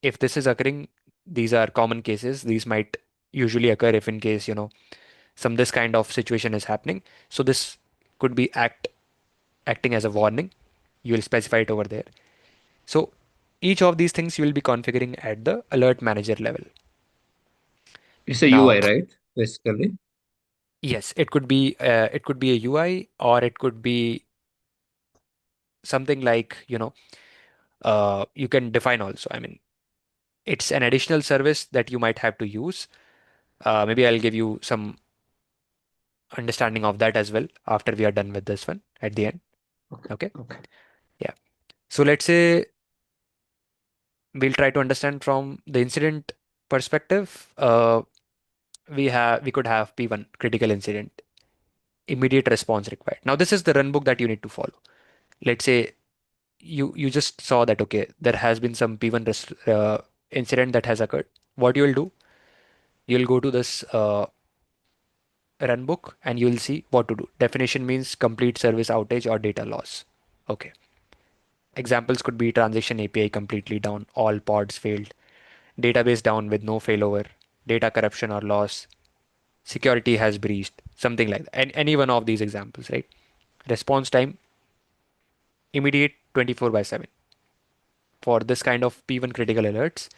If this is occurring, these are common cases. These might usually occur if in case, some this kind of situation is happening. So this could be acting as a warning. You will specify it over there. So each of these things you will be configuring at the alert manager level.
It's a
Now,
UI, right? Basically.
yes, it could be a UI, or it could be something like, you can define also. I mean, it's an additional service that you might have to use. Maybe I'll give you some understanding of that as well after we are done with this one at the end.
Okay.
Okay.
Okay.
Yeah. So let's say we'll try to understand from the incident perspective. We could have P1 critical incident, immediate response required. Now this is the run book that you need to follow. Let's say you just saw that okay, there has been some P1 incident that has occurred. What you will do, you'll go to this run book and you'll see what to do. Definition means complete service outage or data loss. Okay. Examples could be transaction API completely down, all pods failed, database down with no failover, data corruption or loss, security has breached, something like that. And any one of these examples, right? Response time, immediate 24 by 7. For this kind of P1 critical alerts,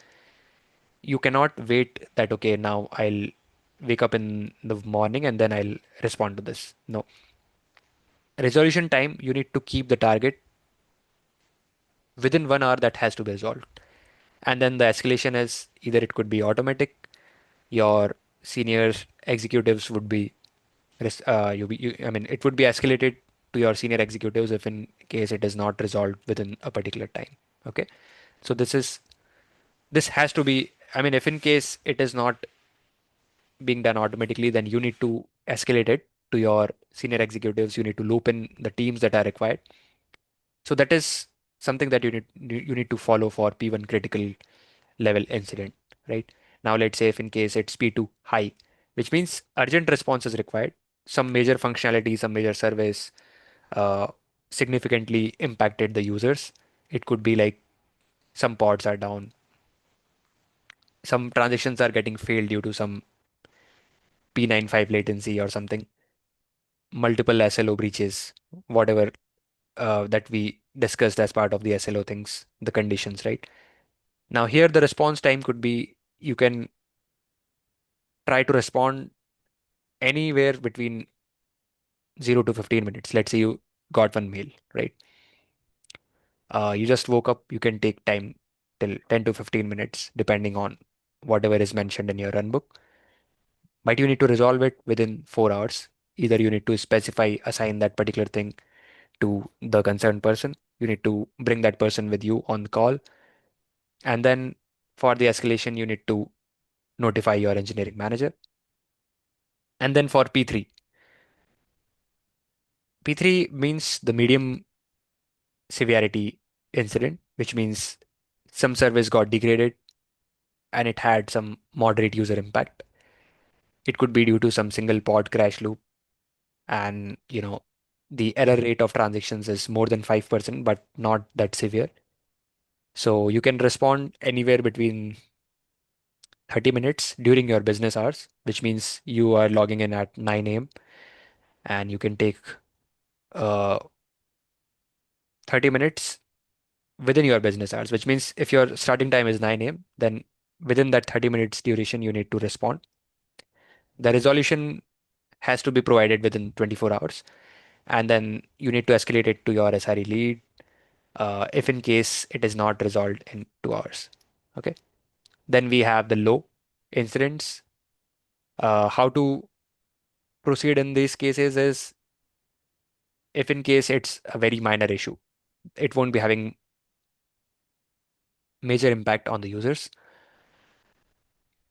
you cannot wait that, okay, now I'll wake up in the morning and then I'll respond to this. No. Resolution time, you need to keep the target within 1 hour that has to be resolved. And then the escalation is either it could be automatic, your senior executives would be, I mean, it would be escalated to your senior executives if in case it is not resolved within a particular time. Okay. So this has to be, I mean, if in case it is not being done automatically, then you need to escalate it to your senior executives. You need to loop in the teams that are required. So that is something that you need to follow for P1 critical level incident, right? Now let's say if in case it's P2 high, which means urgent response is required. Some major functionality, some major service uh, significantly impacted the users. It could be like some pods are down, some transactions are getting failed due to some P95 latency or something, multiple SLO breaches, whatever that we discussed as part of the SLO things, the conditions, right? Now, here the response time could be you can try to respond anywhere between 0 to 15 minutes. Let's say you got one mail, right? You just woke up, you can take time till 10 to 15 minutes, depending on whatever is mentioned in your runbook. But you need to resolve it within 4 hours. Either you need to specify, assign that particular thing to the concerned person. You need to bring that person with you on the call. And then for the escalation, you need to notify your engineering manager. And then for P3 means the medium severity incident, which means some service got degraded and it had some moderate user impact. It could be due to some single pod crash loop, and the error rate of transactions is more than 5%, but not that severe. So you can respond anywhere between 30 minutes during your business hours, which means you are logging in at 9 a.m. and you can take uh, 30 minutes within your business hours, which means if your starting time is 9 a.m., then within that 30 minutes duration, you need to respond. The resolution has to be provided within 24 hours, and then you need to escalate it to your SRE lead if in case it is not resolved in 2 hours. Okay. Then we have the low incidents. How to proceed in these cases is if in case it's a very minor issue, it won't be having major impact on the users.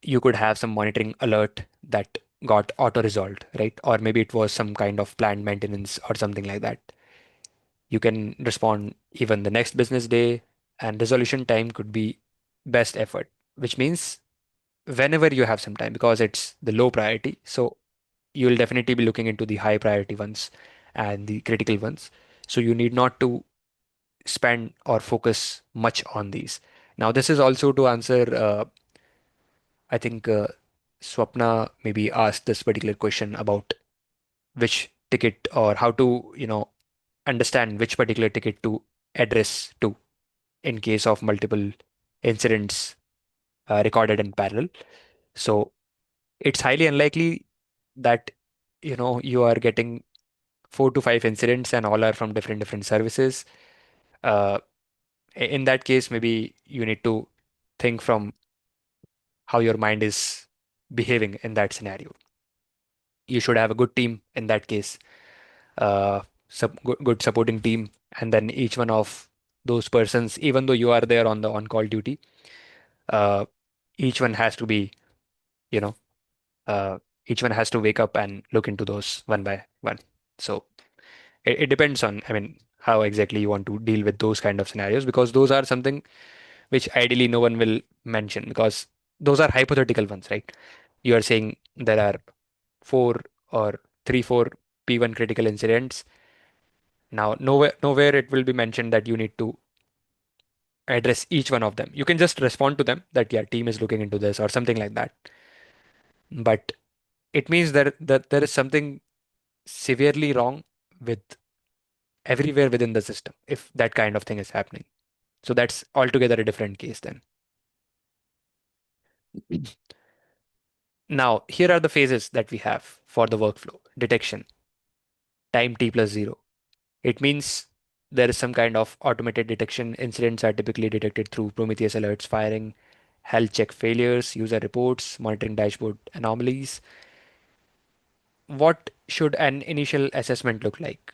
You could have some monitoring alert that got auto resolved, right? Or maybe it was some kind of planned maintenance or something like that. You can respond even the next business day, and resolution time could be best effort, which means whenever you have some time, because it's the low priority. So you will definitely be looking into the high priority ones and the critical ones. So you need not to spend or focus much on these. Now, this is also to answer, I think Swapna maybe asked this particular question about which ticket or how to, understand which particular ticket to address to in case of multiple incidents recorded in parallel. So it's highly unlikely that, you are getting 4 to 5 incidents and all are from different services. Uh, in that case, maybe you need to think from how your mind is behaving in that scenario. You should have a good team in that case, good supporting team, and then each one of those persons, even though you are there on the on-call duty, uh, each one has to be, you know, uh, each one has to wake up and look into those one by one. So it depends on, I mean, how exactly you want to deal with those kind of scenarios, because those are something which ideally no one will mention, because those are hypothetical ones, right? You are saying there are four or three, four P1 critical incidents. Now, nowhere it will be mentioned that you need to address each one of them. You can just respond to them that, yeah, team is looking into this or something like that. But it means that there is something severely wrong with everywhere within the system if that kind of thing is happening. So that's altogether a different case then. Now, here are the phases that we have for the workflow. Detection, time t plus 0. It means there is some kind of automated detection. Incidents are typically detected through Prometheus alerts firing, health check failures, user reports, monitoring dashboard anomalies. What should an initial assessment look like?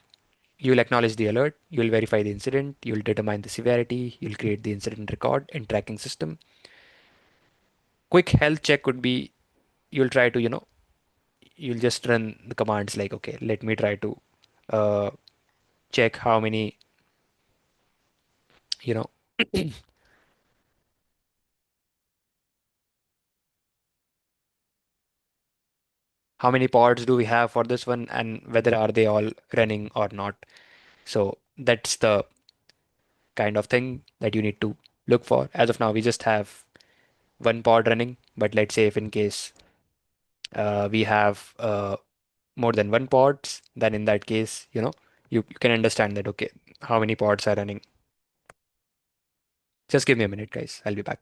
You'll acknowledge the alert, you'll verify the incident, you'll determine the severity, you'll create the incident record in tracking system. Quick health check could be you'll try to, you'll just run the commands like, okay, let me try to uh, check how many, you know, how many pods do we have for this one, and whether are they all running or not. So that's the kind of thing that you need to look for. As of now, we just have one pod running, but let's say if in case we have more than one pods, then in that case, you can understand that, okay, how many pods are running. Just give me a minute, guys. I'll be back.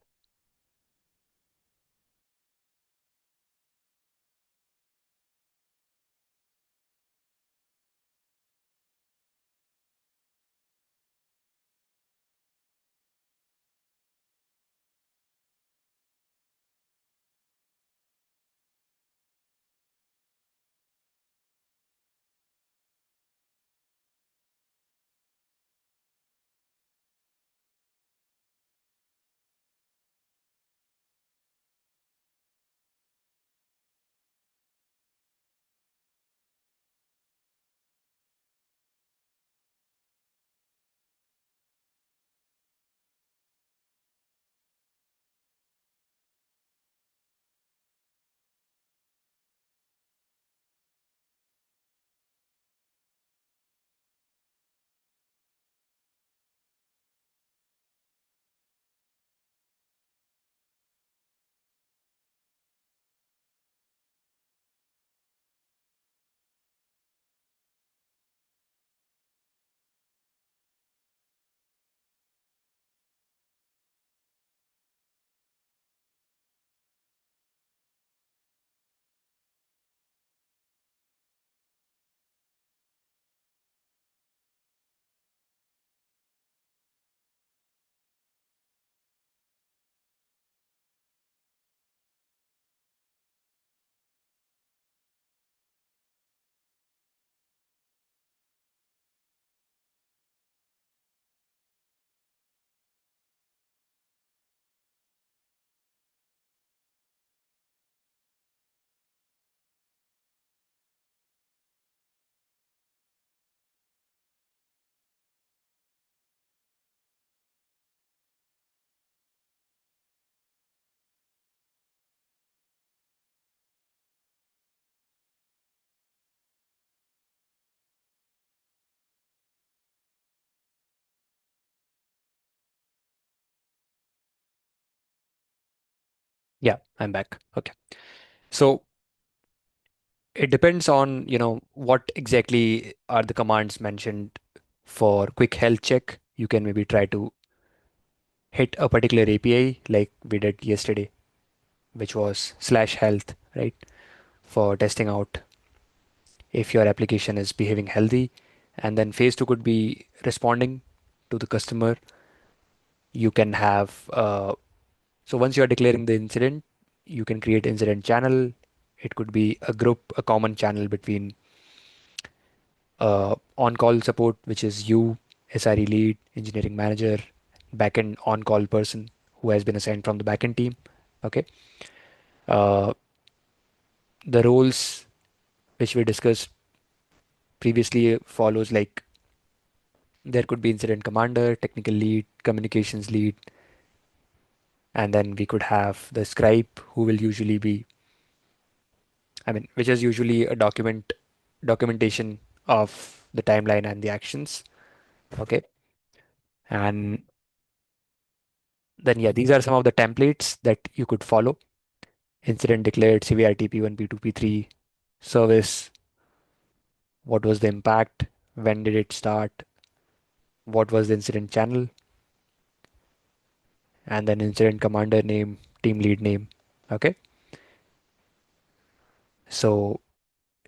Yeah, I'm back. Okay. So it depends on, what exactly are the commands mentioned for quick health check. You can maybe try to hit a particular API like we did yesterday, which was /health, right? For testing out if your application is behaving healthy. And then phase two could be responding to the customer. You can have, so once you are declaring the incident, you can create incident channel. It could be a group, a common channel between on-call support, which is you, SRE lead, engineering manager, backend on-call person who has been assigned from the backend team. Okay. Uh, the roles which we discussed previously follows like there could be incident commander, technical lead, communications lead, and then we could have the scribe who will usually be, I mean, which is usually a documentation of the timeline and the actions. Okay. And then, yeah, these are some of the templates that you could follow. Incident declared, severity P1, P2, P3, service, what was the impact, when did it start, what was the incident channel, and then incident commander name, team lead name. Okay. So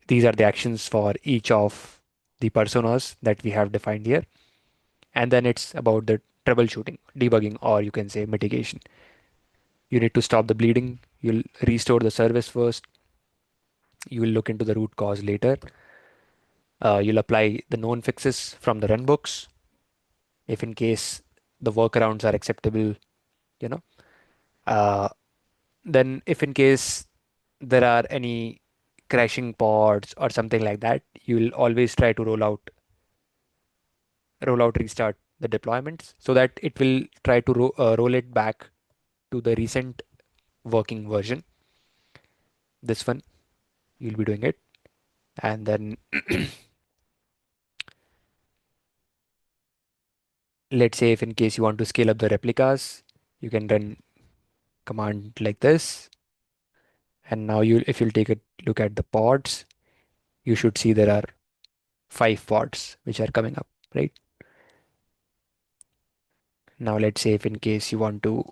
these are the actions for each of the personas that we have defined here. And then it's about the troubleshooting, debugging, or you can say mitigation. You need to stop the bleeding. You'll restore the service first. You will look into the root cause later. You'll apply the known fixes from the runbooks. If in case the workarounds are acceptable, you know, uh, then if in case there are any crashing pods or something like that, you'll always try to restart the deployments so that it will try to roll it back to the recent working version. This one. you'll be doing it. And then let's say if in case you want to scale up the replicas, you can run command like this. And now if you'll take a look at the pods, you should see there are 5 pods which are coming up, right? Now let's say if in case you want to,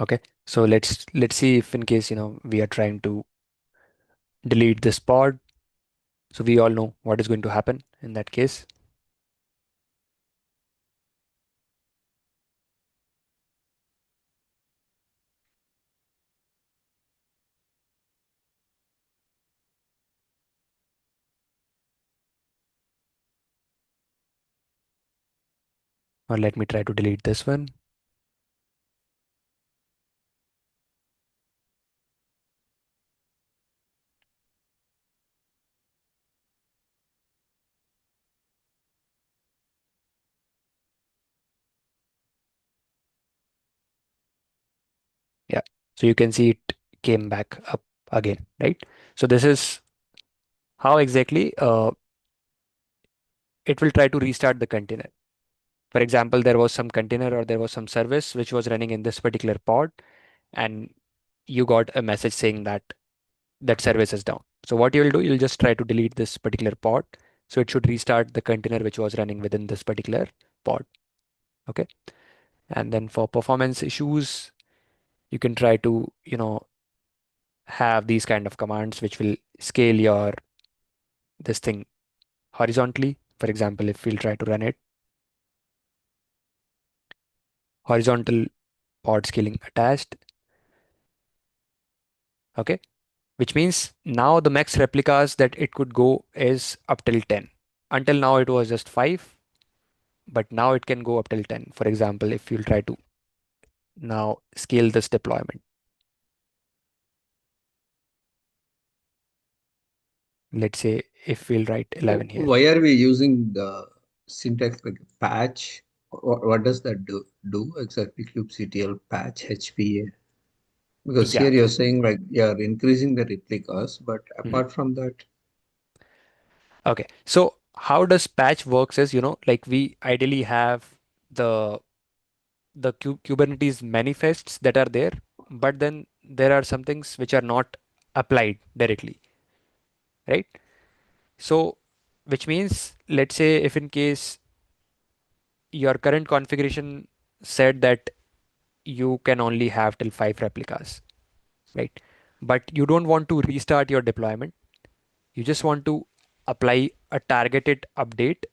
okay, so let's see if in case, we are trying to delete this pod. So we all know what is going to happen in that case. Or let me try to delete this one. Yeah. So you can see it came back up again, right? So this is how exactly it will try to restart the container. For example, there was some container or there was some service which was running in this particular pod, and you got a message saying that that service is down. So what you'll do, you'll just try to delete this particular pod. So it should restart the container which was running within this particular pod. Okay. And then for performance issues, you can try to, have these kind of commands which will scale your this thing horizontally. For example, if we'll try to run it, horizontal pod scaling attached. Okay. Which means now the max replicas that it could go is up till 10. Until now it was just 5, but now it can go up till 10. For example, if you'll try to now scale this deployment, let's say if we'll write 11 here.
Why are we using the syntax like patch? What does that do exactly? kubectl patch HPA. Because
Yeah.
here you're saying like you're increasing the replicas, but
Mhm.
apart from that,
Okay. So how does patch works is, like we ideally have the Kubernetes manifests that are there, but then there are some things which are not applied directly, right? So, which means, let's say if in case your current configuration said that you can only have till 5 replicas, right? But you don't want to restart your deployment. You just want to apply a targeted update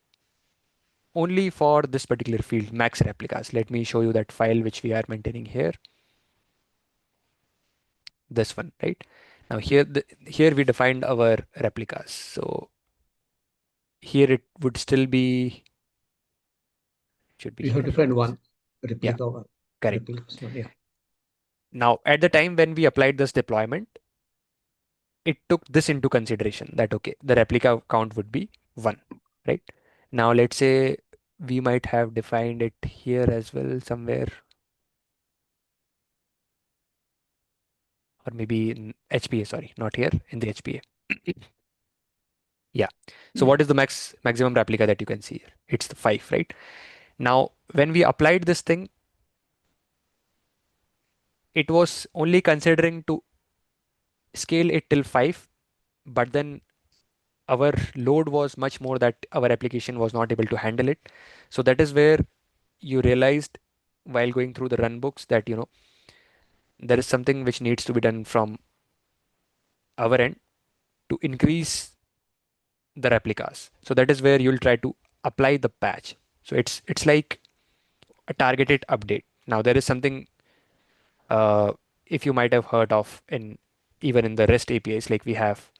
only for this particular field, max replicas. Let me show you that file which we are maintaining here. This one, right? Now here we defined our replicas. So here it would still be, should be
you have
here.
to find one
Yeah,
replica one.
correct.
Replicas one, yeah.
Now at the time when we applied this deployment, it took this into consideration that okay, the replica count would be 1, right? Now let's say we might have defined it here as well somewhere, or maybe in HPA, sorry, not here, in the HPA. Yeah. So what is the maximum replica that you can see here? It's the 5, right? Now, when we applied this thing, it was only considering to scale it till 5, but then our load was much more that our application was not able to handle it. So that is where you realized while going through the run books that, there is something which needs to be done from our end to increase the replicas. So that is where you'll try to apply the patch. So it's like a targeted update. Now there is something, uh, if you might have heard of in even in the REST APIs, like we have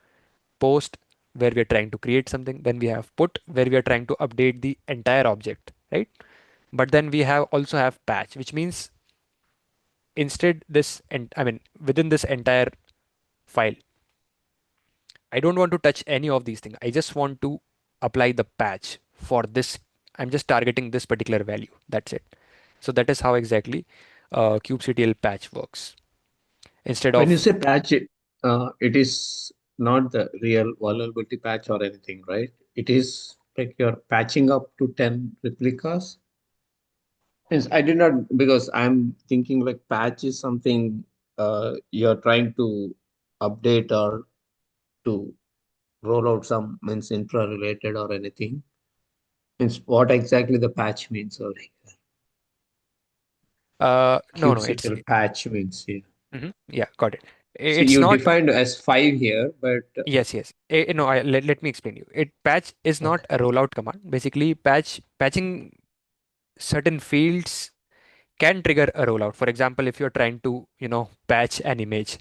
post where we are trying to create something, then we have put where we are trying to update the entire object, right? But then we have also have patch, which means instead this, and I mean within this entire file, I don't want to touch any of these things. I just want to apply the patch for this. I'm just targeting this particular value. That's it. So that is how exactly kubectl patch works. Instead
When you
of
say patch, it is not the real vulnerability patch or anything, right? It is like you're patching up to 10 replicas. Yes, I did not, because I'm thinking like patch is something you're trying to update or to roll out some means intra related or anything. Means what exactly the patch means, or
no, no, it's
kubectl patch means here.
yeah, got it.
See,
It's
you
not.
defined as 5 here, but
Yes, yes. No, let me explain you. It patch is
okay,
not a rollout command. Basically, patching certain fields can trigger a rollout. For example, if you're trying to, patch an image,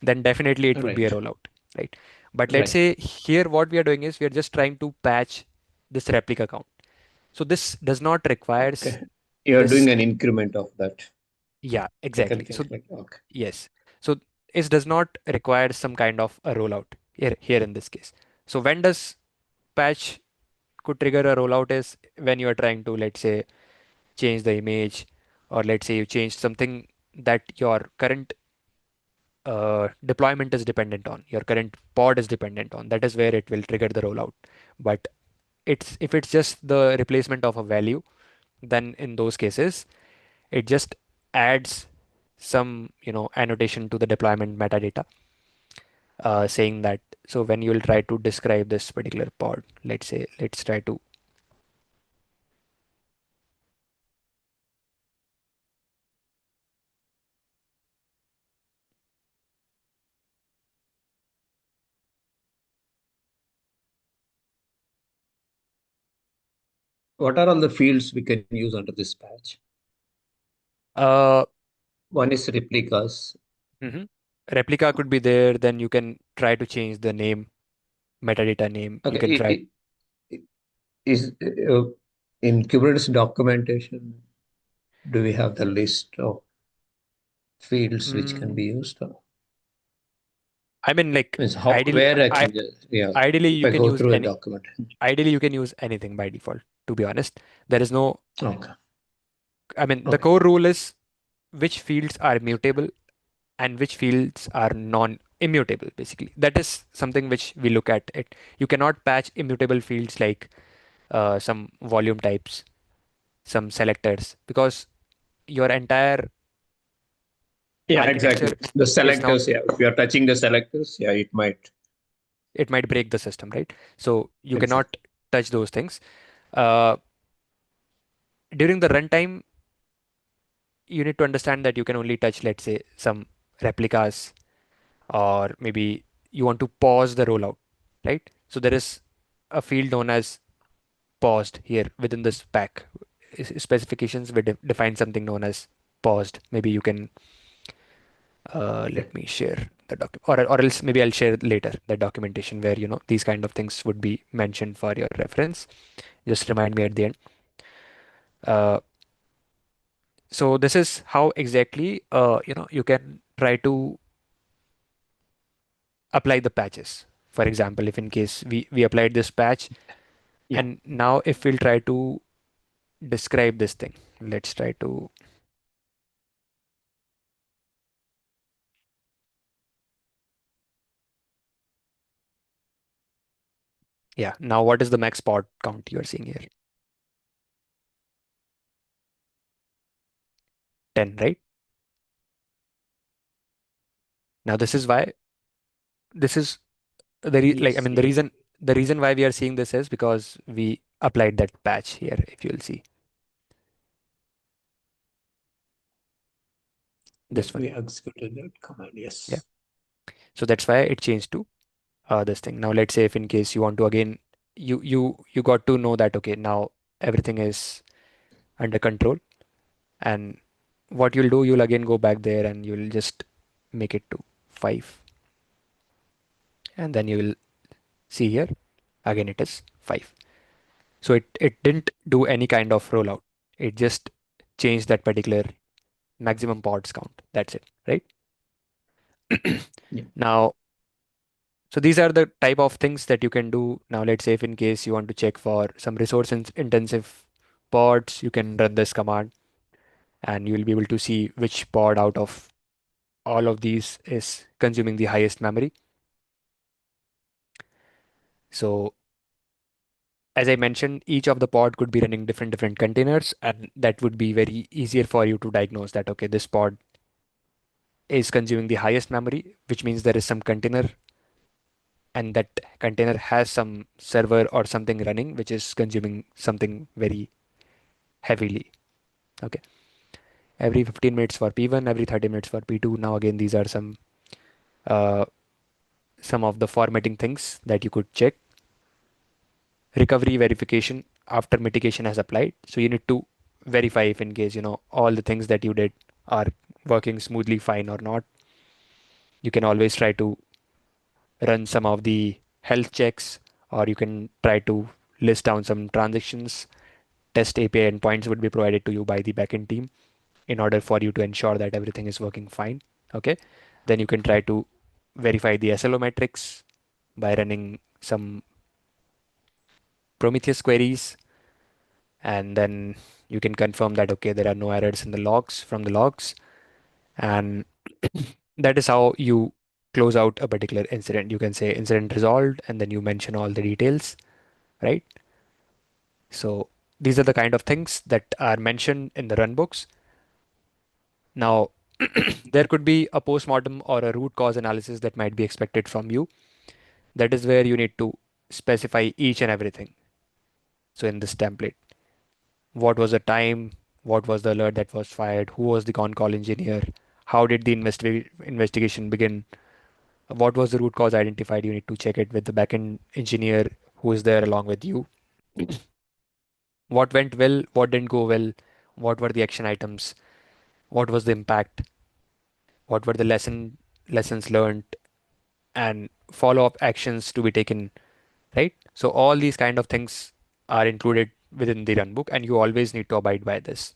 then definitely it would be a
right,
rollout, right? But let's
right.
say here what we are doing is we are just trying to patch this replica count. So this does not requires
Okay. You're
this.
doing an increment of that.
Yeah,
I can
exactly. So
think like, okay.
yes. So it does not require some kind of a rollout here in this case. So when does patch could trigger a rollout is when you are trying to, let's say, change the image, or let's say you change something that your current deployment is dependent on, your current pod is dependent on. That is where it will trigger the rollout. But it's if it's just the replacement of a value, then in those cases it just adds some annotation to the deployment metadata, saying that, so when you will try to describe this particular pod, let's say, let's try to
What are all the fields we can use under this patch?
uh,
One is replicas.
mhm. Replica could be there. Then you can try to change the name, metadata name. You
Okay.
can try.
Is in Kubernetes documentation, do we have the list of fields which can be
Mm,
used? Or
I mean, like,
means how,
ideally,
where I can just, yeah,
ideally
if
you
I
can
go
use
through a
any.
document.
Ideally, you can use anything by default. To be honest, there is no.
Okay.
I mean, the
Okay.
core rule is which fields are mutable and which fields are non-immutable. Basically, that is something which we look at it. You cannot patch immutable fields like some volume types, some selectors, because your entire
Yeah,
architecture
exactly. The
is now,
selectors, yeah. If you are touching the selectors, yeah, it might.
it might break the system, right? So you cannot
Exactly.
touch those things. Uh, During the runtime, you need to understand that you can only touch, let's say, some replicas, or maybe you want to pause the rollout, right? So there is a field known as paused here within this spec. Specifications will define something known as paused. Maybe you can
Okay.
let me share the or else maybe I'll share later the documentation where these kind of things would be mentioned for your reference. Just remind me at the end. Uh, so this is how exactly you can try to apply the patches. For example, if in case we applied this patch,
Yeah.
and now if we'll try to describe this thing, let's try to, yeah, now what is the max pod count you're seeing here? 10, right? Now this is why, this is like, I
Yes.
mean,
Yeah.
the reason why we are seeing this is because we applied that patch here, if you'll see
Yeah.
this one.
We executed that command.
Yeah.
Yes.
So that's why it changed to this thing. Now let's say if in case you want to again, you got to know that, okay, now everything is under control. And what you'll do, you'll again go back there and you'll just make it to 5. And then you will see here, again it is 5. So it didn't do any kind of rollout. It just changed that particular maximum pods count. That's it, right?
Yeah.
Now, so these are the type of things that you can do. Now, let's say if in case you want to check for some resource intensive pods, you can run this command and you will be able to see which pod out of all of these is consuming the highest memory. So as I mentioned, each of the pod could be running different containers, and that would be very easier for you to diagnose that okay, this pod is consuming the highest memory, which means there is some container, and that container has some server or something running which is consuming something very heavily. Okay, every 15 minutes for P1, every 30 minutes for P2. Now again, these are uh, some of the formatting things that you could check. Recovery verification after mitigation has applied. So you need to verify if in case all the things that you did are working smoothly fine or not. You can always try to run some of the health checks, or you can try to list down some transactions. Test API endpoints would be provided to you by the backend team in order for you to ensure that everything is working fine. Okay. Then you can try to verify the SLO metrics by running some Prometheus queries, and then you can confirm that okay, there are no errors in the logs from the logs, and that is how you close out a particular incident. You can say incident resolved, and then you mention all the details, right? So these are the kind of things that are mentioned in the runbooks. Now, there could be a postmortem or a root cause analysis that might be expected from you. That is where you need to specify each and everything. So in this template, what was the time, what was the alert that was fired, who was the on-call engineer, how did the investigation begin, what was the root cause identified. You need to check it with the backend engineer who is there along with you. What went well, what didn't go well, what were the action items, what was the impact, what were the lessons learned, and follow-up actions to be taken, right? So all these kind of things are included within the runbook, and you always need to abide by this.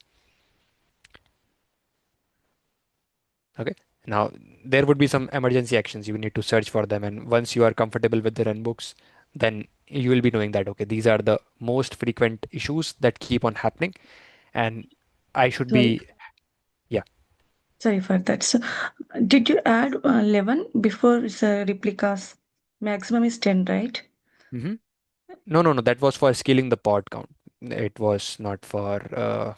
Okay. Now, there would be some emergency actions. You need to search for them. And once you are comfortable with the run books, then you will be knowing that, okay, these are the most frequent issues that keep on happening. And I should
Sorry,
be, yeah.
sorry for that. So, did you add 11 before the replicas? Maximum is 10, right?
hmm No, no, no. That was for scaling the pod count. It was not for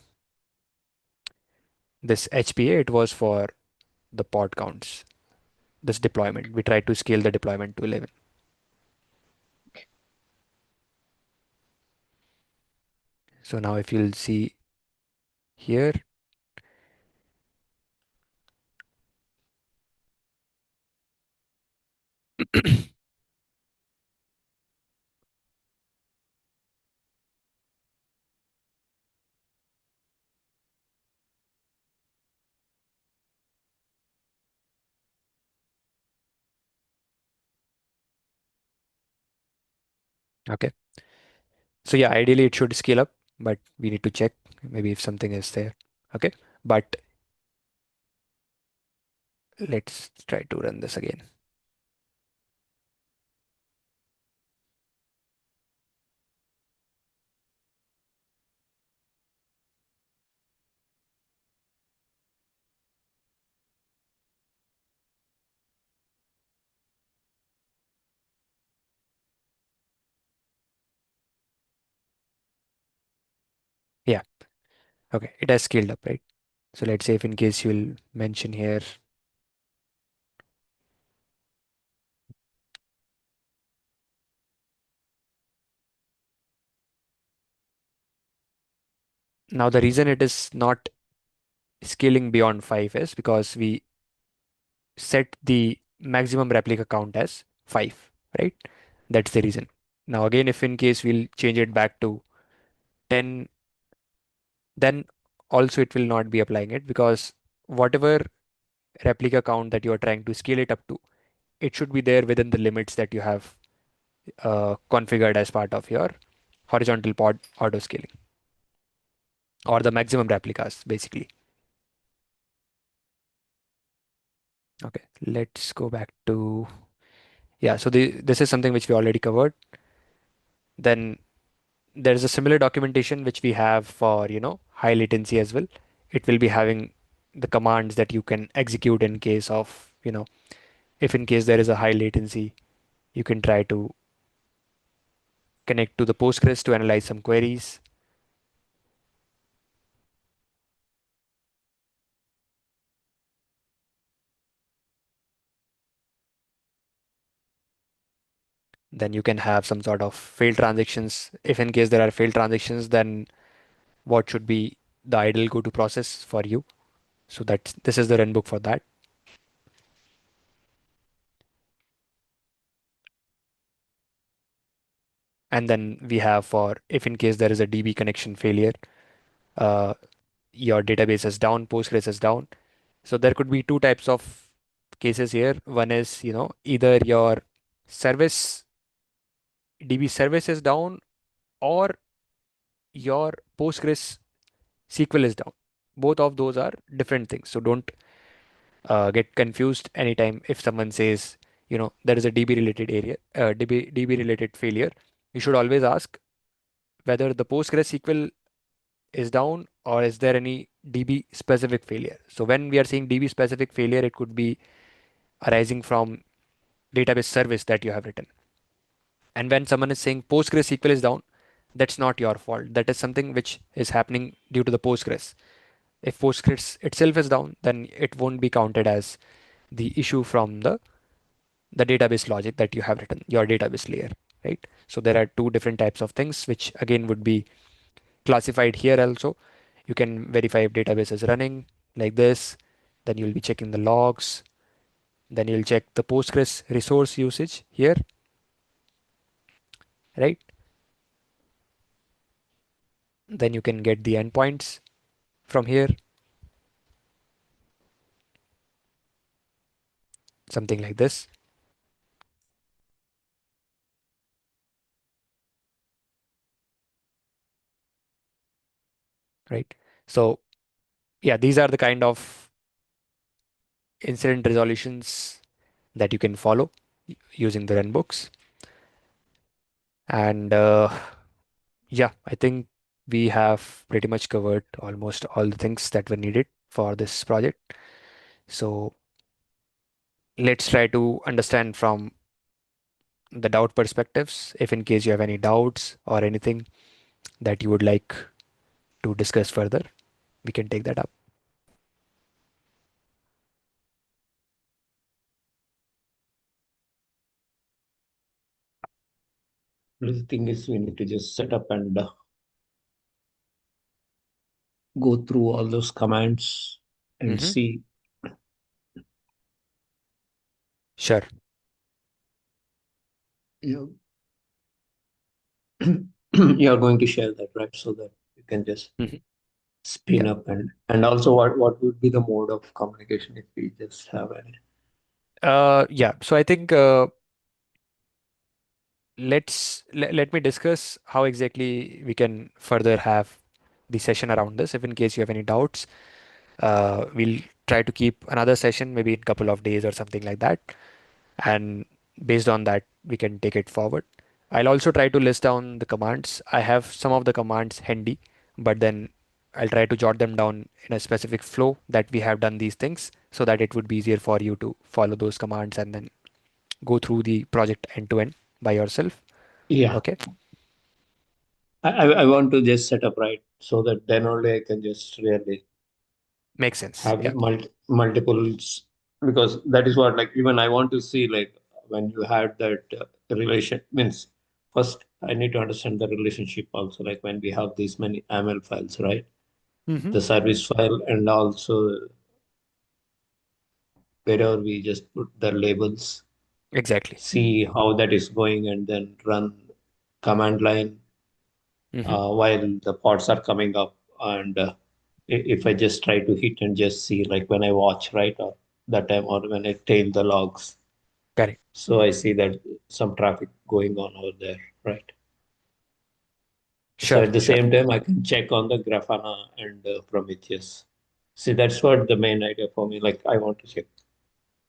this HPA. It was for the pod counts, this deployment. We tried to scale the deployment to 11. So now if you'll see here, okay. So yeah, ideally it should scale up, but we need to check maybe if something is there. Okay. But let's try to run this again. Yeah. Okay. It has scaled up, right? So let's say if in case you'll mention here, now the reason it is not scaling beyond 5 is because we set the maximum replica count as 5, right? That's the reason. Now again, if in case we'll change it back to 10, then also it will not be applying it, because whatever replica count that you are trying to scale it up to, it should be there within the limits that you have configured as part of your horizontal pod auto scaling, or the maximum replicas basically. Okay, let's go back to, yeah, so this is something which we already covered. Then there's a similar documentation which we have for, high latency as well. It will be having the commands that you can execute in case of, if in case there is a high latency, you can try to connect to the Postgres to analyze some queries. Then you can have some sort of failed transactions. If in case there are failed transactions, then what should be the ideal go-to process for you? So this is the runbook for that. And then we have for if in case there is a DB connection failure, uh, your database is down, Postgres is down. So there could be two types of cases here. One is, either your service DB service is down, or your Postgres SQL is down. Both of those are different things. So don't get confused anytime if someone says, there is a DB related area, DB related failure. You should always ask whether the Postgres SQL is down, or is there any DB specific failure. So when we are saying DB specific failure, it could be arising from database service that you have written. And when someone is saying Postgres SQL is down, that's not your fault. That is something which is happening due to the Postgres. If Postgres itself is down, then it won't be counted as the issue from the database logic that you have written, your database layer, right? So there are two different types of things which again would be classified here also. You can verify if database is running like this, then you'll be checking the logs, then you'll check the Postgres resource usage here, right? Then you can get the endpoints from here, something like this, right? So yeah, these are the kind of incident resolutions that you can follow using the runbooks. And yeah, I think we have pretty much covered almost all the things that were needed for this project. So let's try to understand from the doubt perspectives. If in case you have any doubts or anything that you would like to discuss further, we can take that up.
The thing is, we need to just set up and go through all those commands and
Hmm.
see.
Sure.
You you are going to share that, right? So that you can just
Hmm.
spin
Yeah.
up, and also what would be the mode of communication if we just have any.
Yeah. So I think let me discuss how exactly we can further have the session around this. If in case you have any doubts, we'll try to keep another session maybe in a couple of days or something like that. And based on that, we can take it forward. I'll also try to list down the commands. I have some of the commands handy, but then I'll try to jot them down in a specific flow that we have done these things, so that it would be easier for you to follow those commands and then go through the project end to end by yourself.
Yeah,
Okay,
I want to just set up right so that then only I can just really
makes sense.
have
Yeah.
multiples, because that is what, like, even I want to see, like, when you had that relation means, first I need to understand the relationship also, like when we have these many ML files, right?
Hmm.
The service file, and also wherever we just put the labels,
Exactly.
see how that is going, and then run command line
Hmm.
while the pods are coming up, and if I just try to hit and just see, like when I watch, right, or that time, or when I tail the logs,
Correct.
so I see that some traffic going on over there, right? So
Sure,
at the
sure.
same time, I can check on the Grafana and Prometheus. See, that's what the main idea for me. Like I want to check.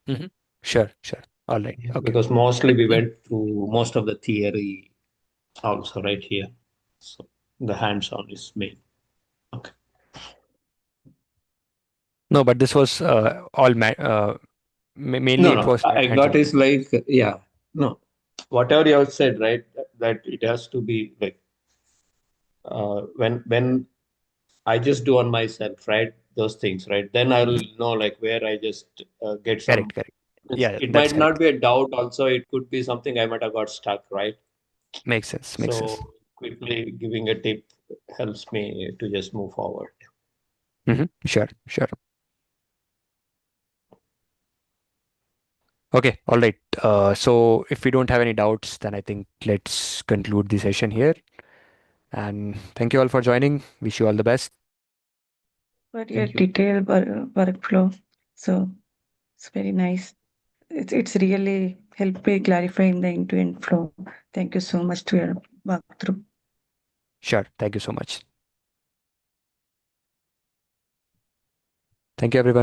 Hmm. Sure, sure. All right.
Yeah,
Okay.
because mostly we went through most of the theory also right here. So the hands-on is main. Okay.
No, but this was all mainly
No,
it
no,
was
I got
hands-on.
is like, yeah, no, whatever you have said, right? That it has to be like when I just do on myself, right? Those things, right? Then I'll
Mhm.
know like where I just get
Correct,
some.
correct. Yeah,
It
that's
might not
correct.
be a doubt. Also, it could be something I might have got stuck, right?
Makes sense, makes sense.
So quickly giving a tip helps me to just move forward.
Sure, sure. Okay, all right. So if we don't have any doubts, then I think let's conclude the session here. And thank you all for joining. Wish you all the best.
For your
Thank you.
detailed workflow. So it's very nice. It's really helped me clarify in the end-to-end flow. Thank you so much to your walkthrough.
Sure. Thank you so much. Thank you, everyone.